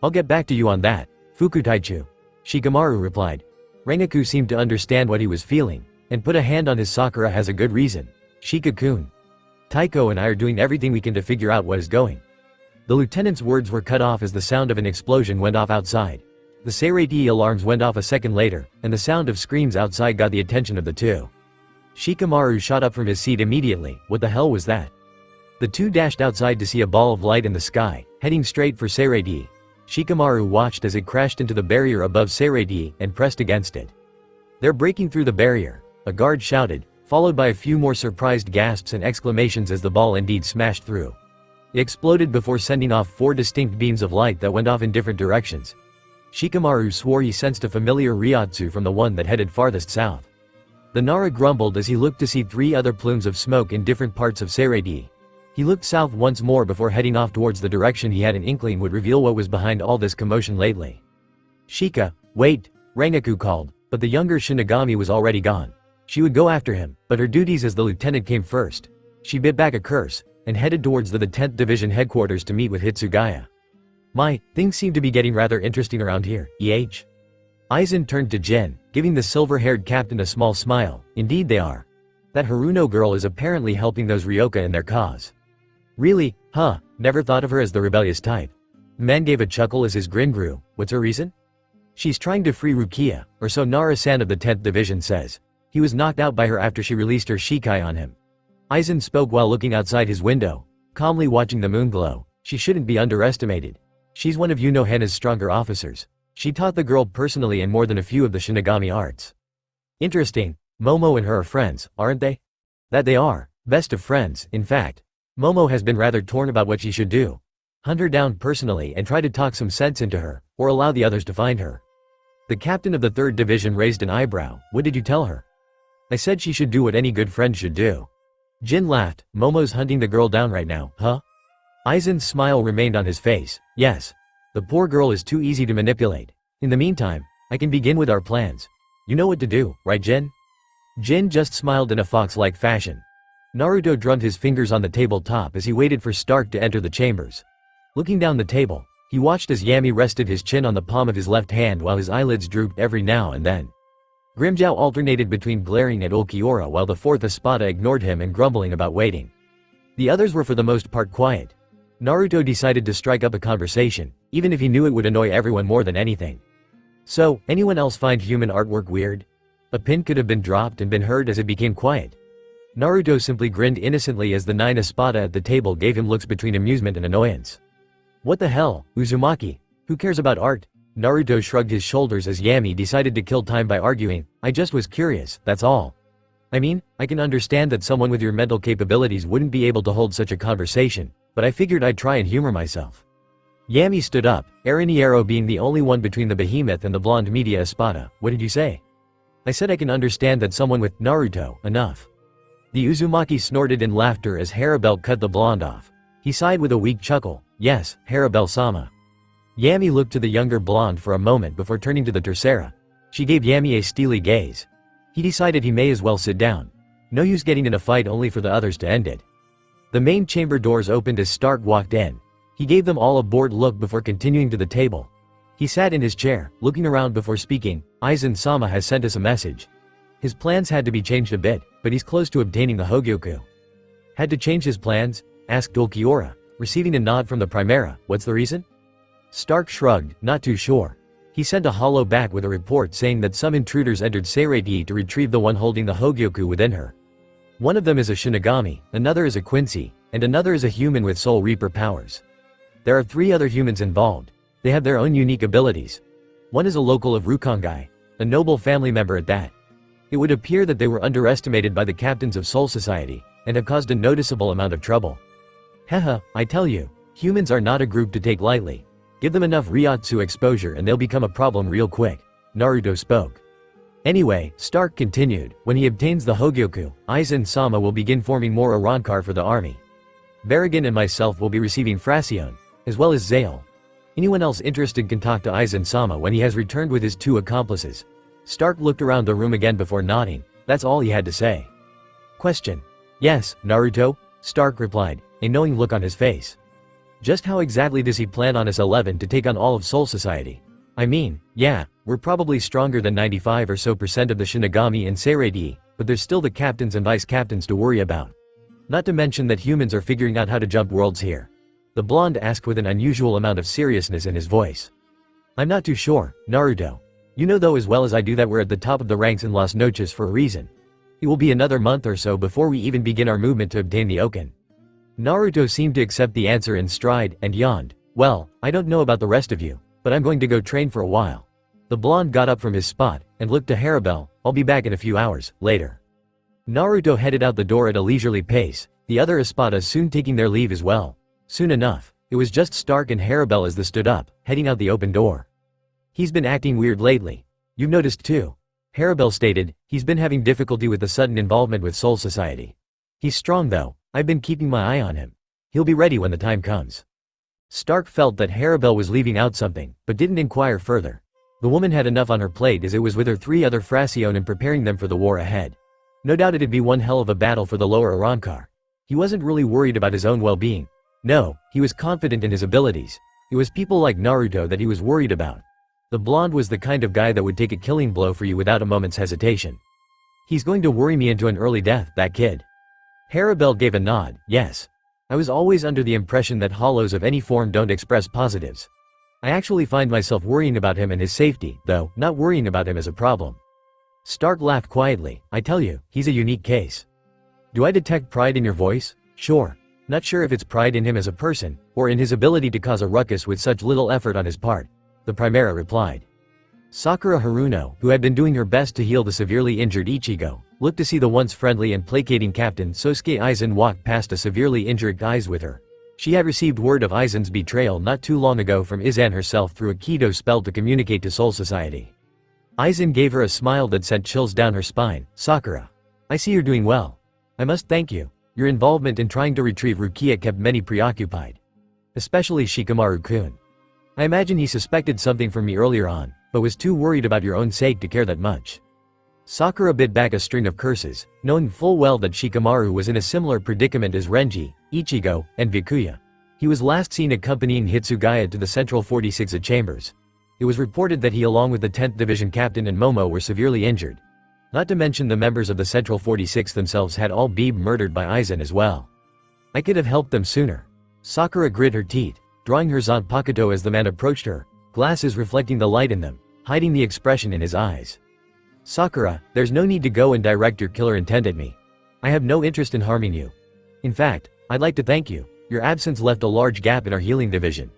I'll get back to you on that, Fukutaichu. Shikamaru replied. Rangaku seemed to understand what he was feeling, and put a hand on his. Sakura has a good reason. Shika-kun. Taiko and I are doing everything we can to figure out what is going. The lieutenant's words were cut off as the sound of an explosion went off outside. The Seirei-di alarms went off a second later, and the sound of screams outside got the attention of the two. Shikamaru shot up from his seat immediately. What the hell was that? The two dashed outside to see a ball of light in the sky, heading straight for Seirei-di. Shikamaru watched as it crashed into the barrier above Seirei-di and pressed against it. They're breaking through the barrier, a guard shouted, followed by a few more surprised gasps and exclamations as the ball indeed smashed through. It exploded before sending off 4 distinct beams of light that went off in different directions. Shikamaru swore he sensed a familiar ryotsu from the one that headed farthest south. The Nara grumbled as he looked to see 3 other plumes of smoke in different parts of Seirei-di. He looked south once more before heading off towards the direction he had an inkling would reveal what was behind all this commotion lately. Shika, wait, Rangaku called, but the younger Shinigami was already gone. She would go after him, but her duties as the lieutenant came first. She bit back a curse, and headed towards the 10th Division headquarters to meet with Hitsugaya. Things seem to be getting rather interesting around here, Aizen turned to Jin, giving the silver-haired captain a small smile. Indeed they are. That Haruno girl is apparently helping those Ryoka in their cause. Really? Never thought of her as the rebellious type. The man gave a chuckle as his grin grew. What's her reason? She's trying to free Rukia, or so Nara-san of the 10th Division says. He was knocked out by her after she released her Shikai on him. Aizen spoke while looking outside his window, calmly watching the moon glow. She shouldn't be underestimated. She's one of Unohana's stronger officers. She taught the girl personally and more than a few of the Shinigami arts. Interesting, Momo and her are friends, aren't they? That they are, best of friends, in fact. Momo has been rather torn about what she should do. Hunt her down personally and try to talk some sense into her, or allow the others to find her. The captain of the 3rd Division raised an eyebrow. What did you tell her? I said she should do what any good friend should do. Jin laughed. Momo's hunting the girl down right now, huh? Aizen's smile remained on his face. Yes. The poor girl is too easy to manipulate. In the meantime, I can begin with our plans. You know what to do, right Jin? Jin just smiled in a fox-like fashion. Naruto drummed his fingers on the tabletop as he waited for Stark to enter the chambers. Looking down the table, he watched as Yami rested his chin on the palm of his left hand while his eyelids drooped every now and then. Grimmjow alternated between glaring at Ulquiorra while the 4th Espada ignored him and grumbling about waiting. The others were for the most part quiet. Naruto decided to strike up a conversation, even if he knew it would annoy everyone more than anything. So, anyone else find human artwork weird? A pin could have been dropped and been heard as it became quiet. Naruto simply grinned innocently as the 9 Espada at the table gave him looks between amusement and annoyance. What the hell, Uzumaki? Who cares about art? Naruto shrugged his shoulders as Yami decided to kill time by arguing, I just was curious, that's all. I mean, I can understand that someone with your mental capabilities wouldn't be able to hold such a conversation, but I figured I'd try and humor myself. Yami stood up, Ariniero being the only one between the behemoth and the blonde media Espada. What did you say? I said I can understand that someone with Naruto, enough. The Uzumaki snorted in laughter as Harabel cut the blonde off. He sighed with a weak chuckle. Yes, Harabel-sama. Yami looked to the younger blonde for a moment before turning to the Tercera. She gave Yami a steely gaze. He decided he may as well sit down. No use getting in a fight only for the others to end it. The main chamber doors opened as Stark walked in. He gave them all a bored look before continuing to the table. He sat in his chair, looking around before speaking. Aizen-sama has sent us a message. His plans had to be changed a bit, but he's close to obtaining the Hogyoku. Had to change his plans? Asked Ulquiorra, receiving a nod from the Primera. What's the reason? Stark shrugged, not too sure. He sent a hollow back with a report saying that some intruders entered Seirei to retrieve the one holding the Hogyoku within her. One of them is a Shinigami, another is a Quincy, and another is a human with Soul Reaper powers. There are 3 other humans involved. They have their own unique abilities. One is a local of Rukongai, a noble family member at that. It would appear that they were underestimated by the captains of Soul Society, and have caused a noticeable amount of trouble. Haha, I tell you, humans are not a group to take lightly. Give them enough Ryotsu exposure and they'll become a problem real quick. Naruto spoke. Anyway, Stark continued, when he obtains the Hogyoku, Aizen-sama will begin forming more Arrancar for the army. Barrigan and myself will be receiving Fracione, as well as Zale. Anyone else interested can talk to Aizen-sama when he has returned with his 2 accomplices. Stark looked around the room again before nodding. That's all he had to say. Question. Yes, Naruto? Stark replied, a knowing look on his face. Just how exactly does he plan on S11 to take on all of Soul Society? I mean, yeah, we're probably stronger than 95% or so of the Shinigami in Seirei, but there's still the captains and vice captains to worry about. Not to mention that humans are figuring out how to jump worlds here. The blonde asked with an unusual amount of seriousness in his voice. I'm not too sure, Naruto. You know though as well as I do that we're at the top of the ranks in Las Noches for a reason. It will be another month or so before we even begin our movement to obtain the Oken. Naruto seemed to accept the answer in stride and yawned. Well, I don't know about the rest of you, but I'm going to go train for a while. The blonde got up from his spot and looked to Harabel. I'll be back in a few hours, later. Naruto headed out the door at a leisurely pace, the other Espadas soon taking their leave as well. Soon enough, it was just Stark and Harabel as they stood up, heading out the open door. He's been acting weird lately. You've noticed too. Harabel stated, he's been having difficulty with the sudden involvement with Soul Society. He's strong though. I've been keeping my eye on him. He'll be ready when the time comes. Stark felt that Harabel was leaving out something, but didn't inquire further. The woman had enough on her plate as it was with her 3 other Fracione and preparing them for the war ahead. No doubt it'd be one hell of a battle for the lower Arrancar. He wasn't really worried about his own well-being. No, he was confident in his abilities. It was people like Naruto that he was worried about. The blonde was the kind of guy that would take a killing blow for you without a moment's hesitation. He's going to worry me into an early death, that kid. Harabel gave a nod. Yes. I was always under the impression that hollows of any form don't express positives. I actually find myself worrying about him and his safety, though, not worrying about him as a problem. Stark laughed quietly. I tell you, he's a unique case. Do I detect pride in your voice? Sure. Not sure if it's pride in him as a person, or in his ability to cause a ruckus with such little effort on his part, the Primera replied. Sakura Haruno, who had been doing her best to heal the severely injured Ichigo, looked to see the once friendly and placating Captain Sosuke Aizen walk past a severely injured Aizen with her. She had received word of Aizen's betrayal not too long ago from Izan herself through a Kido spell to communicate to Soul Society. Aizen gave her a smile that sent chills down her spine. Sakura. I see you're doing well. I must thank you. Your involvement in trying to retrieve Rukia kept many preoccupied. Especially Shikamaru-kun. I imagine he suspected something from me earlier on, but was too worried about your own sake to care that much. Sakura bit back a string of curses, knowing full well that Shikamaru was in a similar predicament as Renji, Ichigo, and Byakuya. He was last seen accompanying Hitsugaya to the Central 46 chambers. It was reported that he along with the 10th Division Captain and Momo were severely injured. Not to mention the members of the Central 46 themselves had all been murdered by Aizen as well. I could have helped them sooner. Sakura grit her teeth, drawing her Zanpakuto as the man approached her, glasses reflecting the light in them, hiding the expression in his eyes. Sakura, there's no need to go and direct your killer intent at me. I have no interest in harming you. In fact, I'd like to thank you. Your absence left a large gap in our healing division.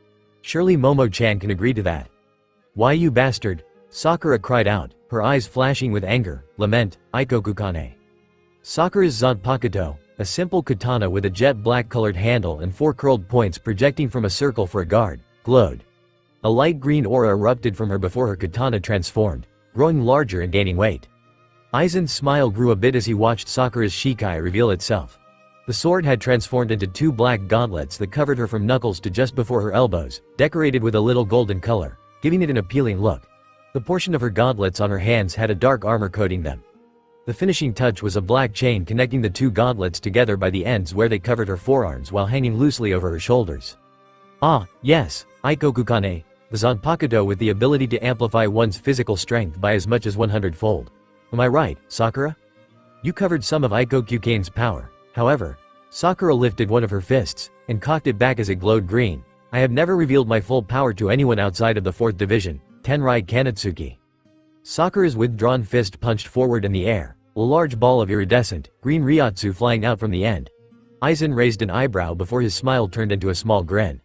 Surely Momo-chan can agree to that. Why you bastard? Sakura cried out, her eyes flashing with anger, lament, Ikokukane. Sakura's Zanpakuto, a simple katana with a jet black colored handle and 4 curled points projecting from a circle for a guard, glowed. A light green aura erupted from her before her katana transformed, growing larger and gaining weight. Aizen's smile grew a bit as he watched Sakura's shikai reveal itself. The sword had transformed into 2 black gauntlets that covered her from knuckles to just before her elbows, decorated with a little golden color, giving it an appealing look. The portion of her gauntlets on her hands had a dark armor coating them. The finishing touch was a black chain connecting the 2 gauntlets together by the ends where they covered her forearms while hanging loosely over her shoulders. Ah, yes, Ikokukane, the Zanpakuto with the ability to amplify one's physical strength by as much as 100-fold. Am I right, Sakura? You covered some of Ikokukane's power. However, Sakura lifted one of her fists, and cocked it back as it glowed green. I have never revealed my full power to anyone outside of the 4th Division, Tenrai Kanetsuki. Sakura's withdrawn fist punched forward in the air, a large ball of iridescent, green ryotsu flying out from the end. Aizen raised an eyebrow before his smile turned into a small grin.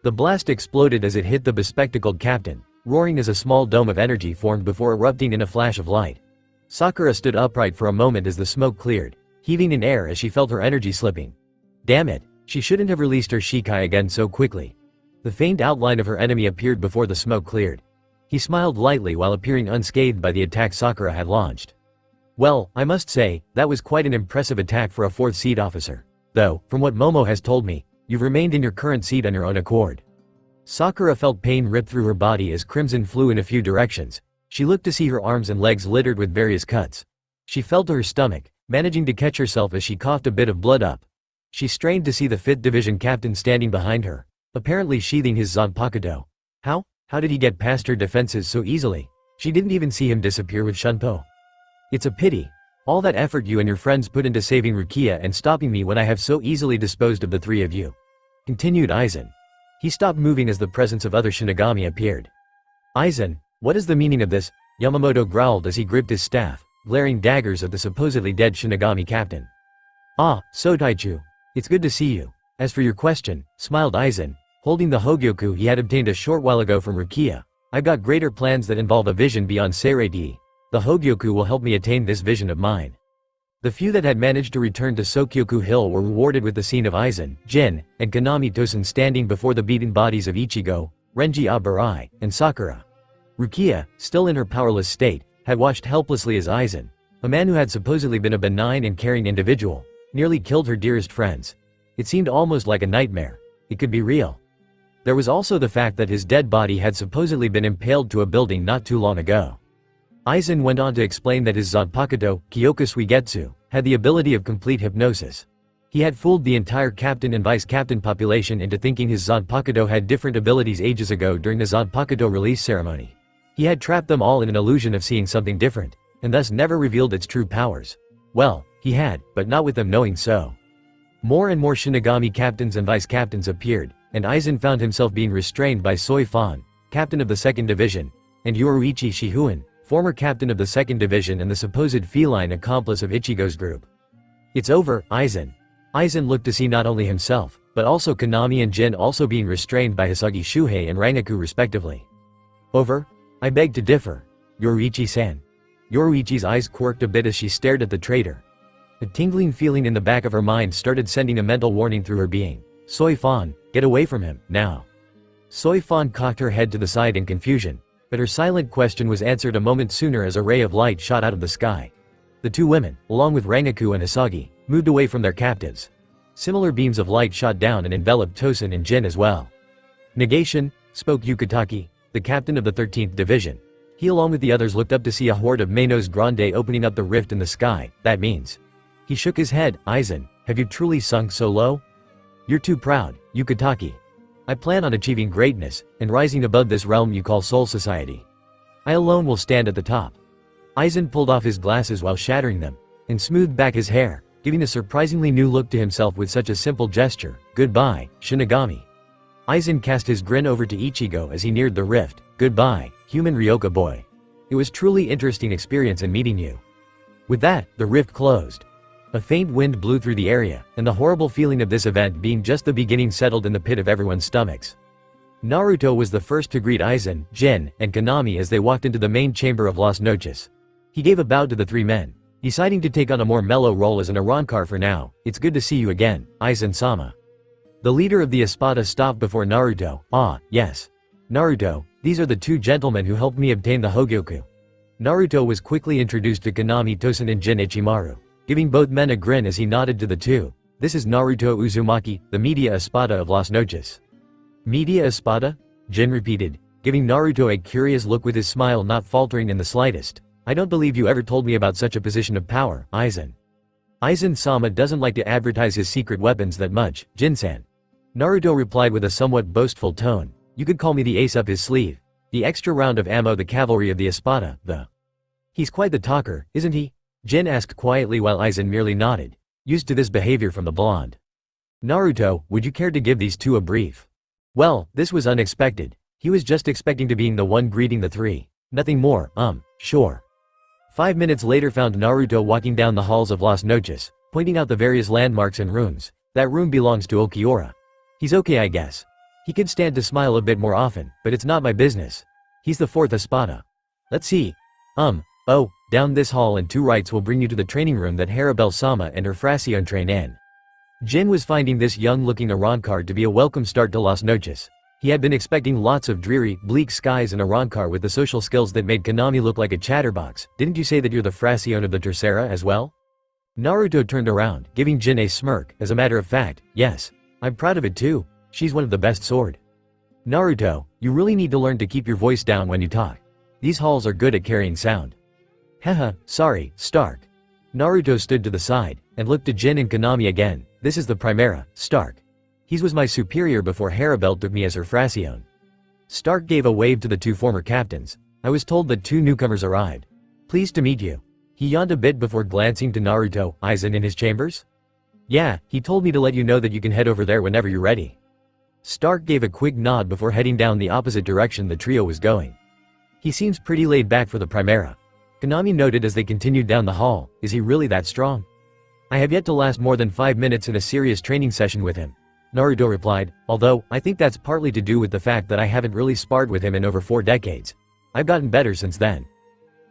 The blast exploded as it hit the bespectacled captain, roaring as a small dome of energy formed before erupting in a flash of light. Sakura stood upright for a moment as the smoke cleared, heaving in air as she felt her energy slipping. Damn it, she shouldn't have released her shikai again so quickly. The faint outline of her enemy appeared before the smoke cleared. He smiled lightly while appearing unscathed by the attack Sakura had launched. Well, I must say, that was quite an impressive attack for a 4th seed officer. Though, from what Momo has told me, you've remained in your current seat on your own accord. Sakura felt pain rip through her body as crimson flew in a few directions. She looked to see her arms and legs littered with various cuts. She fell to her stomach, managing to catch herself as she coughed a bit of blood up. She strained to see the 5th Division captain standing behind her, apparently sheathing his Zanpakuto. How did he get past her defenses so easily? She didn't even see him disappear with Shunpo. It's a pity. All that effort you and your friends put into saving Rukia and stopping me when I have so easily disposed of the 3 of you. Continued Aizen. He stopped moving as the presence of other Shinigami appeared. Aizen, what is the meaning of this? Yamamoto growled as he gripped his staff, glaring daggers at the supposedly dead Shinigami captain. Ah, so Taichu. It's good to see you. As for your question, smiled Aizen, holding the Hogyoku he had obtained a short while ago from Rukia. I've got greater plans that involve a vision beyond Seirei. The Hogyoku will help me attain this vision of mine. The few that had managed to return to Sokyoku Hill were rewarded with the scene of Aizen, Jin, and Kanami Tosen standing before the beaten bodies of Ichigo, Renji Abarai, and Sakura. Rukia, still in her powerless state, had watched helplessly as Aizen, a man who had supposedly been a benign and caring individual, nearly killed her dearest friends. It seemed almost like a nightmare. It could be real. There was also the fact that his dead body had supposedly been impaled to a building not too long ago. Aizen went on to explain that his Zanpakuto, Kyoku Suigetsu, had the ability of complete hypnosis. He had fooled the entire captain and vice-captain population into thinking his Zanpakuto had different abilities ages ago during the Zanpakuto release ceremony. He had trapped them all in an illusion of seeing something different, and thus never revealed its true powers. Well, he had, but not with them knowing so. More and more Shinigami captains and vice-captains appeared, and Aizen found himself being restrained by Soi Fan, captain of the 2nd Division, and Yoruichi Shihuen, former captain of the 2nd Division and the supposed feline accomplice of Ichigo's group. It's over, Aizen. Aizen looked to see not only himself, but also Konami and Jin also being restrained by Hisagi Shuhei and Rangaku respectively. Over? I beg to differ. Yoruichi-san. Yoruichi's eyes quirked a bit as she stared at the traitor. A tingling feeling in the back of her mind started sending a mental warning through her being. Soi Fan, get away from him, now. Soi Fan cocked her head to the side in confusion, but her silent question was answered a moment sooner as a ray of light shot out of the sky. The two women, along with Rangaku and Hisagi, moved away from their captives. Similar beams of light shot down and enveloped Tosen and Jin as well. Negation, spoke Yukitaki, the captain of the 13th Division. He along with the others looked up to see a horde of Manos Grande opening up the rift in the sky, that means. He shook his head, Aizen, have you truly sunk so low? You're too proud, Yukitaki. I plan on achieving greatness, and rising above this realm you call Soul Society. I alone will stand at the top. Aizen pulled off his glasses while shattering them, and smoothed back his hair, giving a surprisingly new look to himself with such a simple gesture. Goodbye, Shinigami. Aizen cast his grin over to Ichigo as he neared the rift. Goodbye, human Ryoka boy. It was truly interesting experience in meeting you. With that, the rift closed. A faint wind blew through the area, and the horrible feeling of this event being just the beginning settled in the pit of everyone's stomachs. Naruto was the first to greet Aizen, Jin, and Konami as they walked into the main chamber of Las Noches. He gave a bow to the three men, deciding to take on a more mellow role as an Arrancar for now. It's good to see you again, Aizen-sama. The leader of the Espada stopped before Naruto. Ah, yes. Naruto, these are the two gentlemen who helped me obtain the Hogyoku. Naruto was quickly introduced to Konami, Tosen and Jin Ichimaru, giving both men a grin as he nodded to the two. This is Naruto Uzumaki, the Media Espada of Las Noches. Media Espada? Jin repeated, giving Naruto a curious look with his smile not faltering in the slightest. I don't believe you ever told me about such a position of power, Aizen. Aizen-sama doesn't like to advertise his secret weapons that much, Jin-san. Naruto replied with a somewhat boastful tone. You could call me the ace up his sleeve. The extra round of ammo, the cavalry of the Espada, the... He's quite the talker, isn't he? Jin asked quietly while Aizen merely nodded, used to this behavior from the blonde. Naruto, would you care to give these two a brief? Well, this was unexpected. He was just expecting to being the one greeting the three. Nothing more, sure. 5 minutes later found Naruto walking down the halls of Las Noches, pointing out the various landmarks and rooms. That room belongs to Okiura. He's okay, I guess. He could stand to smile a bit more often, but it's not my business. He's the fourth Espada. Let's see. Oh, down this hall and 2 rights will bring you to the training room that Harabelle-sama and her Frasion train in. Jin was finding this young-looking Arrancar to be a welcome start to Las Noches. He had been expecting lots of dreary, bleak skies and Arrancar with the social skills that made Konami look like a chatterbox. Didn't you say that you're the Frasion of the Tercera as well? Naruto turned around, giving Jin a smirk. As a matter of fact, yes. I'm proud of it too. She's one of the best sword. Naruto, you really need to learn to keep your voice down when you talk. These halls are good at carrying sound. Haha, sorry, Stark. Naruto stood to the side, and looked to Jin and Konami again. This is the Primera, Stark. He was my superior before Harabelle took me as her Frasion. Stark gave a wave to the 2 former captains. I was told that 2 newcomers arrived. Pleased to meet you. He yawned a bit before glancing to Naruto. Aizen in his chambers? Yeah, he told me to let you know that you can head over there whenever you're ready. Stark gave a quick nod before heading down the opposite direction the trio was going. He seems pretty laid back for the Primera. Konami noted as they continued down the hall. Is he really that strong? I have yet to last more than 5 minutes in a serious training session with him. Naruto replied, although, I think that's partly to do with the fact that I haven't really sparred with him in over 4 decades. I've gotten better since then.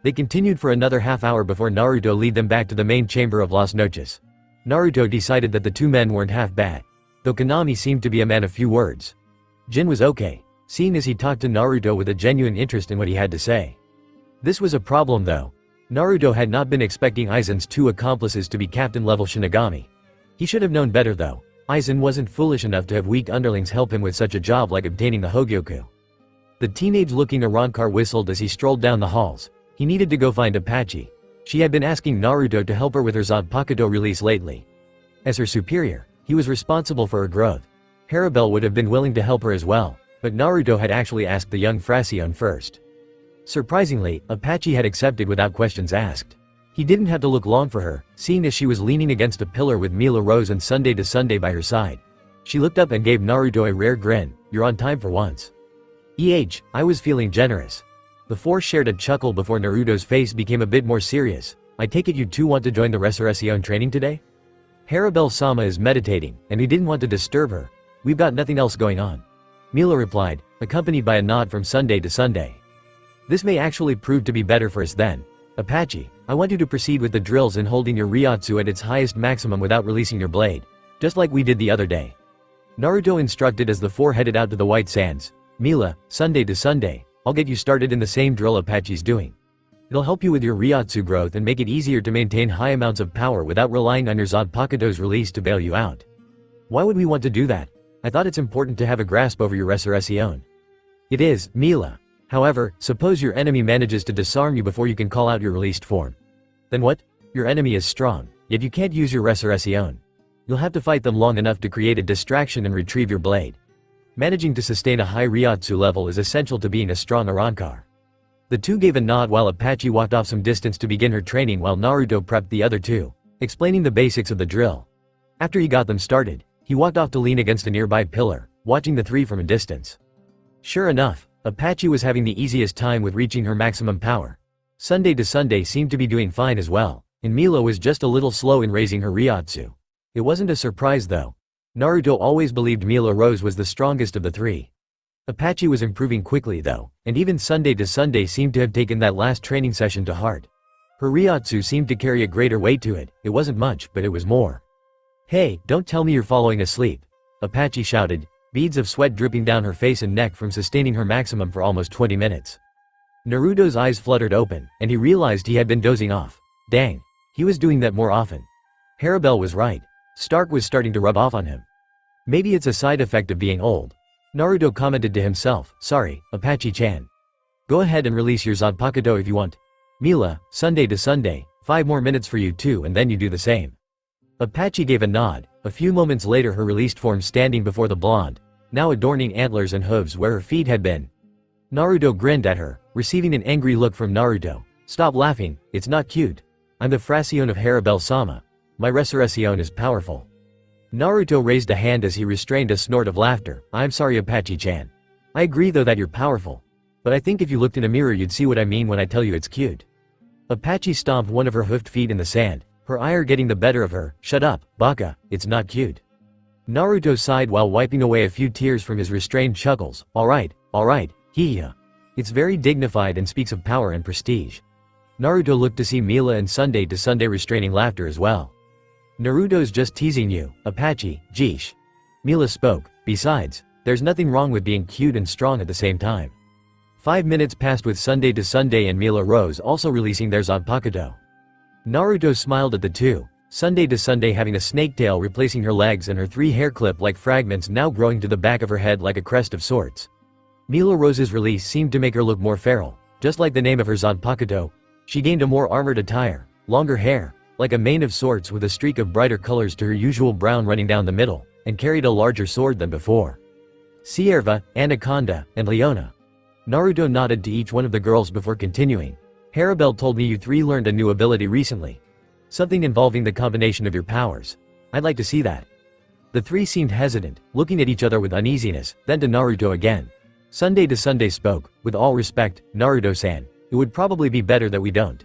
They continued for another half hour before Naruto led them back to the main chamber of Las Noches. Naruto decided that the 2 men weren't half bad, though Konami seemed to be a man of few words. Jin was okay, seeing as he talked to Naruto with a genuine interest in what he had to say. This was a problem though. Naruto had not been expecting Aizen's 2 accomplices to be captain-level Shinigami. He should have known better though. Aizen wasn't foolish enough to have weak underlings help him with such a job like obtaining the Hogyoku. The teenage-looking Arrancar whistled as he strolled down the halls. He needed to go find Apache. She had been asking Naruto to help her with her Zanpakuto release lately. As her superior, he was responsible for her growth. Harabelle would have been willing to help her as well, but Naruto had actually asked the young Frasion first. Surprisingly, Apache had accepted without questions asked. He didn't have to look long for her, seeing as she was leaning against a pillar with Mila Rose and Sunday to Sunday by her side. She looked up and gave Naruto a rare grin. You're on time for once. I was feeling generous. The 4 shared a chuckle before Naruto's face became a bit more serious. I take it you 2 want to join the Resurrection training today? Harabel-sama is meditating, and he didn't want to disturb her. We've got nothing else going on. Mila replied, accompanied by a nod from Sunday to Sunday. This may actually prove to be better for us then. Apache, I want you to proceed with the drills in holding your ryotsu at its highest maximum without releasing your blade. Just like we did the other day. Naruto instructed as the four headed out to the White Sands. Mila, Sunday to Sunday, I'll get you started in the same drill Apache's doing. It'll help you with your ryotsu growth and make it easier to maintain high amounts of power without relying on your Zanpakuto's release to bail you out. Why would we want to do that? I thought it's important to have a grasp over your resurrection. It is, Mila. However, suppose your enemy manages to disarm you before you can call out your released form. Then what? Your enemy is strong, yet you can't use your resurrection. You'll have to fight them long enough to create a distraction and retrieve your blade. Managing to sustain a high ryotsu level is essential to being a strong Arrancar. The two gave a nod while Apache walked off some distance to begin her training while Naruto prepped the other two, explaining the basics of the drill. After he got them started, he walked off to lean against a nearby pillar, watching the three from a distance. Sure enough, Apache was having the easiest time with reaching her maximum power. Sunday to Sunday seemed to be doing fine as well, and Mila was just a little slow in raising her ryotsu. It wasn't a surprise though. Naruto always believed Mila Rose was the strongest of the three. Apache was improving quickly though, and even Sunday to Sunday seemed to have taken that last training session to heart. Her ryotsu seemed to carry a greater weight to it. It wasn't much, but it was more. Hey, don't tell me you're falling asleep, Apache shouted, beads of sweat dripping down her face and neck from sustaining her maximum for almost 20 minutes. Naruto's eyes fluttered open, and he realized he had been dozing off. Dang, he was doing that more often. Harabel was right. Stark was starting to rub off on him. Maybe it's a side effect of being old. Naruto commented to himself, sorry, Apache-chan. Go ahead and release your Zanpakuto if you want. Mila, Sunday to Sunday, 5 more minutes for you too and then you do the same. Apache gave a nod. A few moments later her released form standing before the blonde, now adorning antlers and hooves where her feet had been. Naruto grinned at her, receiving an angry look from Naruto. Stop laughing, it's not cute. I'm the Fraction of Harabel-sama. My resurrection is powerful. Naruto raised a hand as he restrained a snort of laughter. I'm sorry Apache-chan. I agree though that you're powerful. But I think if you looked in a mirror you'd see what I mean when I tell you it's cute. Apache stomped one of her hoofed feet in the sand, her ire getting the better of her. Shut up, baka, it's not cute. Naruto sighed while wiping away a few tears from his restrained chuckles. Alright, hee-hee. It's very dignified and speaks of power and prestige. Naruto looked to see Mila and Sunday to Sunday restraining laughter as well. Naruto's just teasing you, Apache, jeesh. Mila spoke, besides, there's nothing wrong with being cute and strong at the same time. 5 minutes passed with Sunday to Sunday and Mila Rose also releasing their Zanpakuto. Naruto smiled at the two, Sunday to Sunday having a snake tail replacing her legs and her 3 hair clip-like fragments now growing to the back of her head like a crest of sorts. Mila Rose's release seemed to make her look more feral, just like the name of her Zanpakuto. She gained a more armored attire, longer hair, like a mane of sorts with a streak of brighter colors to her usual brown running down the middle, and carried a larger sword than before. Sierva, Anaconda, and Leona. Naruto nodded to each one of the girls before continuing. Harabel told me you 3 learned a new ability recently. Something involving the combination of your powers. I'd like to see that. The 3 seemed hesitant, looking at each other with uneasiness, then to Naruto again. Sunday to Sunday spoke, with all respect, Naruto-san, it would probably be better that we don't.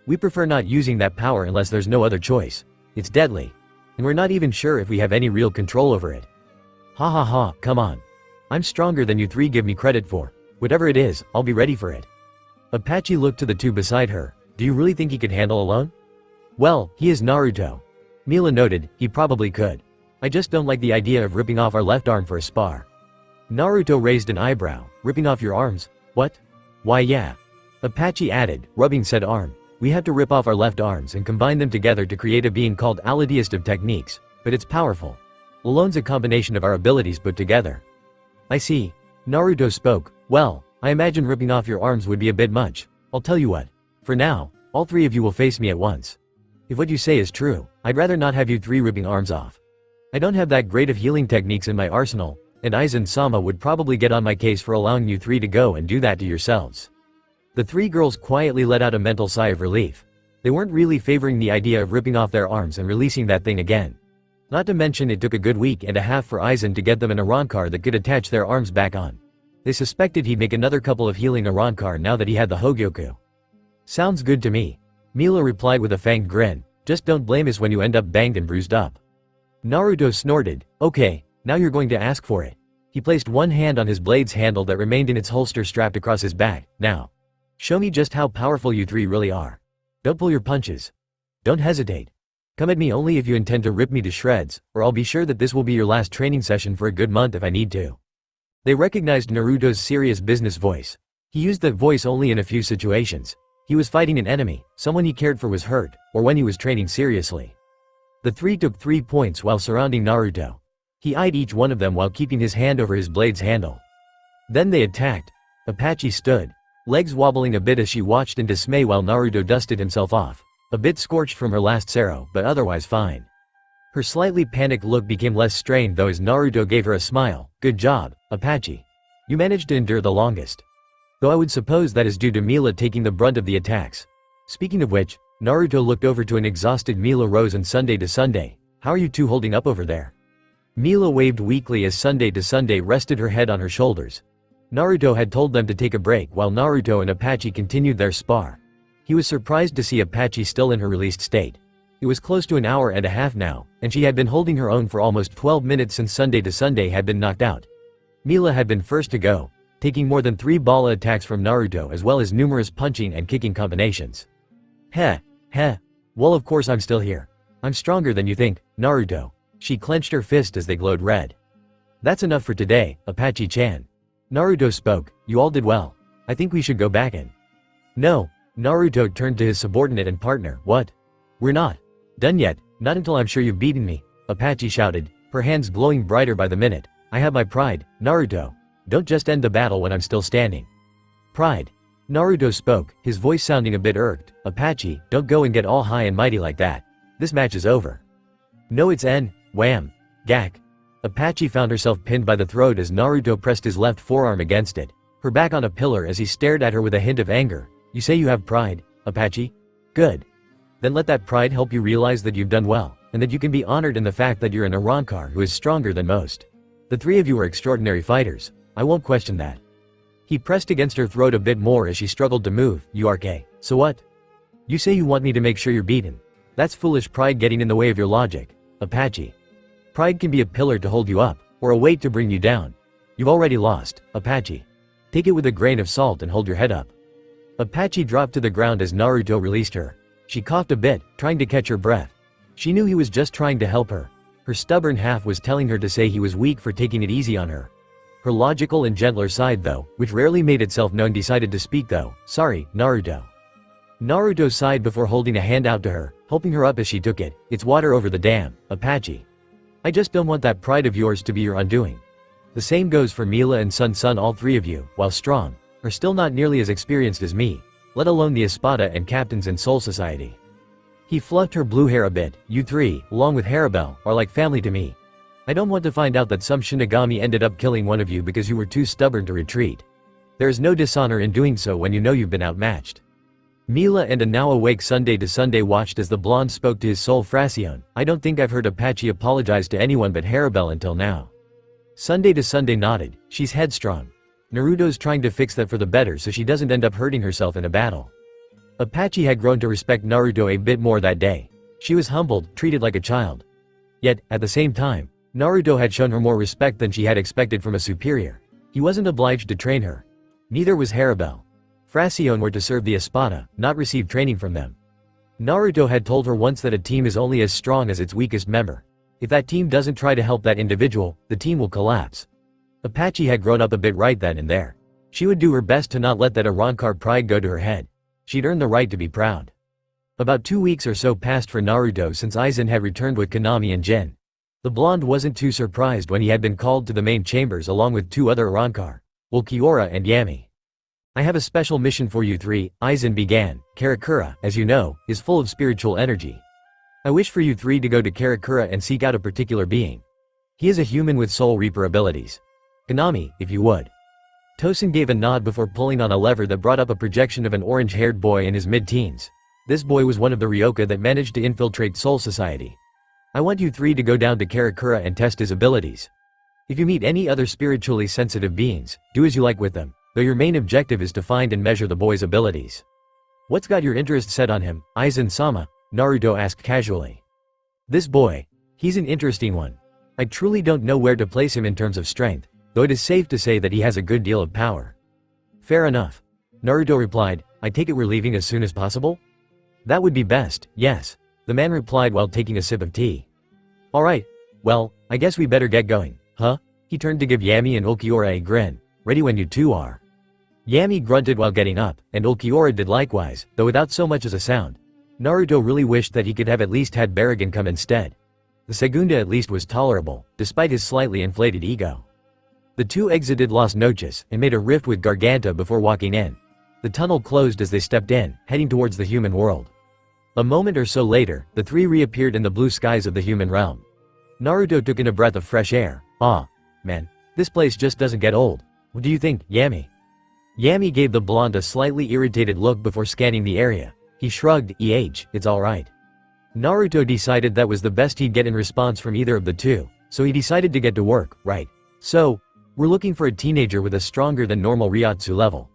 We prefer not using that power unless there's no other choice. It's deadly. And we're not even sure if we have any real control over it. Ha ha ha, come on. I'm stronger than you 3 give me credit for. Whatever it is, I'll be ready for it. Apache looked to the 2 beside her. Do you really think he could handle alone? Well, he is Naruto. Mila noted, he probably could. I just don't like the idea of ripping off our left arm for a spar. Naruto raised an eyebrow. Ripping off your arms? What? Why yeah. Apache added, rubbing said arm. We have to rip off our left arms and combine them together to create a being called Aladiest of techniques, but it's powerful. Alone's a combination of our abilities put together. I see. Naruto spoke. Well, I imagine ripping off your arms would be a bit much. I'll tell you what. For now, all 3 of you will face me at once. If what you say is true, I'd rather not have you 3 ripping arms off. I don't have that great of healing techniques in my arsenal, and Aizen-sama would probably get on my case for allowing you 3 to go and do that to yourselves. The 3 girls quietly let out a mental sigh of relief. They weren't really favoring the idea of ripping off their arms and releasing that thing again. Not to mention it took a good week and a half for Aizen to get them an Arrancar that could attach their arms back on. They suspected he'd make another couple of healing Arrancar now that he had the Hogyoku. Sounds good to me. Mila replied with a fanged grin. Just don't blame us when you end up banged and bruised up. Naruto snorted. Okay, now you're going to ask for it. He placed one hand on his blade's handle that remained in its holster strapped across his back. Now, show me just how powerful you three really are. Don't pull your punches. Don't hesitate. Come at me only if you intend to rip me to shreds, or I'll be sure that this will be your last training session for a good month if I need to. They recognized Naruto's serious business voice. He used that voice only in a few situations. He was fighting an enemy, someone he cared for was hurt, or when he was training seriously. The three took 3 points while surrounding Naruto. He eyed each one of them while keeping his hand over his blade's handle. Then they attacked. Itachi stood, legs wobbling a bit as she watched in dismay while Naruto dusted himself off. A bit scorched from her last sero, but otherwise fine. Her slightly panicked look became less strained though as Naruto gave her a smile. Good job, Itachi. You managed to endure the longest. Though I would suppose that is due to Mila taking the brunt of the attacks. Speaking of which, Naruto looked over to an exhausted Mila Rose and Sunday to Sunday. How are you two holding up over there? Mila waved weakly as Sunday to Sunday rested her head on her shoulders. Naruto had told them to take a break while Naruto and Itachi continued their spar. He was surprised to see Itachi still in her released state. It was close to an hour and a half now, and she had been holding her own for almost 12 minutes since Sunday to Sunday had been knocked out. Mila had been first to go, taking more than 3 bala attacks from Naruto as well as numerous punching and kicking combinations. Heh. Well, of course I'm still here. I'm stronger than you think, Naruto. She clenched her fist as they glowed red. That's enough for today, Itachi-chan. Naruto spoke. You all did well. I think we should go back in. No. Naruto turned to his subordinate and partner. What? We're not done yet, not until I'm sure you've beaten me, Itachi shouted, her hands glowing brighter by the minute. I have my pride, Naruto. Don't just end the battle when I'm still standing. Pride. Naruto spoke, his voice sounding a bit irked. Itachi, don't go and get all high and mighty like that. This match is over. No, it's N. Wham. Gak. Itachi found herself pinned by the throat as Naruto pressed his left forearm against it, her back on a pillar as he stared at her with a hint of anger. You say you have pride, Itachi? Good. Then let that pride help you realize that you've done well, and that you can be honored in the fact that you're an Arrancar who is stronger than most. The three of you are extraordinary fighters. I won't question that. He pressed against her throat a bit more as she struggled to move. URK. So what? You say you want me to make sure you're beaten. That's foolish pride getting in the way of your logic, Itachi. Pride can be a pillar to hold you up, or a weight to bring you down. You've already lost, Itachi. Take it with a grain of salt and hold your head up. Itachi dropped to the ground as Naruto released her. She coughed a bit, trying to catch her breath. She knew he was just trying to help her. Her stubborn half was telling her to say he was weak for taking it easy on her. Her logical and gentler side though, which rarely made itself known, decided to speak though. Sorry, Naruto. Naruto sighed before holding a hand out to her, helping her up as she took it. It's water over the dam, Itachi. I just don't want that pride of yours to be your undoing. The same goes for Mila and Sun. All three of you, while strong, are still not nearly as experienced as me, let alone the Espada and captains in Soul Society. He fluffed her blue hair a bit. You three, along with Harabel, are like family to me. I don't want to find out that some Shinigami ended up killing one of you because you were too stubborn to retreat. There is no dishonor in doing so when you know you've been outmatched. Mila and a now awake Sunday to Sunday watched as the blonde spoke to his soul Fracione. I don't think I've heard Itachi apologize to anyone but Harabel until now. Sunday to Sunday nodded. She's headstrong. Naruto's trying to fix that for the better so she doesn't end up hurting herself in a battle. Itachi had grown to respect Naruto a bit more that day. She was humbled, treated like a child. Yet, at the same time, Naruto had shown her more respect than she had expected from a superior. He wasn't obliged to train her. Neither was Harabel. Fracione were to serve the Espada, not receive training from them. Naruto had told her once that a team is only as strong as its weakest member. If that team doesn't try to help that individual, the team will collapse. Itachi had grown up a bit right then and there. She would do her best to not let that Arrancar pride go to her head. She'd earned the right to be proud. About 2 weeks or so passed for Naruto since Aizen had returned with Konami and Jin. The blonde wasn't too surprised when he had been called to the main chambers along with 2 other Arrancar, Ulquiorra and Yami. I have a special mission for you three, Aizen began. Karakura, as you know, is full of spiritual energy. I wish for you three to go to Karakura and seek out a particular being. He is a human with soul reaper abilities. Konami, if you would. Tosin gave a nod before pulling on a lever that brought up a projection of an orange-haired boy in his mid-teens. This boy was one of the Ryoka that managed to infiltrate Soul Society. I want you three to go down to Karakura and test his abilities. If you meet any other spiritually sensitive beings, do as you like with them, though your main objective is to find and measure the boy's abilities. What's got your interest set on him, Aizen-sama? Naruto asked casually. This boy. He's an interesting one. I truly don't know where to place him in terms of strength, though it is safe to say that he has a good deal of power. Fair enough. Naruto replied, I take it we're leaving as soon as possible? That would be best, yes. The man replied while taking a sip of tea. Alright, well, I guess we better get going, huh? He turned to give Yami and Ulquiorra a grin. Ready when you two are. Yami grunted while getting up, and Ulquiorra did likewise, though without so much as a sound. Naruto really wished that he could have at least had Baragan come instead. The Segunda at least was tolerable, despite his slightly inflated ego. The two exited Las Noches and made a rift with Garganta before walking in. The tunnel closed as they stepped in, heading towards the human world. A moment or so later, the three reappeared in the blue skies of the human realm. Naruto took in a breath of fresh air. Ah, man, this place just doesn't get old. What do you think, Yami? Yami gave the blonde a slightly irritated look before scanning the area. He shrugged, it's alright. Naruto decided that was the best he'd get in response from either of the two, so he decided to get to work, right? So, we're looking for a teenager with a stronger than normal Ryotsu level.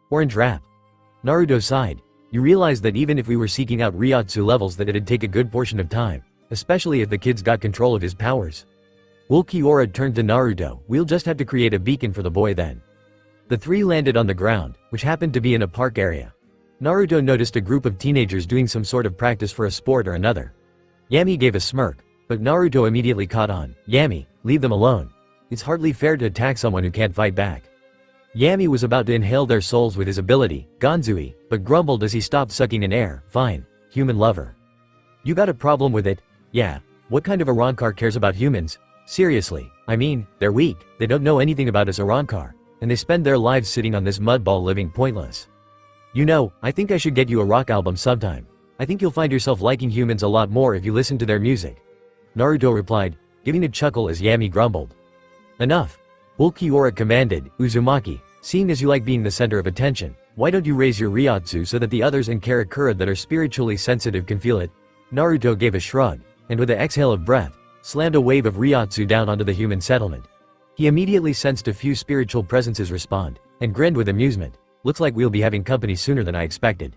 Orange wrap. Naruto sighed. You realize that even if we were seeking out Ryotsu levels that it'd take a good portion of time, especially if the kid's got control of his powers. Ulquiorra turned to Naruto, we'll just have to create a beacon for the boy then. The three landed on the ground, which happened to be in a park area. Naruto noticed a group of teenagers doing some sort of practice for a sport or another. Yami gave a smirk, but Naruto immediately caught on. Yami, leave them alone. It's hardly fair to attack someone who can't fight back. Yami was about to inhale their souls with his ability, Ganzui, but grumbled as he stopped sucking in air. Fine, human lover. You got a problem with it? Yeah, what kind of Arrancar cares about humans? Seriously, I mean, they're weak, they don't know anything about us Arrancar, and they spend their lives sitting on this mudball living pointless. You know, I think I should get you a rock album sometime. I think you'll find yourself liking humans a lot more if you listen to their music. Naruto replied, giving a chuckle as Yami grumbled. Enough. Ulquiorra commanded, Uzumaki, seeing as you like being the center of attention, why don't you raise your Ryotsu so that the others in Karakura that are spiritually sensitive can feel it? Naruto gave a shrug, and with an exhale of breath, slammed a wave of Ryotsu down onto the human settlement. He immediately sensed a few spiritual presences respond, and grinned with amusement. Looks like we'll be having company sooner than I expected.